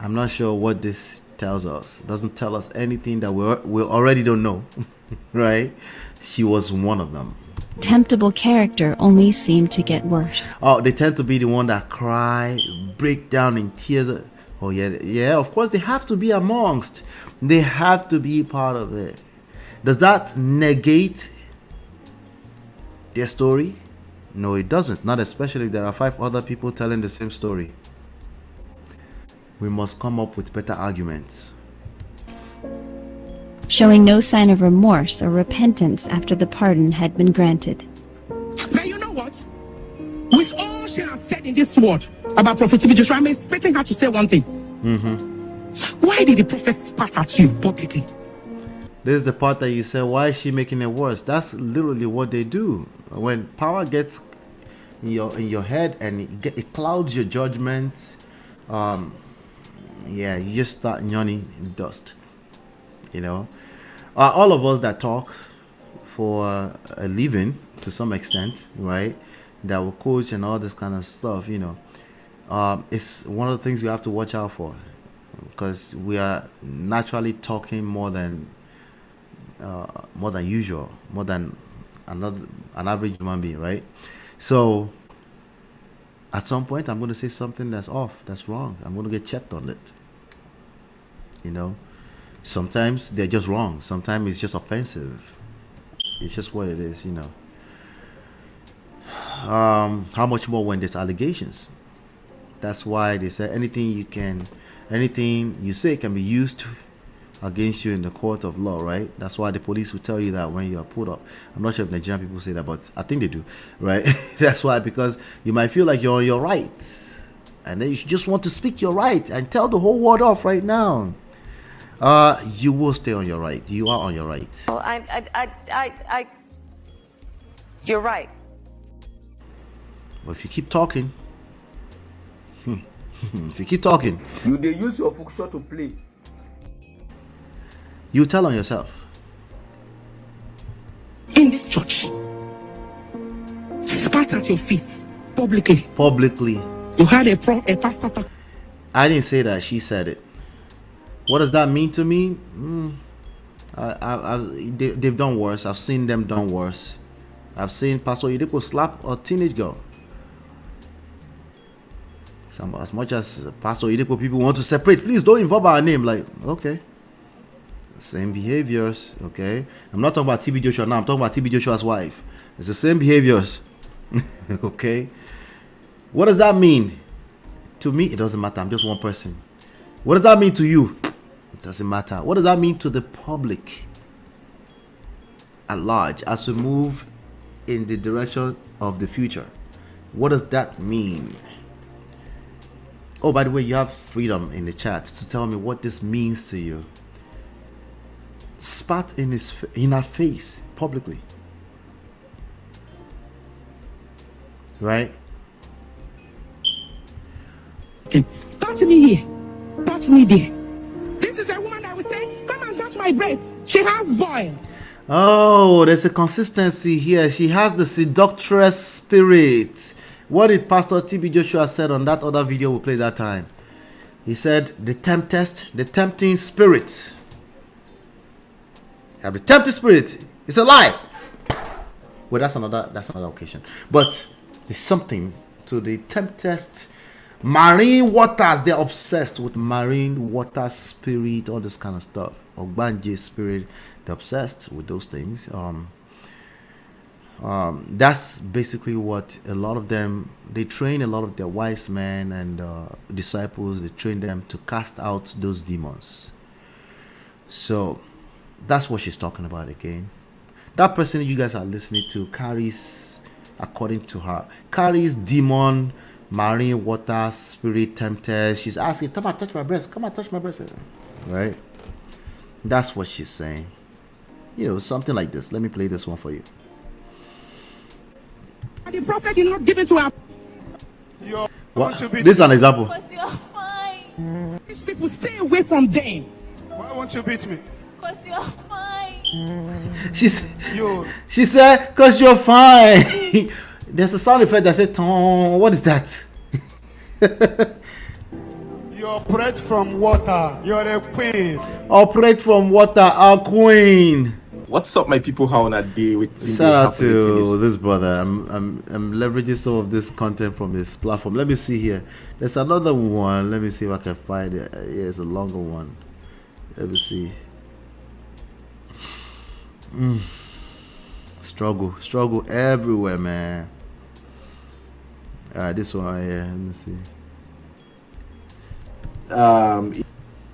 I'm not sure what this tells us. It doesn't tell us anything that we already don't know, right? She was one of them. Contemptible character only seemed to get worse. Oh, they tend to be the one that cry, break down in tears. Oh yeah, of course they have to be amongst. They have to be part of it. Does that negate their story? No, it doesn't. Not especially if there are 5 other people telling the same story. We must come up with better arguments. Showing no sign of remorse or repentance after the pardon had been granted. Now you know what? With all she has said in this word about Prophet Joshua, I'm expecting her to say one thing. Why did the prophet spat at you publicly? This is the part that you say, why is she making it worse? That's literally what they do. When power gets in your head and it clouds your judgments, yeah, you just start yawning dust. You know, all of us that talk for a living to some extent, right, that will coach and all this kind of stuff, you know, it's one of the things we have to watch out for, because we are naturally talking more than usual, more than an average human being, right? So at some point I'm going to say something that's off, that's wrong. I'm going to get checked on it. You know, sometimes they're just wrong. Sometimes it's just offensive. It's just what it is, you know. How much more when there's allegations? That's why they say anything you say can be used against you in the court of law, right? That's why the police will tell you that when you are put up. I'm not sure if Nigerian people say that, but I think they do, right? That's why, because you might feel like you're on your rights, and then you just want to speak your right and tell the whole world off right now. You will stay on your right. You are on your right. Well, you're right. But if you keep talking, you they use your function to play. You tell on yourself. In this church, spat at your face publicly. You had a pastor talk. I didn't say that. She said it. What does that mean to me? They've done worse. I've seen them done worse. I've seen Pastor Oyedepo slap a teenage girl. As much as Pastor Oyedepo people want to separate, please don't involve our name. Like, okay. Same behaviors, okay? I'm not talking about TB Joshua now. I'm talking about TB Joshua's wife. It's the same behaviors, okay? What does that mean? To me, it doesn't matter. I'm just one person. What does that mean to you? It doesn't matter. What does that mean to the public at large as we move in the direction of the future? What does that mean? Oh, by the way, you have freedom in the chat to tell me what this means to you. spat in her face publicly. Right? Touch me here. Touch me there. This is a woman that will say, come and touch my breast. She has boil. Oh, there's a consistency here. She has the seductress spirit. What did Pastor TB Joshua said on that other video we played that time? He said, the tempting spirit. Have the tempting spirit. It's a lie. Well, that's another occasion. But there's something to the tempest. Marine waters, they're obsessed with marine water spirit, all this kind of stuff. Ogbanje spirit, they're obsessed with those things. That's basically what a lot of them, they train a lot of their wise men and disciples, they train them to cast out those demons. So that's what she's talking about again. That person you guys are listening to carries, according to her, carries demon, marine water, spirit, tempters. She's asking, come and touch my breast, come and touch my breast. Right? That's what she's saying. You know, something like this. Let me play this one for you. The prophet did not give it to her. This is an example. Because you are fine. These people, stay away from them. Why won't you beat me? Because you are fine. She said, because you're fine. There's a sound effect that said, Tom. What is that? You operate from water. You're a queen. Operate from water, our queen. What's up, my people? How on a day with shout out to this brother. I'm leveraging some of this content from his platform. Let me see here. There's another one. Let me see if I can find it. Yeah, it's a longer one. Let me see. Struggle everywhere, man. Alright, this one right here. Let me see.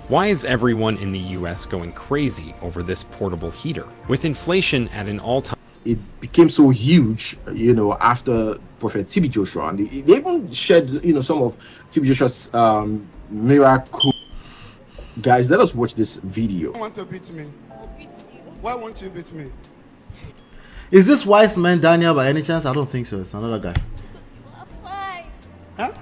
Why is everyone in the US going crazy over this portable heater? With inflation at an all-time... It became so huge, you know, after Prophet TB Joshua. And they even shared, you know, some of TB Joshua's miracle. Guys, let us watch this video. Why want to beat me? Why won't you beat me? Is this Wiseman Daniel by any chance? I don't think so. It's another guy. Huh?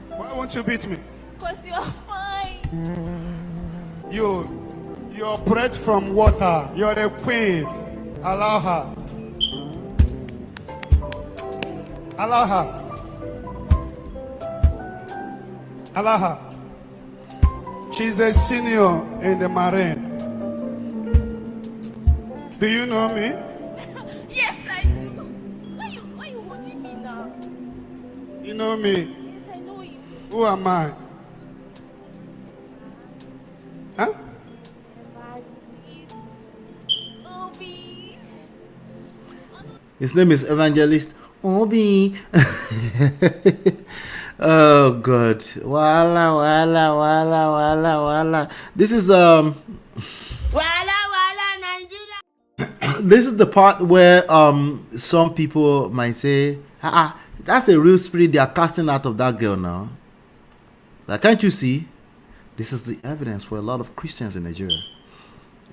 Why won't you beat me? Because you are fine. You operate from water. You're a queen. Allow her. Allow her. Allow her. She's a senior in the Marine. Do you know me? Yes, I do. Why you holding me now? You know me? Yes, I know you. Who am I? Huh? Obi. His name is Evangelist Obi. Oh God. Wala. This is this is the part where some people might say, that's a real spirit they are casting out of that girl now. Like, can't you see? This is the evidence for a lot of Christians in Nigeria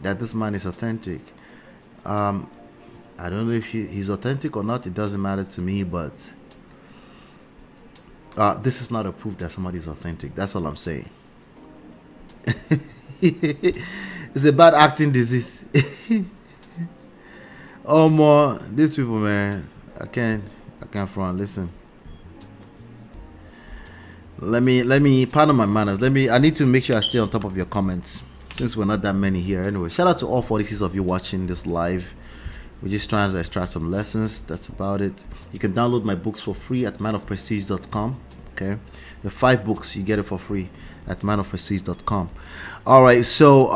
that this man is authentic. I don't know if he's authentic or not. It doesn't matter to me, but this is not a proof that somebody is authentic. That's all I'm saying. It's a bad acting disease. Oh more these people, man. I can't front. Listen. Let me pardon my manners. I need to make sure I stay on top of your comments since we're not that many here. Anyway, shout out to all 46 of you watching this live. We're just trying to extract some lessons. That's about it. You can download my books for free at manofprestige.com. Okay, the 5 books, you get it for free at manofprestige.com. All right, so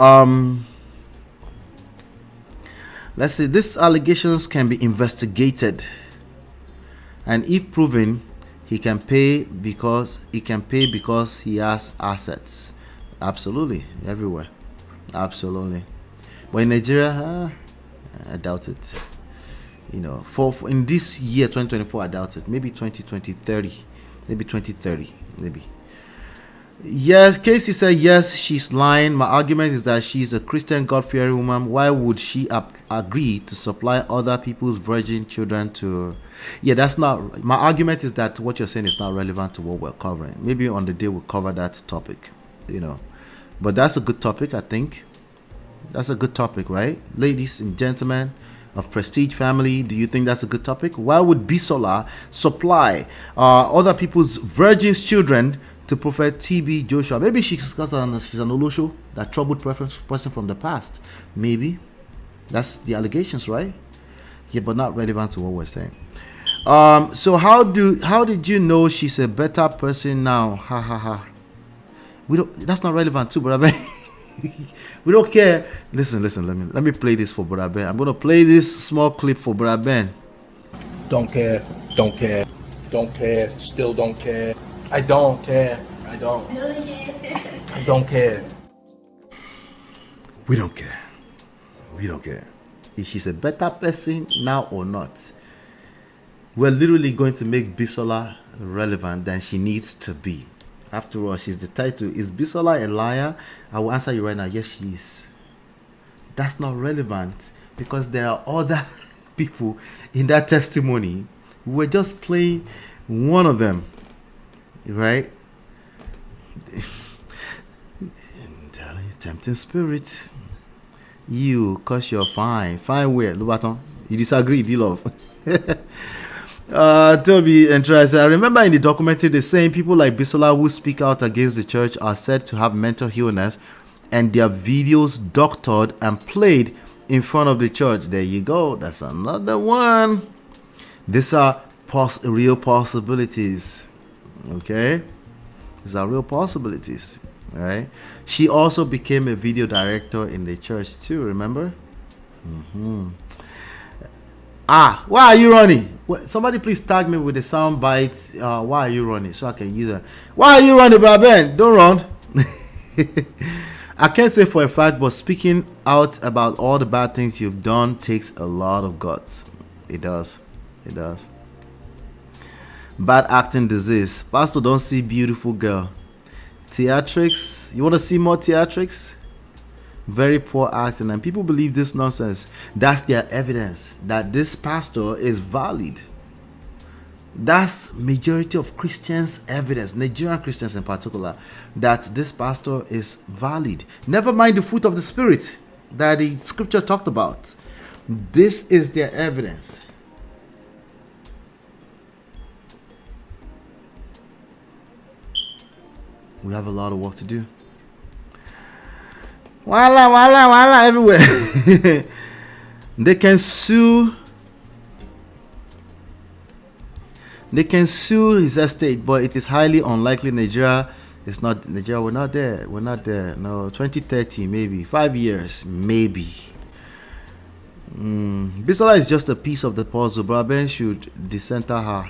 let's see. These allegations can be investigated, and if proven, he can pay because he has assets. Absolutely, everywhere. Absolutely. But in Nigeria, I doubt it. You know, for in this year 2024, I doubt it. Maybe 2020, 30, maybe 2030, maybe. Yes, Casey said yes, she's lying. My argument is that she's a Christian, God-fearing woman. Why would she agree to supply other people's virgin children to? Yeah, that's not. My argument is that what you're saying is not relevant to what we're covering. Maybe on the day we'll cover that topic, But that's a good topic, I think. That's a good topic, right? Ladies and gentlemen of Prestige family, do you think that's a good topic? Why would Bisola supply other people's virgins' children to Prophet TB Joshua? Maybe she's an Olosho, that troubled person from the past. Maybe. That's the allegations, right? Yeah, but not relevant to what we're saying. So how did you know she's a better person now? Ha ha ha. That's not relevant too, brother. We don't care. Listen. Let me play this for Brother Ben. I'm gonna play this small clip for Brother Ben. Don't care. Still don't care. I don't care. I don't care. We don't care. If she's a better person now or not. We're literally going to make Bisola relevant than she needs to be. After all, she's the title. Is Bisola a liar? I will answer you right now. Yes, she is. That's not relevant because there are other people in that testimony. We're just playing one of them, right? Tempting spirit. You, cause you're fine. Fine where? Lubaton. You disagree, D-Love. Toby and Trace, I remember in the documentary they're saying people like Bisola who speak out against the church are said to have mental illness and their videos doctored and played in front of the church. There you go. That's another one. These are real possibilities. Okay? These are real possibilities. Right? She also became a video director in the church too, remember? Why are you running? Somebody please tag me with the sound bite. Why are you running? So I can use that. Why are you running, brother Ben? Don't run. I can't say for a fact, but speaking out about all the bad things you've done takes a lot of guts. It does. Bad acting disease. Pastor, don't see beautiful girl. Theatrics. You want to see more theatrics? Very poor acting, and people believe this nonsense. That's their evidence that this pastor is valid. That's majority of Christians' evidence, Nigerian Christians in particular, that this pastor is valid. Never mind the fruit of the spirit that the scripture talked about. This is their evidence. We have a lot of work to do. Wala everywhere. They can sue his estate, but it is highly unlikely. Nigeria, we're not there. No, 2030 maybe, 5 years maybe. Bisola is just a piece of the puzzle. Brother Ben should decenter her.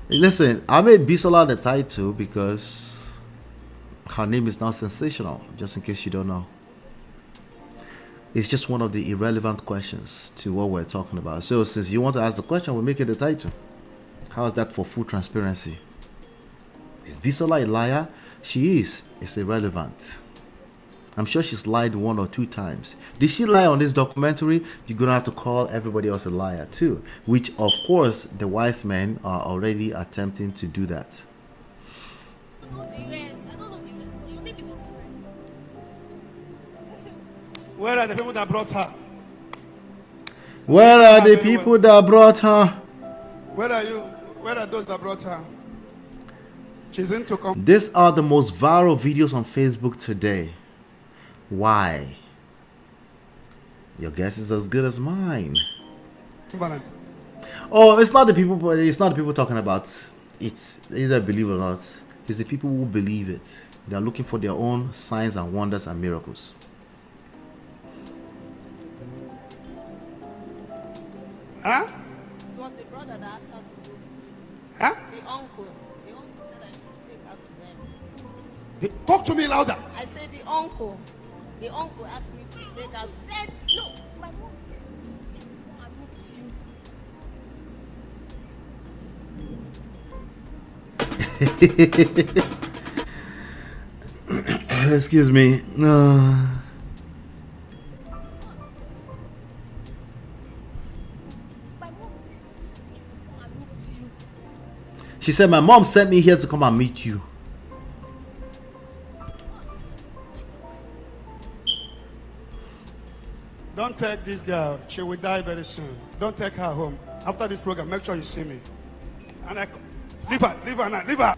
Listen, I made Bisola the title because her name is not sensational, just in case you don't know. It's just one of the irrelevant questions to what we're talking about. So since you want to ask the question, we'll make it the title. How is that for full transparency? Is Bisola a liar? She is. It's irrelevant. I'm sure she's lied 1 or 2 times. Did she lie on this documentary? You're going to have to call everybody else a liar too. Which, of course, the Wiseman are already attempting to do that. Where are the people that brought her? Where are the people that brought her? Where are you? Where are those that brought her? She's into These are the most viral videos on Facebook today. Why? Your guess is as good as mine. Oh, it's not the people talking about it, either believe it or not. It's the people who believe it. They are looking for their own signs and wonders and miracles. Huh? It was the brother that asked her to go. Huh? The uncle. The uncle said I should take her to them. Talk to me louder. I said the uncle. The uncle asked me to take her to them. No, my mom said, I'm with you. Excuse me. She said, my mom sent me here to come and meet you. Don't take this girl. She will die very soon. Don't take her home. After this program, make sure you see me. And leave her now, leave her.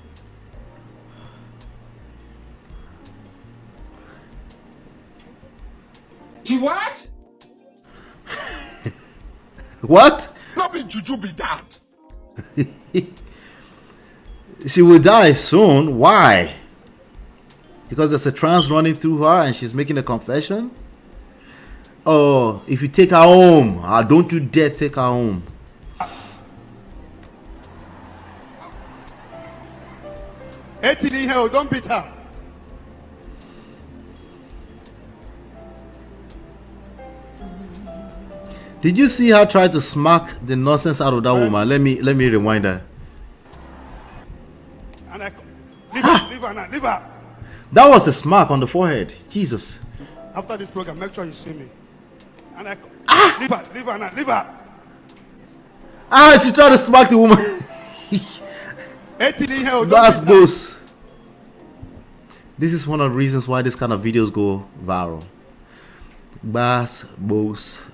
She what? What? Not be juju be that. She will die soon. Why? Because there's a trance running through her and she's making a confession? Oh, if you take her home, don't you dare take her home. Don't beat her. Did you see her try to smack the nonsense out of that woman? Let me rewind her. And leave her now, leave her. That was a smack on the forehead. Jesus. After this program, make sure you see me. And leave her now, leave her. She tried to smack the woman. That's boss. This is one of the reasons why this kind of videos go viral. Bass, boss.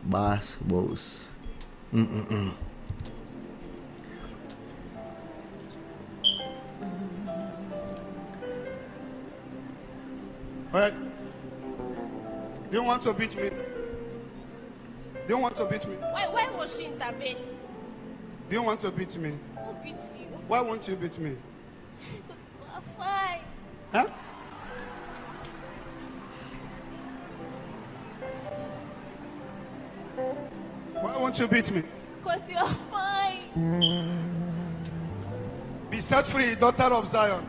Alright. Do you want to beat me? Do you want to beat me? Why was she intervene? Do you want to beat me? Who beats you? Why won't you beat me? Because we're fine. Huh? Why won't you beat me? Because you're fine. Be set free, daughter of Zion.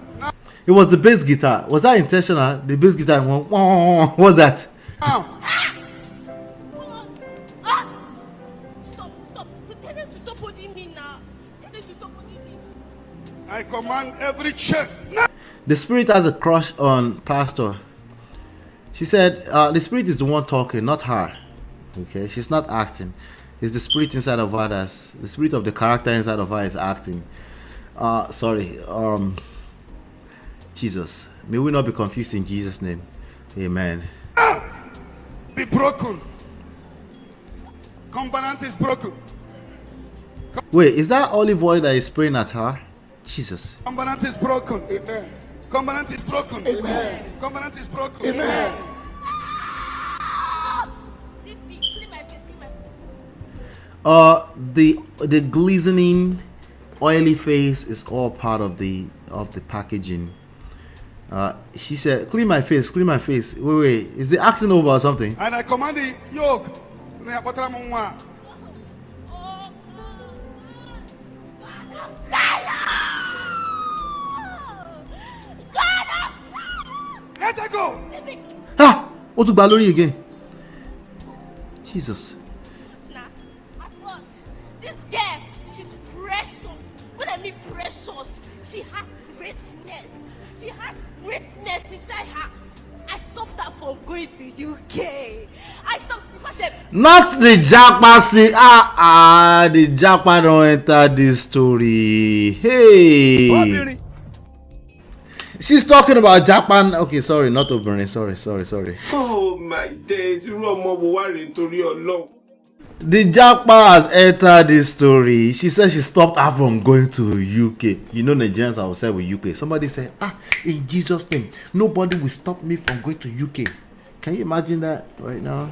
It was the bass guitar. Was that intentional? The bass guitar. What was that? Stop. Tell them to stop holding me now. Tell them to stop holding me. I command every check. The spirit has a crush on Pastor. She said the spirit is the one talking, not her. Okay, she's not acting. It's the spirit inside of her the spirit of the character inside of her is acting. Jesus, may we not be confused in Jesus' name. Amen. Be broken. Covenant is broken. Wait, is that olive oil that is spraying at her? Jesus. Covenant is broken. Amen. Covenant is broken. Amen. Covenant is broken. Amen. Leave me. Clean my face. The glistening oily face is all part of the packaging. She said, clean my face. Wait, is the acting over or something? And I command the yoke. Let her go. What to Balori again? Jesus. What? This girl, she's precious. What I mean precious? She has greatness. She has greatness inside her. I stopped her from going to UK. I stopped because not the Japa see. The Japa don't enter this story. Hey. She's talking about Japan. Okay, sorry, not Oberlin. Sorry. Oh my days, you are more worried to your long. The Japa has entered this story. She said she stopped her from going to UK. You know, Nigerians are upset with UK. Somebody said, in Jesus' name, nobody will stop me from going to UK. Can you imagine that right now?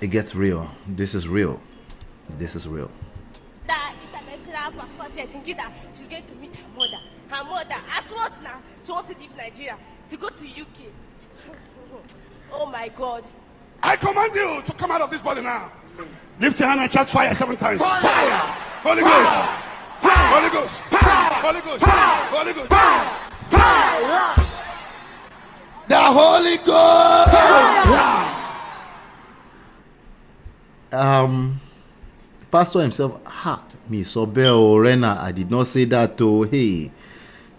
It gets real. This is real. that international passport, thinking that she's going to meet her mother. Her mother, as what now? She wants to leave Nigeria to go to UK. Oh my God. I command you to come out of this body now. Lift your hand and shout fire 7 times. Fire! Holy Ghost! Fire! Holy Ghost! Fire! Holy Ghost! Fire! Holy Ghost! Fire! Fire! The Holy Ghost! Fire! Pastor himself, me so bell Rena. I did not say that to. Hey,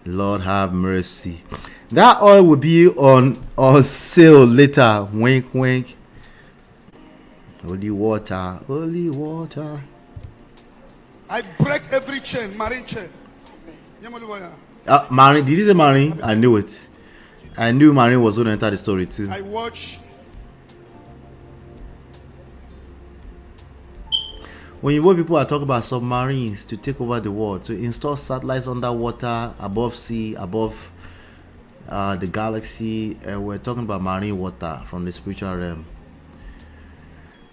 Lord have mercy. That oil will be on sale later. Wink, wink. Holy water, holy water. I break every chain, marine chain. Marine, did you say Marine? I knew it. I knew Marine was going to enter the story too. I watch. When you people are talking about submarines to take over the world, to install satellites underwater, above sea, above the galaxy, and we're talking about marine water from the spiritual realm.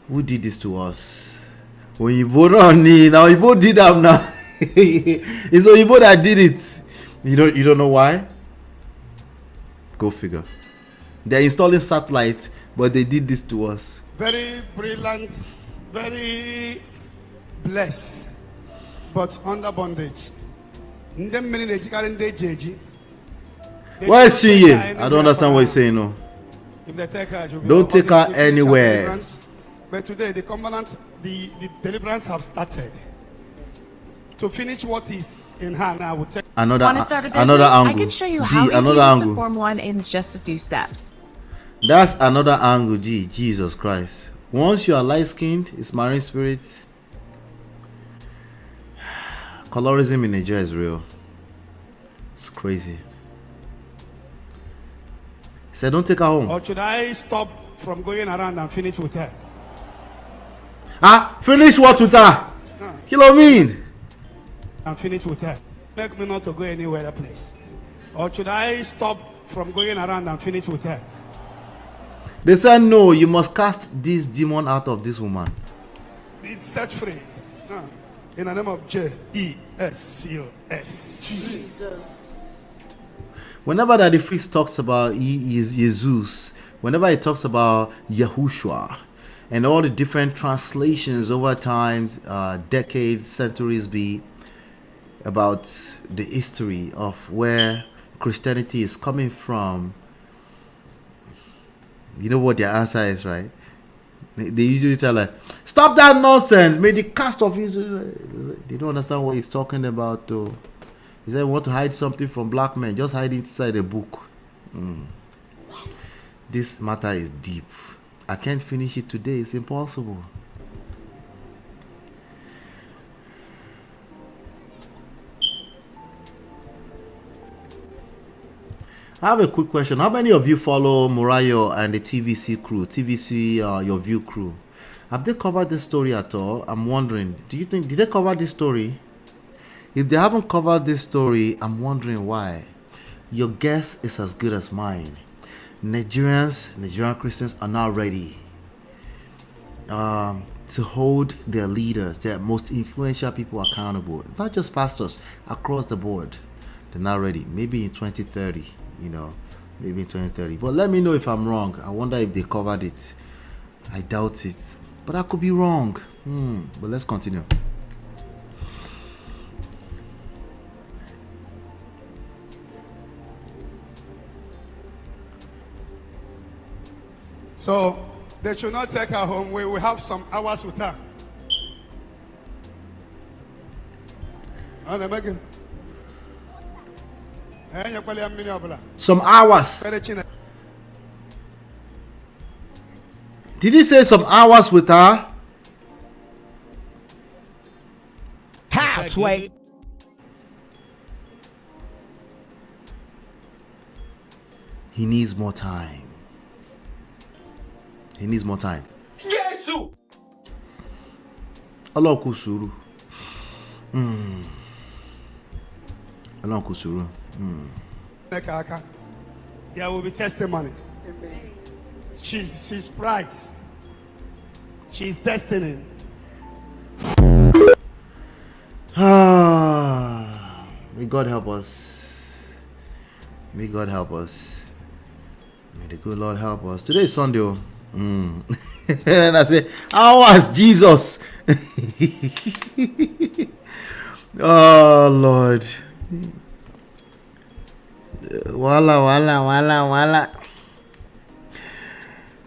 Who did this to us? When you both on me, now you both did that now. It's only both that did it. You don't know why? Go figure. They're installing satellites, but they did this to us. Very brilliant, very blessed, but under bondage. What is she here? I don't understand what you're saying. No. If they take her, don't take her anywhere. But today, the covenant, the deliverance have started. To finish what is in her now, will take another angle. I can show you how easy it is to form one in just a few steps. That's another angle, Jesus Christ. Once you are light-skinned, it's marine spirit. Colorism in Nigeria is real. It's crazy. He said, don't take her home. Or should I stop from going around and finish with her? Finish what with her? You know what I mean? And finish with her. Make me not to go anywhere that place. Or should I stop from going around and finish with her? They said no, you must cast this demon out of this woman. Be set free. In the name of J-E-S-C-O-S. Jesus. Whenever that the priest talks about Jesus, whenever he talks about Yahushua, and all the different translations over times, decades, centuries be about the history of where Christianity is coming from, you know what their answer is, right? They usually tell like, stop that nonsense, may the cast of Israel. They don't understand what he's talking about though. He said, want to hide something from black men, just hide it inside a book. This matter is deep. I can't finish it today, it's impossible. I have a quick question. How many of you follow Murayo and the TVC crew, Your View crew? Have they covered this story at all? I'm wondering, do you think, did they cover this story? If they haven't covered this story, I'm wondering why. Your guess is as good as mine. Nigerian Christians are now ready to hold their leaders, their most influential people accountable. Not just pastors, across the board. They're not ready. Maybe in 2030, maybe in 2030. But let me know if I'm wrong. I wonder if they covered it. I doubt it. But I could be wrong. But let's continue. So they should not take her home. We will have some hours with her. Some hours. Did he say some hours with her? Halfway. He needs more time. He needs more time. Jesus! Allah kusuru. Allah kusuru. There will be testimony. She's bright. She's destiny. May God help us. May God help us. May the good Lord help us. Today is Sunday. And I say, how was Jesus? Oh Lord. Wala.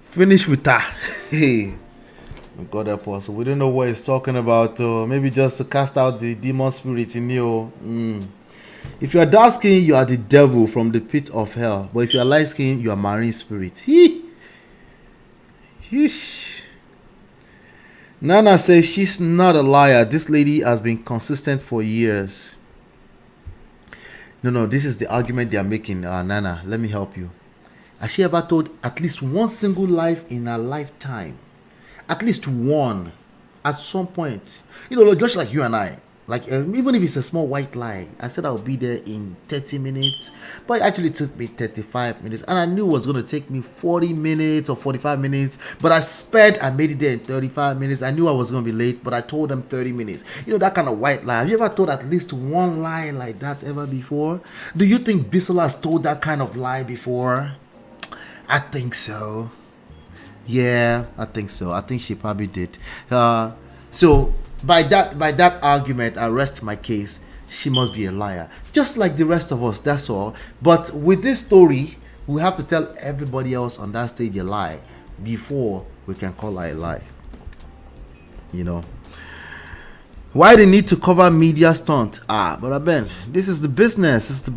Finish with that. Hey. God help us. We don't know what he's talking about. Maybe just to cast out the demon spirits in you. If you are dark skinned, you are the devil from the pit of hell. But if you are light skinned, you are marine spirit. Yeesh. Nana says she's not a liar. This lady has been consistent for years. No, this is the argument they are making. Nana, let me help you. Has she ever told at least one single lie in her lifetime? At least one. At some point. Just like you and I. Like, even if it's a small white lie, I said I'll be there in 30 minutes, but it actually took me 35 minutes, and I knew it was going to take me 40 minutes or 45 minutes, but I made it there in 35 minutes. I knew I was going to be late, but I told them 30 minutes. That kind of white lie. Have you ever told at least one lie like that ever before? Do you think Bisola has told that kind of lie before? I think so. Yeah, I think so. I think she probably did. So by that argument, I rest my case. She must be a liar, just like the rest of us. That's all. But with this story, we have to tell everybody else on that stage a lie before we can call her a lie. Why they need to cover media stunt? But Ben, this is the business. It's the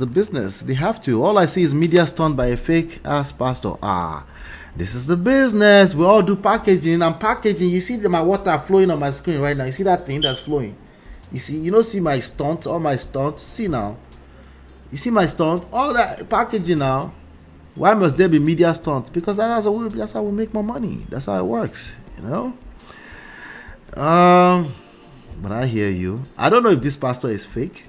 business. They have to. All I see is media stunt by a fake ass pastor. This is the business. We all do packaging. I'm packaging. You see my water flowing on my screen right now. You see that thing that's flowing? You see? You don't see my stunt, all my stunts. See now? You see my stunt? All that packaging now. Why must there be media stunt? Because that's how we make more money. That's how it works. But I hear you. I don't know if this pastor is fake.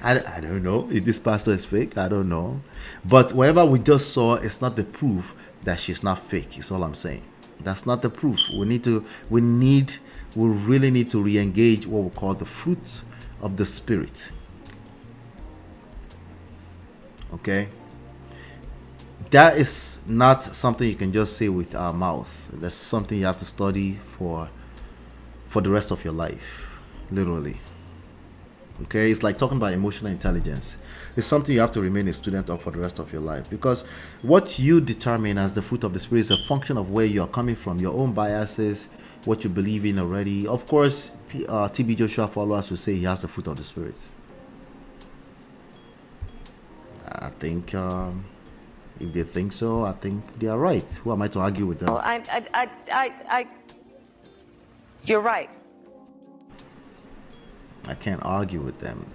I don't know if this pastor is fake. I don't know. But whatever we just saw is not the proof that she's not fake. Is all I'm saying. That's not the proof. We really need to re-engage what we call the fruits of the spirit. Okay? That is not something you can just say with our mouth. That's something you have to study for the rest of your life. Literally. Okay, it's like talking about emotional intelligence. It's something you have to remain a student of for the rest of your life, because what you determine as the fruit of the spirit is a function of where you're coming from, your own biases, what you believe in already. Of course, TB Joshua followers will say he has the fruit of the spirit. I think if they think so, I think they are right. Who am I to argue with them? Well, you're right. I can't argue with them.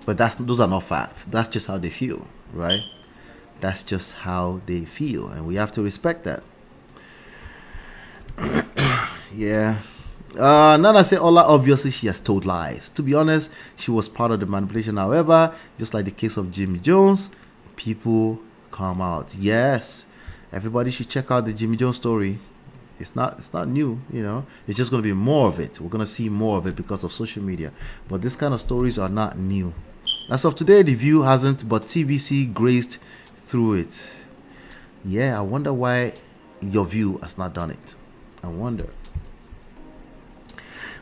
But those are not facts. That's just how they feel, right? That's just how they feel, and we have to respect that. Yeah. Nana say Ola, obviously she has told lies. To be honest, she was part of the manipulation. However, just like the case of Jimmy Jones, people come out. Yes, everybody should check out the Jimmy Jones story. It's not new, It's just going to be more of it. We're going to see more of it because of social media. But this kind of stories are not new. As of today, The View hasn't, but TVC grazed through it. Yeah, I wonder why Your View has not done it. I wonder.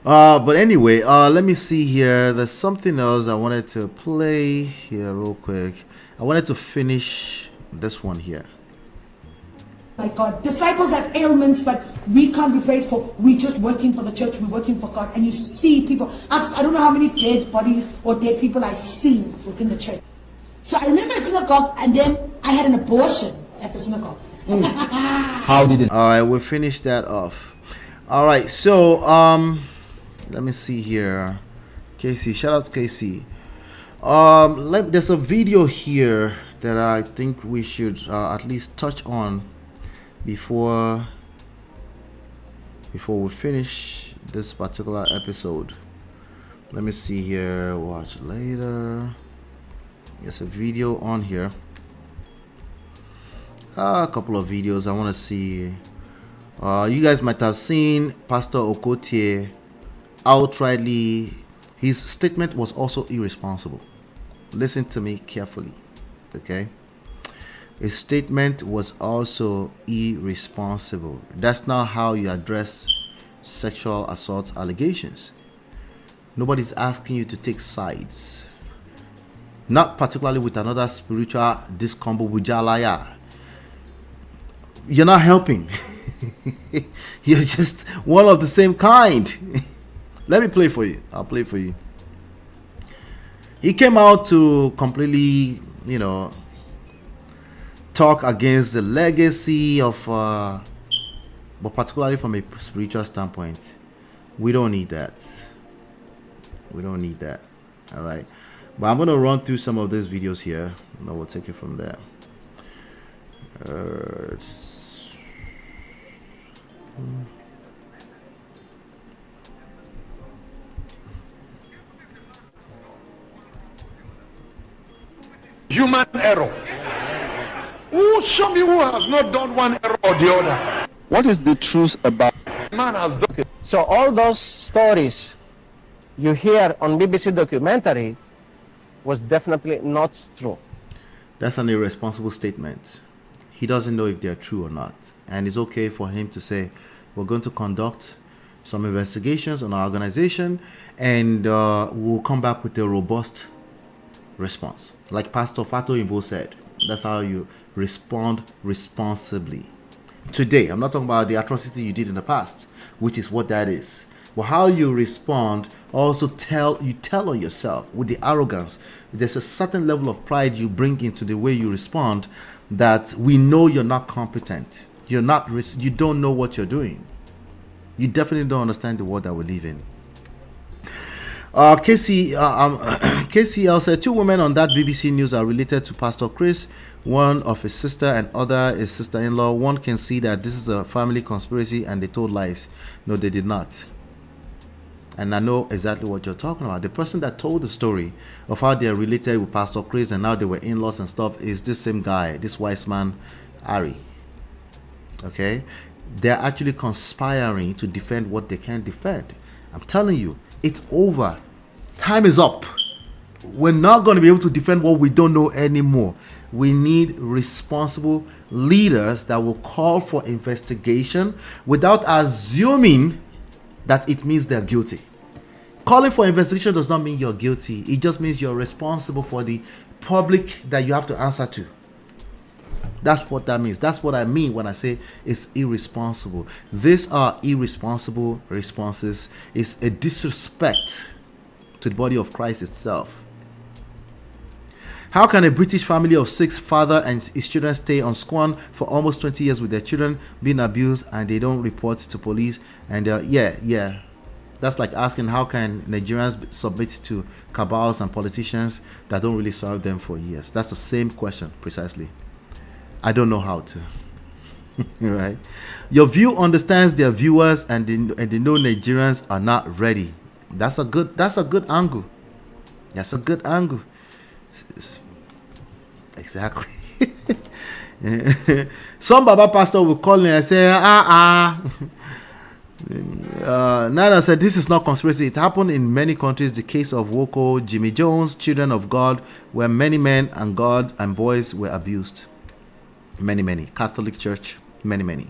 But anyway, let me see here. There's something else I wanted to play here real quick. I wanted to finish this one here. My God, disciples have ailments, but we can't be prayed for. We're just working for the church. We're working for God. And you see people. I don't know how many dead bodies or dead people I've seen within the church. So I remember at synagogue, and then I had an abortion at the synagogue. How did it? All right, we'll finish that off. All right, so let me see here. KC, shout out to KC. There's a video here that I think we should at least touch on before we finish this particular episode. Let me see here. Watch later. There's a video on here. A couple of videos I want to see. You guys might have seen Pastor Okotie outrightly. His statement was also irresponsible. Listen to me carefully, okay? His statement was also irresponsible. That's not how you address sexual assault allegations. Nobody's asking you to take sides. Not particularly with another spiritual discombo bujalaya. You're not helping. You're just one of the same kind. Let me play for you. I'll play for you. He came out to completely, talk against the legacy of, but particularly from a spiritual standpoint. We don't need that. We don't need that. All right. But I'm going to run through some of these videos here, and we'll take it from there. Human error. Show me who has not done one error or the other. What is the truth about Man has done. Okay. So all those stories you hear on BBC documentary was definitely not true. That's an irresponsible statement. He doesn't know if they're true or not. And it's okay for him to say, we're going to conduct some investigations on our organization and we'll come back with a robust response. Like Pastor Fato Imbo said, that's how you respond responsibly. Today, I'm not talking about the atrocity you did in the past, which is what that is. But how you respond, also tell on yourself with the arrogance. There's a certain level of pride you bring into the way you respond that we know you're not competent. You don't know what you're doing. You definitely don't understand the world that we live in. KCL said 2 women on that BBC News are related to Pastor Chris. One of his sister and other is sister-in-law. One can see that this is a family conspiracy and they told lies. No, they did not. And I know exactly what you're talking about. The person that told the story of how they're related with Pastor Chris and now they were in-laws and stuff is this same guy, this Wiseman, Ari. Okay? They're actually conspiring to defend what they can't defend. I'm telling you, it's over. Time is up. We're not going to be able to defend what we don't know anymore. We need responsible leaders that will call for investigation without assuming that it means they're guilty. Calling for investigation does not mean you're guilty. It just means you're responsible for the public that you have to answer to. That's what that means. That's what I mean when I say it's irresponsible. These are irresponsible responses. It's a disrespect to the body of Christ itself. How can a British family of 6, father and his children, stay on squan for almost 20 years with their children being abused and they don't report to police? And that's like asking how can Nigerians submit to cabals and politicians that don't really serve them for years. That's the same question precisely. I don't know how to. Right? Your view understands their viewers and they know Nigerians are not ready. That's a good angle. That's a good angle. Exactly. Some Baba pastor will call me and say, Nana said, this is not conspiracy. It happened in many countries. The case of Woko, Jimmy Jones, Children of God, where many men and God and boys were abused. Many. Catholic Church, many.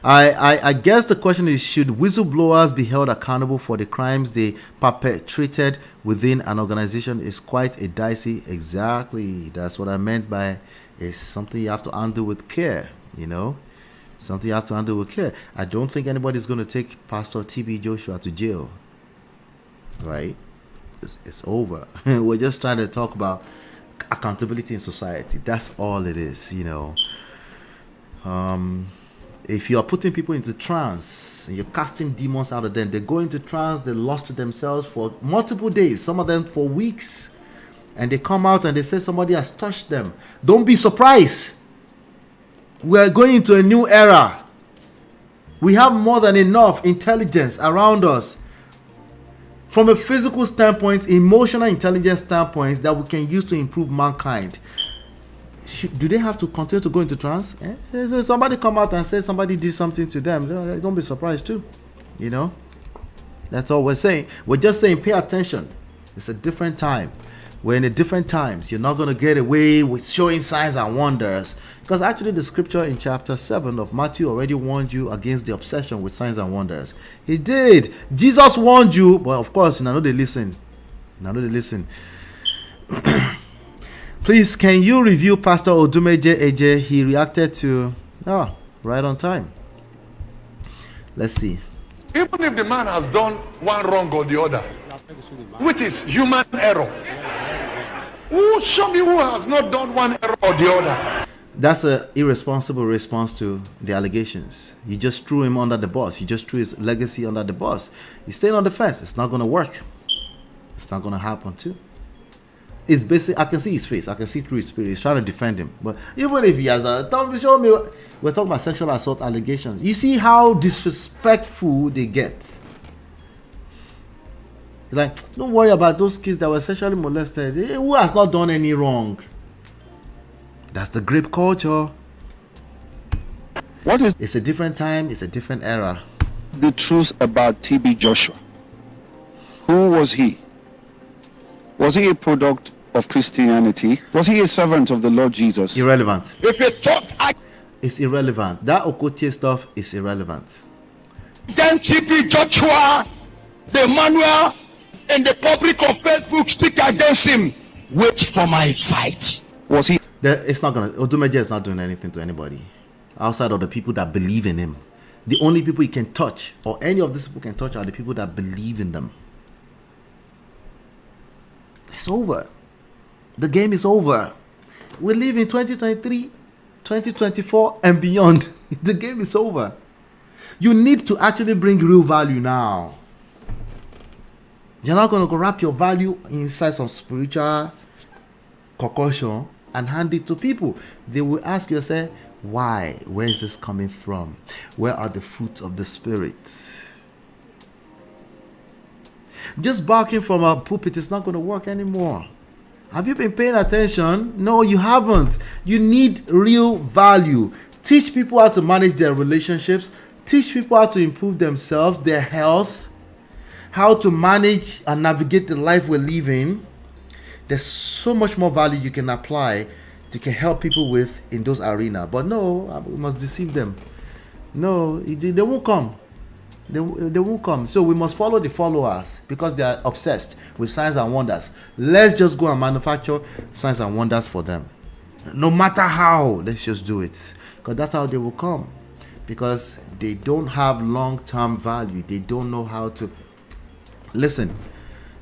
I guess the question is, should whistleblowers be held accountable for the crimes they perpetrated within an organization? Is quite a dicey. Exactly. That's what I meant by it's something you have to handle with care, Something you have to handle with care. I don't think anybody's going to take Pastor TB Joshua to jail. Right? It's over. We're just trying to talk about accountability in society. That's all it is, If you are putting people into trance and you're casting demons out of them, they go into trance, they lost themselves for multiple days, some of them for weeks, and they come out and they say somebody has touched them. Don't be surprised. We are going into a new era. We have more than enough intelligence around us. From a physical standpoint, emotional intelligence standpoint that we can use to improve mankind. Do they have to continue to go into trance? So somebody come out and say somebody did something to them. Don't be surprised too. That's all we're saying. We're just saying pay attention. It's a different time. We're in a different times. You're not going to get away with showing signs and wonders. Because actually the scripture in chapter 7 of Matthew already warned you against the obsession with signs and wonders. He did. Jesus warned you. But of course, now they listen. Please, can you review Pastor Odumeje Eje? He reacted to, right on time. Let's see. Even if the man has done one wrong or the other, which is human error, Who show me who has not done one error or the other? That's an irresponsible response to the allegations. You just threw him under the bus. You just threw his legacy under the bus. He's staying on the fence. It's not going to work. It's not going to happen too. It's basically, I can see his face. I can see through his spirit. He's trying to defend him. But even if he has a, show me. We're talking about sexual assault allegations. You see how disrespectful they get. It's like, don't worry about those kids that were sexually molested. Who has not done any wrong? That's the grape culture. What is It's a different time. It's a different era. the truth about TB Joshua? Who was he? Was he a product of Christianity? Was he a servant of the Lord Jesus? Irrelevant. If you talk It's irrelevant. That Okotie stuff is irrelevant. then TB Joshua, the manual, and the public of Facebook speak against him. Wait for my fight. Was he? It's not gonna. Odumeje is not doing anything to anybody outside of the people that believe in him. The only people he can touch, or any of these people can touch, are the people that believe in them. It's over. The game is over. We live in 2023, 2024, and beyond. The game is over. You need to actually bring real value now. You're not going to go wrap your value inside some spiritual concoction and hand it to people. They will ask you, say, why? Where is this coming from? Where are the fruits of the Spirit? Just barking from a pulpit is not going to work anymore. Have you been paying attention? No, you haven't. You need real value. Teach people how to manage their relationships. Teach people how to improve themselves, their health, how to manage and navigate the life we're living. There's so much more value you can apply, you can help people with in those arenas. But no, we must deceive them. No, they won't come. They won't come. So we must follow the followers because they are obsessed with signs and wonders. Let's just go and manufacture signs and wonders for them. No matter how, let's just do it. Because that's how they will come. Because they don't have long-term value. They don't know how to... Listen,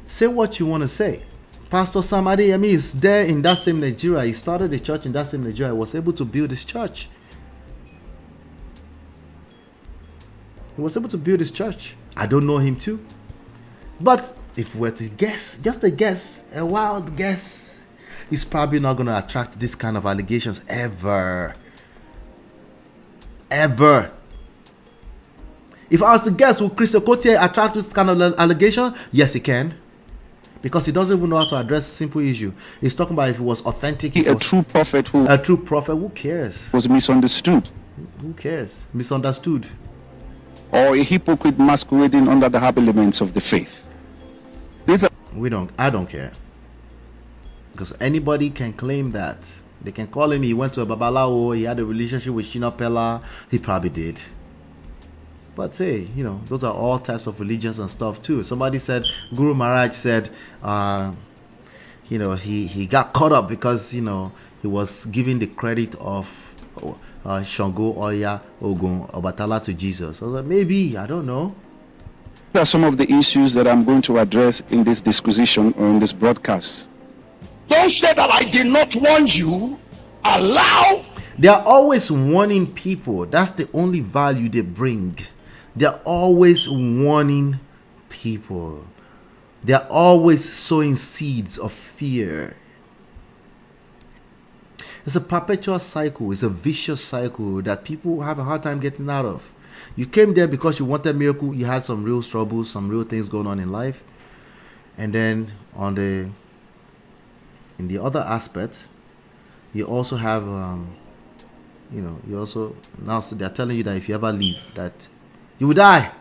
say what you want to say. Pastor Sam Adeyemi is there in that same Nigeria. He started a church in that same Nigeria. He was able to build his church. He was able to build his church. I don't know him too. But if we're to guess, just a guess, a wild guess, he's probably not going to attract this kind of allegations ever. Ever. If I was to guess, will Chris Okotie attract this kind of allegation? Yes, he can. Because he doesn't even know how to address simple issue. He's talking about if it was authentic. A true prophet who... A true prophet, who cares? Was misunderstood. Who cares? Misunderstood. Or a hypocrite masquerading under the habiliments of the faith. I don't care. Because anybody can claim that. They can call him, he went to a Babalawo, he had a relationship with Shina Pella. He probably did. But hey, those are all types of religions and stuff too. Somebody said, Guru Maharaj said, he got caught up because, he was giving the credit of Shango, Oya, Ogun, Obatala to Jesus. I was like, maybe, I don't know. These are some of the issues that I'm going to address in this disquisition or in this broadcast. Don't say that I did not warn you. Allow. They are always warning people. That's the only value they bring. They're always warning people. They're always sowing seeds of fear. It's a perpetual cycle. It's a vicious cycle that people have a hard time getting out of. You came there because you wanted a miracle. You had some real troubles, some real things going on in life. And then in the other aspect, you also have, now they're telling you that if you ever leave, that you will die.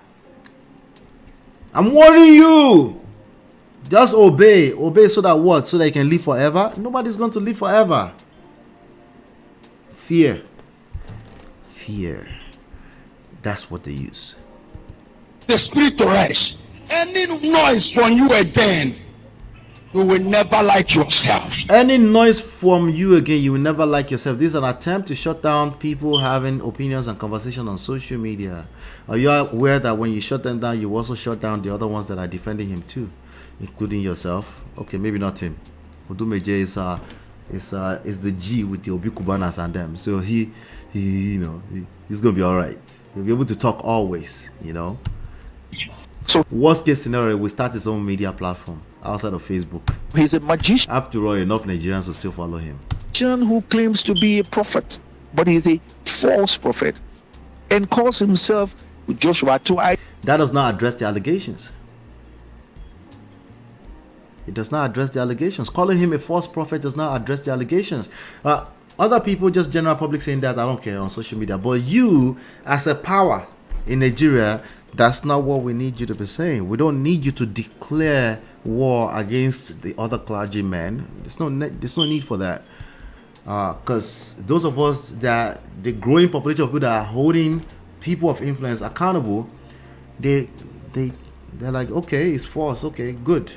I'm warning you. Just obey. Obey so that what? So that you can live forever? Nobody's going to live forever. Fear. Fear. That's what they use. The spirit to rest. Any noise from you again, you will never like yourself. Any noise from you again, you will never like yourself. This is an attempt to shut down people having opinions and conversation on social media. Are you aware that when you shut them down, you also shut down the other ones that are defending him too, including yourself? Okay, maybe not him. Odumeje is the G with the Obi Kubanas and them. So he's gonna be all right. He'll be able to talk always, So worst case scenario, we start his own media platform outside of Facebook. He's a magician. After all, enough Nigerians will still follow him. Who claims to be a prophet, but he's a false prophet, and calls himself Joshua to. That does not address the allegations. It does not address the allegations. Calling him a false prophet does not address the allegations. Other people, just general public, saying that, I don't care, on social media. But you, as a power in Nigeria, that's not what we need you to be saying. We don't need you to declare war against the other clergymen. There's no need for that. Because those of us that the growing population of people that are holding people of influence accountable, they're like, okay, it's false. Okay, good.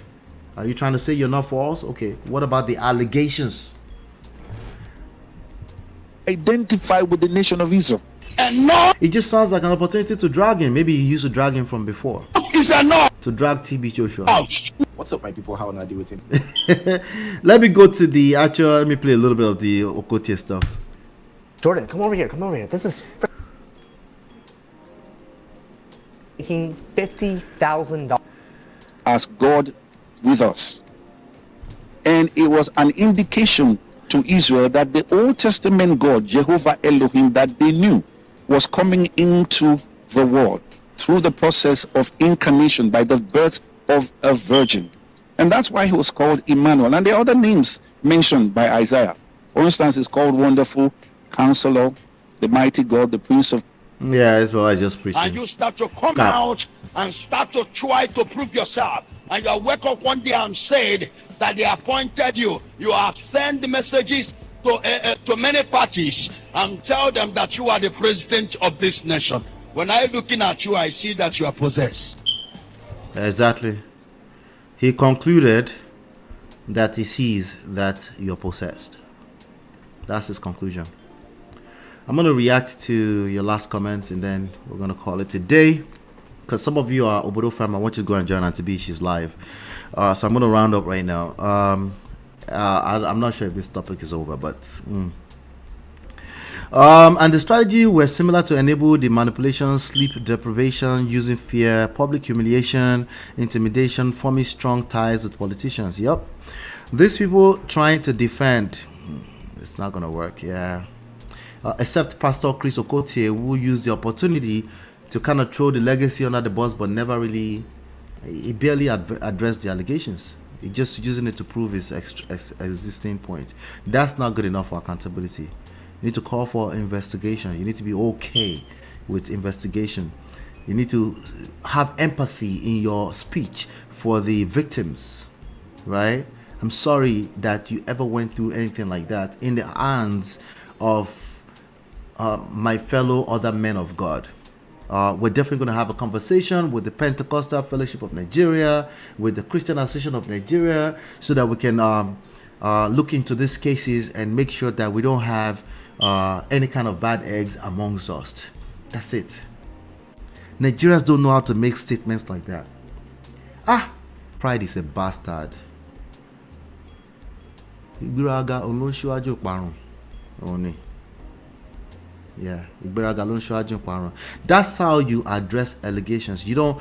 Are you trying to say you're not false? Okay, what about the allegations? Identify with the nation of Israel. It just sounds like an opportunity to drag him. Maybe he used to drag him from before. To drag TB Joshua. What's up, my people? How are you with him? Let me go to the actual. Let me play a little bit of the Okotie stuff. Jordan, come over here. Come over here. This is making $50,000. As God with us. And it was an indication to Israel that the Old Testament God, Jehovah Elohim, that they knew was coming into the world through the process of incarnation by the birth of a virgin. And that's why he was called Emmanuel. And there are other names mentioned by Isaiah. For instance, it's called Wonderful Counselor, the Mighty God, the Prince of... Yeah, that's what I just preached. And you start to come out and start to try to prove yourself. And you wake up one day and said that they appointed you. You have sent messages to many parties and tell them that you are the president of this nation. When I'm looking at you, I see that you are possessed. Exactly. He concluded that he sees that you're possessed. That's his conclusion. I'm going to react to your last comments and then we're going to call it a day. Because some of you are Obodo fam, I want you to go and join Auntie B. She's live. So I'm going to round up right now. I'm not sure if this topic is over, but... and the strategy were similar to enable the manipulation, sleep deprivation, using fear, public humiliation, intimidation, forming strong ties with politicians. Yep. These people trying to defend, it's not going to work, yeah. Except Pastor Chris Okotie, who used the opportunity to kind of throw the legacy under the bus, but never really, he barely addressed the allegations. He just using it to prove his existing point. That's not good enough for accountability. You need to call for investigation. You need to be okay with investigation. You need to have empathy in your speech for the victims, right? I'm sorry that you ever went through anything like that in the hands of my fellow other men of God. We're definitely going to have a conversation with the Pentecostal Fellowship of Nigeria, with the Christian Association of Nigeria, so that we can look into these cases and make sure that we don't have any kind of bad eggs amongst us. That's it. Nigerians don't know how to make statements like that. Pride is a bastard. Yeah, that's how you address allegations. You don't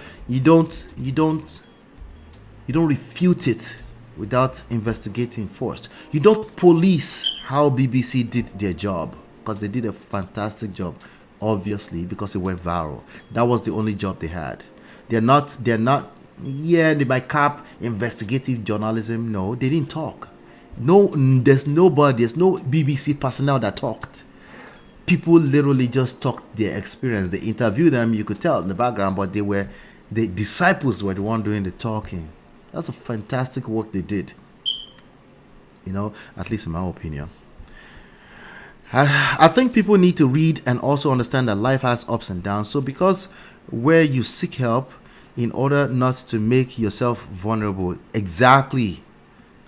refute it without investigating first. You don't police how BBC did their job, because they did a fantastic job, obviously, because it went viral. That was the only job they had. They're not yeah, they might cap investigative journalism. No, they didn't talk. No, there's no BBC personnel that talked. People literally just talked their experience. They interviewed them, you could tell in the background, but the disciples were the one doing the talking. That's a fantastic work they did, at least in my opinion. I think people need to read and also understand that life has ups and downs. So because where you seek help in order not to make yourself vulnerable, exactly,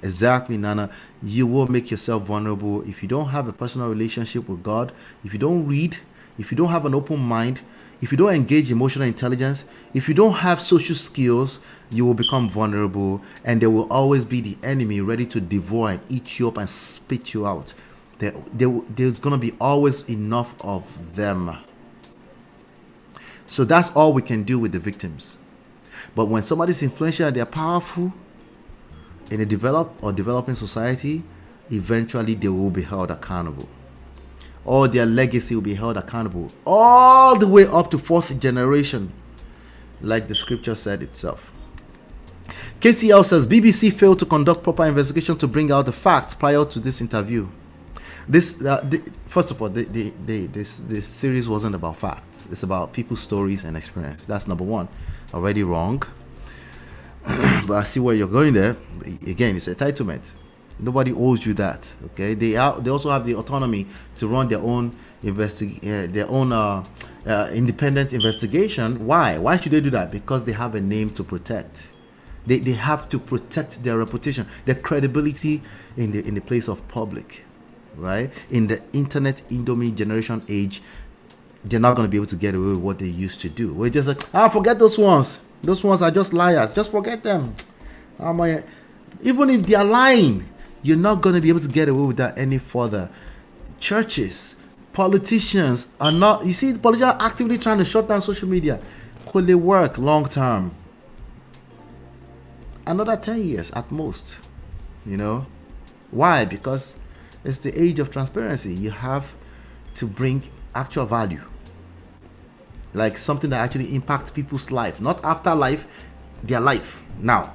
Nana, you will make yourself vulnerable if you don't have a personal relationship with God, if you don't read, if you don't have an open mind, if you don't engage emotional intelligence, if you don't have social skills, you will become vulnerable, and there will always be the enemy ready to devour and eat you up and spit you out. There's going to be always enough of them. So that's all we can do with the victims. But when somebody's influential and they're powerful in a developed or developing society, eventually they will be held accountable. Or their legacy will be held accountable all the way up to fourth generation, like the scripture said itself. KCL says BBC failed to conduct proper investigation to bring out the facts prior to this interview. First of all, this series wasn't about facts. It's about people's stories and experience. That's number one. Already wrong. But I see where you're going there. Again, it's entitlement. Nobody owes you that. Okay, they also have the autonomy to run their own independent investigation. Why should they do that? Because they have a name to protect. They have to protect their reputation, their credibility in the place of public, right? In the internet Indomie generation age, they're not going to be able to get away with what they used to do. We're just like, forget those ones. Those ones are just liars. Just forget them. Even if they are lying, you're not going to be able to get away with that any further. Churches, politicians are not. You see, the politicians are actively trying to shut down social media. Could they work long term? Another 10 years at most. Why? Because it's the age of transparency. You have to bring actual value, like something that actually impacts people's life, not afterlife, their life now.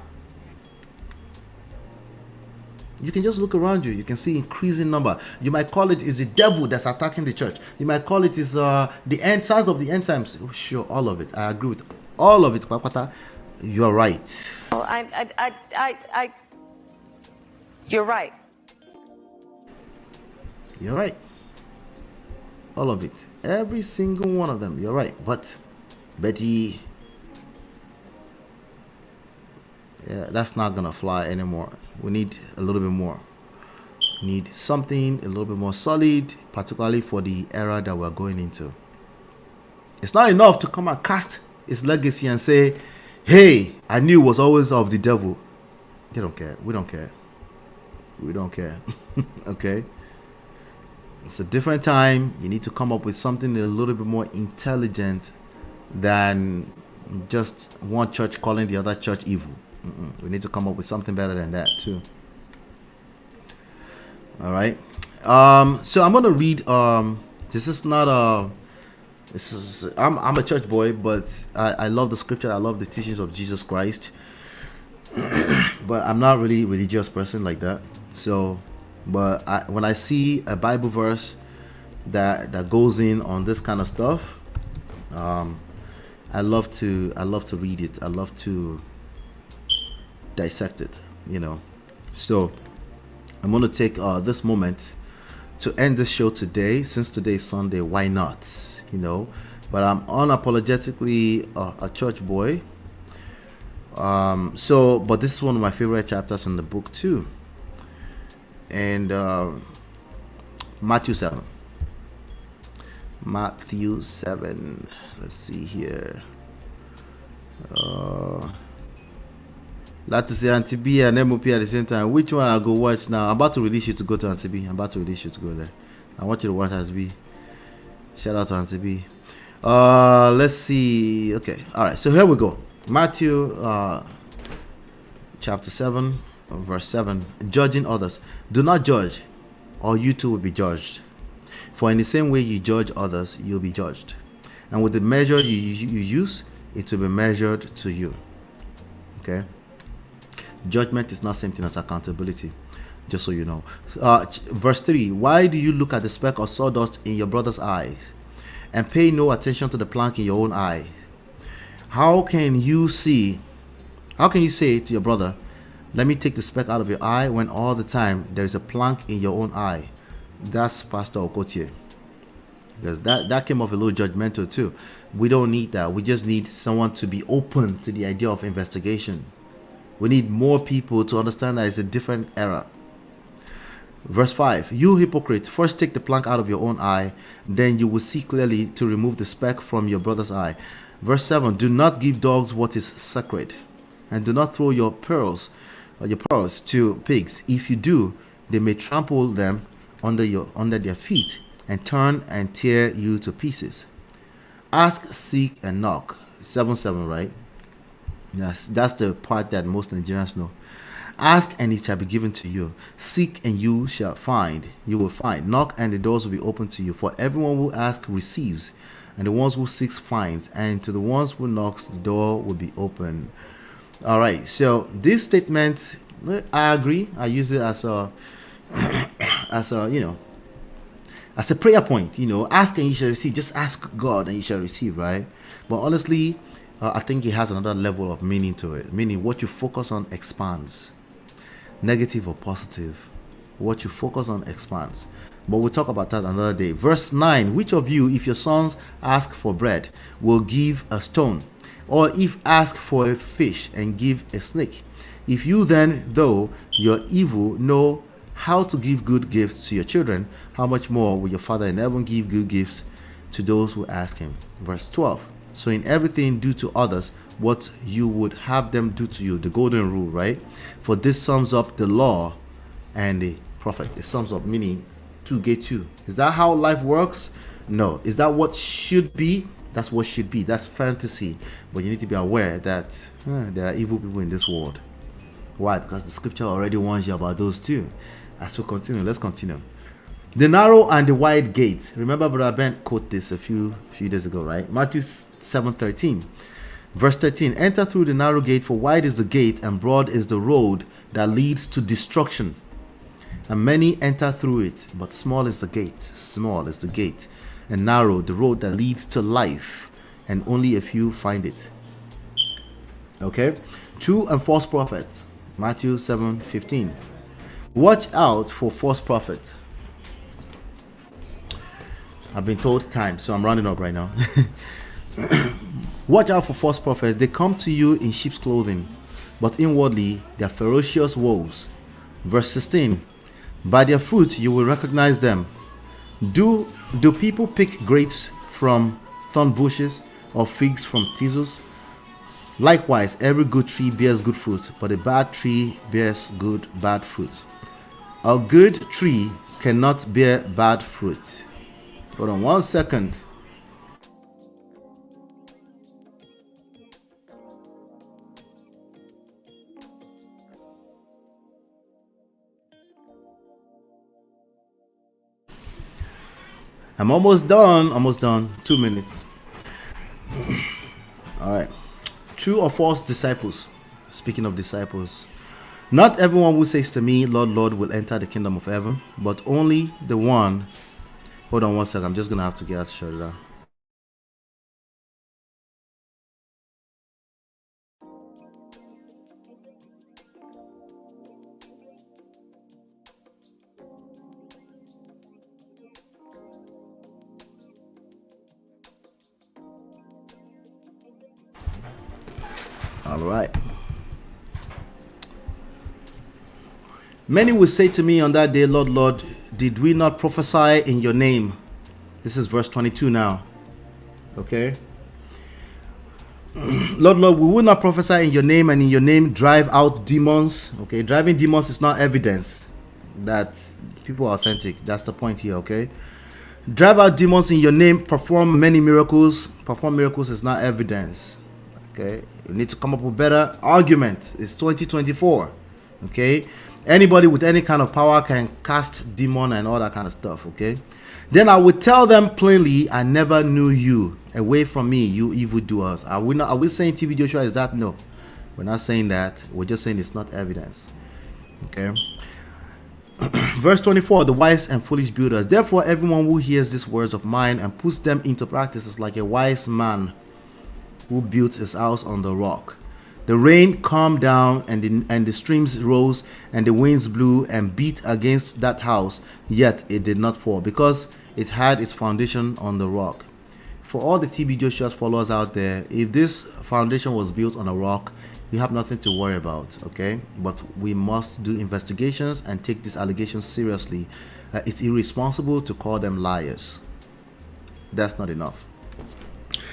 You can just look around you. You can see increasing number. You might call it is the devil that's attacking the church. You might call it is the end signs of the end times. Sure, all of it. I agree with all of it, Papata. You're right. You're right. You're right. All of it. Every single one of them. You're right. But Betty, that's not gonna fly anymore. We need a little bit more. We need something a little bit more solid, particularly for the era that we're going into. It's not enough to come and cast its legacy and say, hey, I knew it was always of the devil. They don't care. We don't care. We don't care. Okay? It's a different time. You need to come up with something a little bit more intelligent than just one church calling the other church evil. We need to come up with something better than that too. All right. So I'm gonna read. This is not a. I'm a church boy, but I love the scripture. I love the teachings of Jesus Christ. But I'm not really a religious person like that. So, but when I see a Bible verse that goes in on this kind of stuff, I love to read it. I love to dissect it. So I'm going to take this moment to end this show today. Since today is Sunday, why not? But I'm unapologetically a church boy. But this is one of my favorite chapters in the book too. And Matthew 7. Let's see here. Like to say Auntie B and MOP at the same time. Which one I'll go watch now? I'm about to release you to go to Auntie B. I'm about to release you to go there. I want you to watch Auntie B. Shout out to Auntie B. Let's see. Okay. All right. So here we go. Matthew chapter 7, verse 7. Judging others. Do not judge, or you too will be judged. For in the same way you judge others, you'll be judged. And with the measure you use, it will be measured to you. Okay? Judgment is not the same thing as accountability, just so you know. Verse 3. Why do you look at the speck of sawdust in your brother's eyes and pay no attention to the plank in your own eye? How can you say to your brother, let me take the speck out of your eye, when all the time there is a plank in your own eye? That's Pastor Okotie. Because that came off a little judgmental too. We don't need that. We just need someone to be open to the idea of investigation. We need more people to understand that it's a different era. Verse 5, you hypocrite, first take the plank out of your own eye, then you will see clearly to remove the speck from your brother's eye. Verse 7, do not give dogs what is sacred, and do not throw your pearls to pigs. If you do, they may trample them under their feet and turn and tear you to pieces. Ask, seek, and knock. 7:7, right? Yes, that's the part that most Nigerians know. Ask and it shall be given to you. Seek and you shall find. You will find. Knock and the doors will be opened to you. For everyone who asks receives, and the ones who seeks finds, and to the ones who knocks the door will be open. All right. So this statement, I agree. I use it as a as a prayer point. Ask and you shall receive. Just ask God and you shall receive, right? But honestly, I think it has another level of meaning to it. Meaning, what you focus on expands. Negative or positive, what you focus on expands. But we'll talk about that another day. Verse 9, which of you, if your sons ask for bread, will give a stone? Or if ask for a fish and give a snake? If you then, though you're evil, know how to give good gifts to your children, how much more will your Father in heaven give good gifts to those who ask him? Verse 12, so in everything do to others what you would have them do to you. The golden rule, right? For this sums up the law and the prophets. It sums up, meaning 2 get 2. Is that how life works? No. Is that what should be? That's what should be. That's fantasy. But you need to be aware that there are evil people in this world. Why? Because the scripture already warns you about those too. As we continue, let's continue. The narrow and the wide gate. Remember Brother Ben quoted this a few days ago, right? Matthew 7:13. Verse 13, enter through the narrow gate, for wide is the gate and broad is the road that leads to destruction, and many enter through it. But small is the gate, and narrow the road that leads to life, and only a few find it. Okay? True and false prophets. Matthew 7:15. Watch out for false prophets. I've been told time, so I'm rounding up right now. Watch out for false prophets. They come to you in sheep's clothing, but inwardly they are ferocious wolves. Verse 16. By their fruit you will recognize them. Do people pick grapes from thorn bushes or figs from thistles? Likewise, every good tree bears good fruit, but a bad tree bears bad fruit. A good tree cannot bear bad fruit. Hold on 1 second. I'm almost done. 2 minutes. All right. True or false disciples? Speaking of disciples, not everyone who says to me, Lord, Lord, will enter the kingdom of heaven, but only the one. Hold on 1 second. I'm just going to have to get out to shut it down. All right. Many will say to me on that day, Lord, Lord, did we not prophesy in your name? This is verse 22 now. Okay. Lord, Lord, we will not prophesy in your name, and in your name drive out demons. Okay. Driving demons is not evidence that people are authentic. That's the point here. Okay. Drive out demons in your name, perform many miracles. Perform miracles is not evidence. Okay. You need to come up with better arguments. It's 2024. Okay. Anybody with any kind of power can cast demon and all that kind of stuff. Okay. Then I would tell them plainly, I never knew you. Away from me, you evildoers. Are we saying TB Joshua is that? No. We're not saying that. We're just saying it's not evidence. Okay. Verse 24, the wise and foolish builders. Therefore, everyone who hears these words of mine and puts them into practice is like a wise man who built his house on the rock. The rain calmed down, and the streams rose, and the winds blew and beat against that house, yet it did not fall, because it had its foundation on the rock. For all the TB Joshua's followers out there, if this foundation was built on a rock, you have nothing to worry about, okay? But we must do investigations and take these allegations seriously. It's irresponsible to call them liars. That's not enough.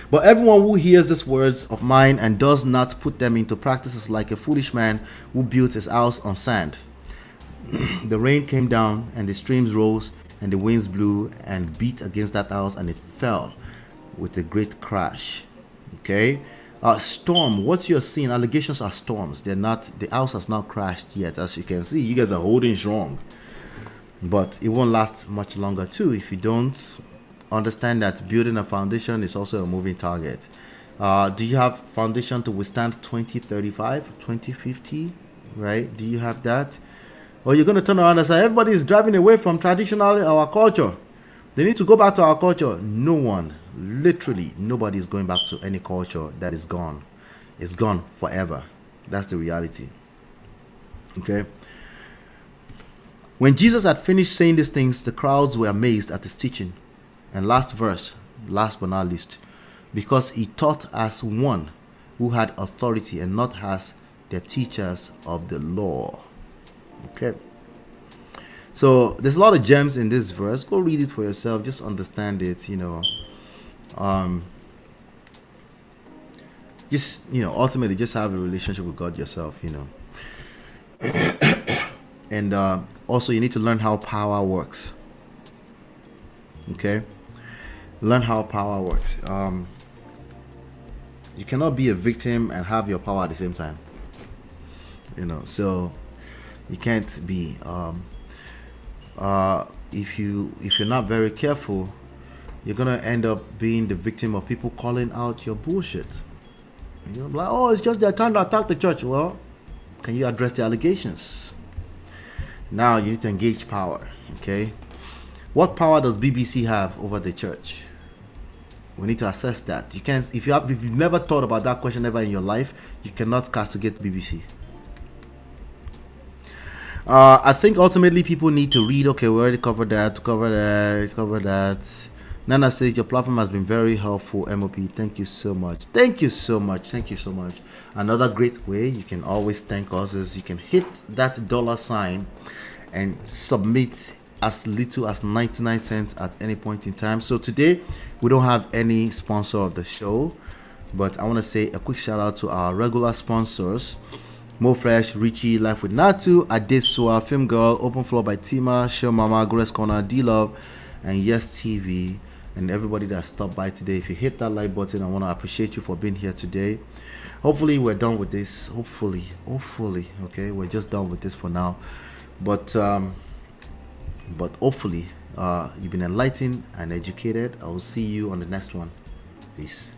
But everyone who hears these words of mine and does not put them into practice is like a foolish man who built his house on sand. The rain came down and the streams rose and the winds blew and beat against that house and it fell with a great crash. Okay? Storm, what you're seeing, allegations are storms. They're not, the house has not crashed yet. As you can see, you guys are holding strong. But it won't last much longer too if you don't understand that building a foundation is also a moving target. Do you have foundation to withstand 2035, 2050, right? Do you have that? Or you're going to turn around and say, everybody is driving away from traditional our culture. They need to go back to our culture. No one, literally nobody is going back to any culture that is gone. It's gone forever. That's the reality. Okay. When Jesus had finished saying these things, the crowds were amazed at his teaching. And last verse, last but not least, because he taught as one who had authority and not as the teachers of the law. Okay. So there's a lot of gems in this verse. Go read it for yourself. Just understand it, just, ultimately just have a relationship with God yourself, And also you need to learn how power works. Okay. Learn how power works. You cannot be a victim and have your power at the same time. So you can't be. If you're not very careful, you're gonna end up being the victim of people calling out your bullshit. Like, oh, it's just they're trying to attack the church. Well, can you address the allegations? Now you need to engage power. Okay. What power does BBC have over the church? We need to assess that. You can't, if you've never thought about that question ever in your life, you cannot castigate BBC. I think ultimately people need to read. Okay, we already covered that. Nana says your platform has been very helpful. MOP, thank you so much. Thank you so much. Another great way you can always thank us is you can hit that $sign and submit as little as 99 cents at any point in time. So today we don't have any sponsor of the show, but I want to say a quick shout out to our regular sponsors: Mo Fresh, Richie, Life with Natu, Adesua, Film Girl, Open Floor by Tima, Show Mama, Grace Corner, D Love, and Yes TV, and everybody that stopped by today. If you hit that like button, I want to appreciate you for being here today. Hopefully we're done with this. Hopefully, okay, we're just done with this for now. But hopefully you've been enlightened and educated. I will see you on the next one. Peace.